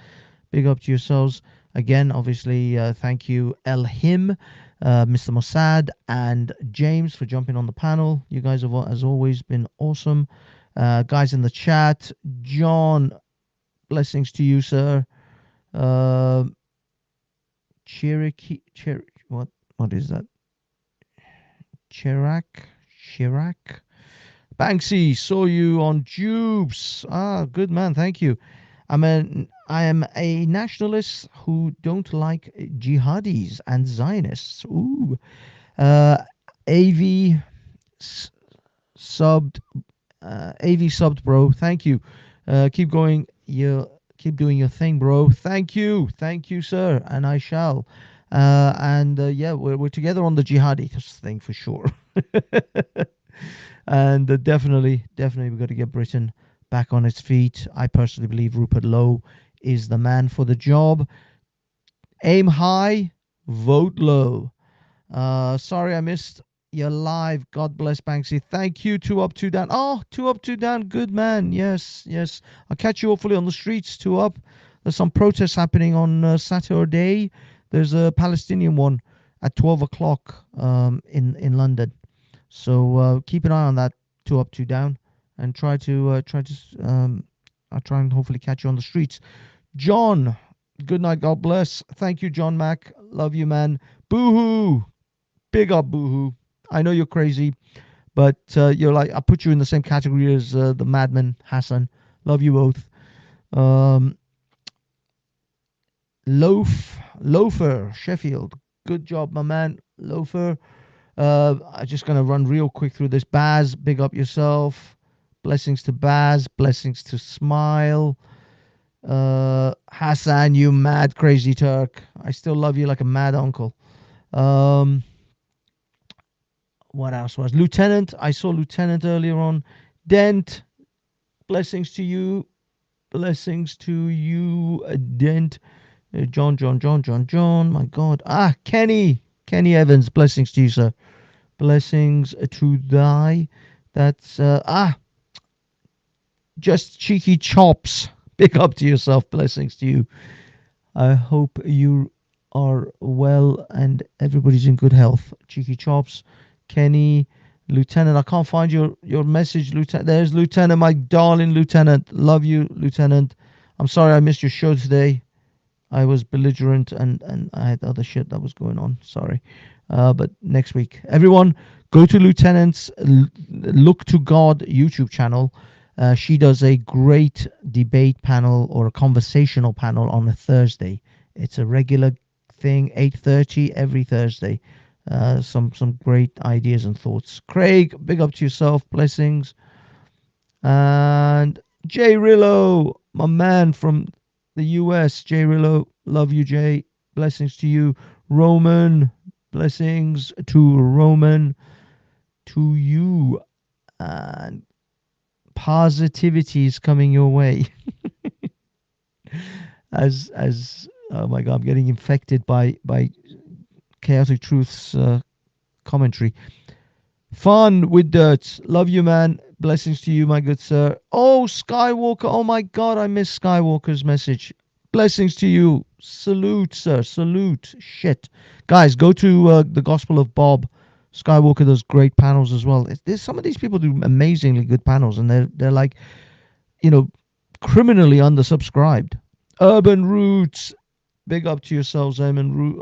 Big up to yourselves. Again, obviously, thank you, Elhim, Mr. Mossad, and James for jumping on the panel. You guys have, as always, been awesome. Guys in the chat, John, blessings to you, sir. Cherokee, what is that? Chirac. Banksy, saw you on Tubes. Good man, thank you. I am a nationalist who don't like jihadis and Zionists. Ooh. AV subbed, bro. Thank you. Keep going. Keep doing your thing, bro. Thank you, sir. And I shall. Yeah, we're together on the jihadi thing for sure. And definitely, we've got to get Britain back on its feet. I personally believe Rupert Lowe is the man for the job. Aim high, vote low. Sorry I missed your live. God bless Banksy. Thank you. 2 up, 2 down. Oh, 2 up, 2 down. Good man. Yes. I'll catch you hopefully on the streets. 2 up. There's some protests happening on Saturday. There's a Palestinian one at 12 o'clock in London. So keep an eye on that. 2 up, 2 down, and I'll try and hopefully catch you on the streets. John, good night. God bless. Thank you, John Mack. Love you, man. Boohoo. Big up, Boohoo. I know you're crazy, but you're like, I put you in the same category as the madman Hassan. Love you both. Loafer, Sheffield. Good job, my man. Loafer. I'm just going to run real quick through this. Baz, big up yourself. Blessings to Baz. Blessings to Smile. Hassan, you mad crazy Turk. I still love you like a mad uncle. What else was? Lieutenant. I saw Lieutenant earlier on. Dent. Blessings to you. Blessings to you, Dent. John. My God. Kenny Evans. Blessings to you, sir. Blessings to thy. That's just cheeky chops. Big up to yourself. Blessings to you. I hope you are well and everybody's in good health. Cheeky chops. Kenny, Lieutenant. I can't find your message, Lieutenant. There's Lieutenant, my darling Lieutenant. Love you, Lieutenant. I'm sorry I missed your show today. I was belligerent and I had other shit that was going on. Sorry. But next week. Everyone, go to Lieutenant's Look to God YouTube channel. She does a great debate panel or a conversational panel on a Thursday. It's a regular thing, 8:30 every Thursday. Some great ideas and thoughts. Craig, big up to yourself. Blessings. And Jay Rillo, my man from the US. Jay Rillo, love you, Jay. Blessings to you. Roman, blessings to Roman. To you. And positivity is coming your way. as oh my God, I'm getting infected by Chaotic Truth's commentary. Fun with dirt. Love you, man. Blessings to you, my good sir. Oh, Skywalker. Oh my God, I miss Skywalker's message. Blessings to you. Salute, sir. Salute. Shit. Guys, go to the Gospel of Bob. Skywalker does great panels as well. There's some of these people do amazingly good panels, and they're like, criminally undersubscribed. Urban Roots. Big up to yourselves, Urban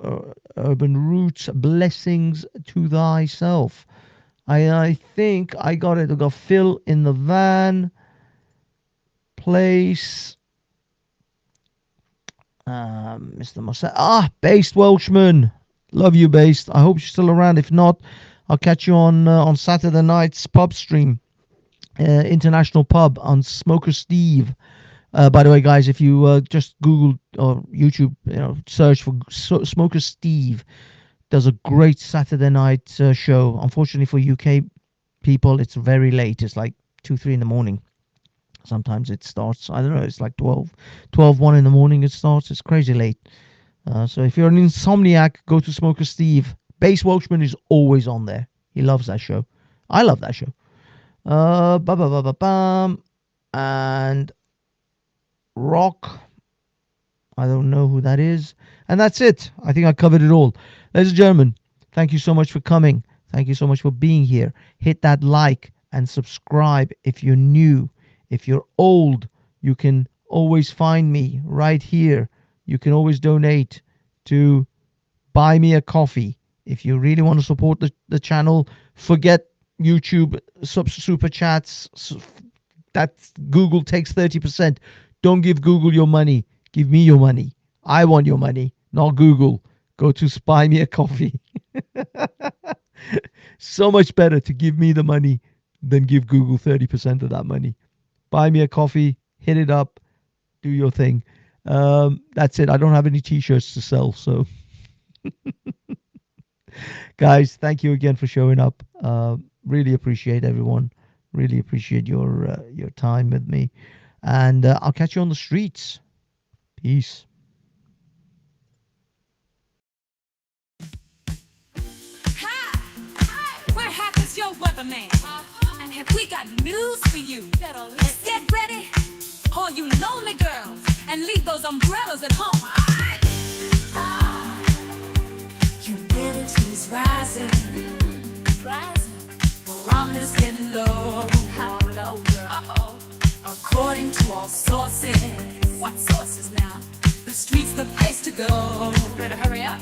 Roots. Blessings to thyself. I think I got it. I got Phil in the van. Place. Mr. Mossa. Based Welshman. Love you, Based. I hope you're still around. If not, I'll catch you on Saturday night's pub stream. International Pub on Smoker Steve. By the way, guys, if you just Google or YouTube, search for Smoker Steve, does a great Saturday night show. Unfortunately for UK people, it's very late. It's like 2, 3 in the morning. Sometimes it starts, I don't know, it's like 12, 1 in the morning it starts. It's crazy late. So if you're an insomniac, go to Smoker Steve. Base Welshman is always on there. He loves that show. I love that show. And Rock. I don't know who that is. And that's it. I think I covered it all. Ladies and gentlemen, thank you so much for coming. Thank you so much for being here. Hit that like and subscribe if you're new. If you're old, you can always find me right here. You can always donate to Buy Me a Coffee. If you really want to support the channel, forget YouTube super chats. That Google takes 30%. Don't give Google your money. Give me your money. I want your money, not Google. Go to Buy Me a Coffee. So much better to give me the money than give Google 30% of that money. Buy Me a Coffee. Hit it up. Do your thing. That's it. I don't have any t-shirts to sell, so Guys, thank you again for showing up. Really appreciate everyone. Really appreciate your time with me, and I'll catch you on the streets. Peace. We're HAFEZ, your weatherman. And have we got news for you? Let's get ready, all you lonely girls, and leave those umbrellas at home. Humidity's rising. Barometer's getting low. How low, girl? According to all sources. What sources now? The street's the place to go. Better hurry up.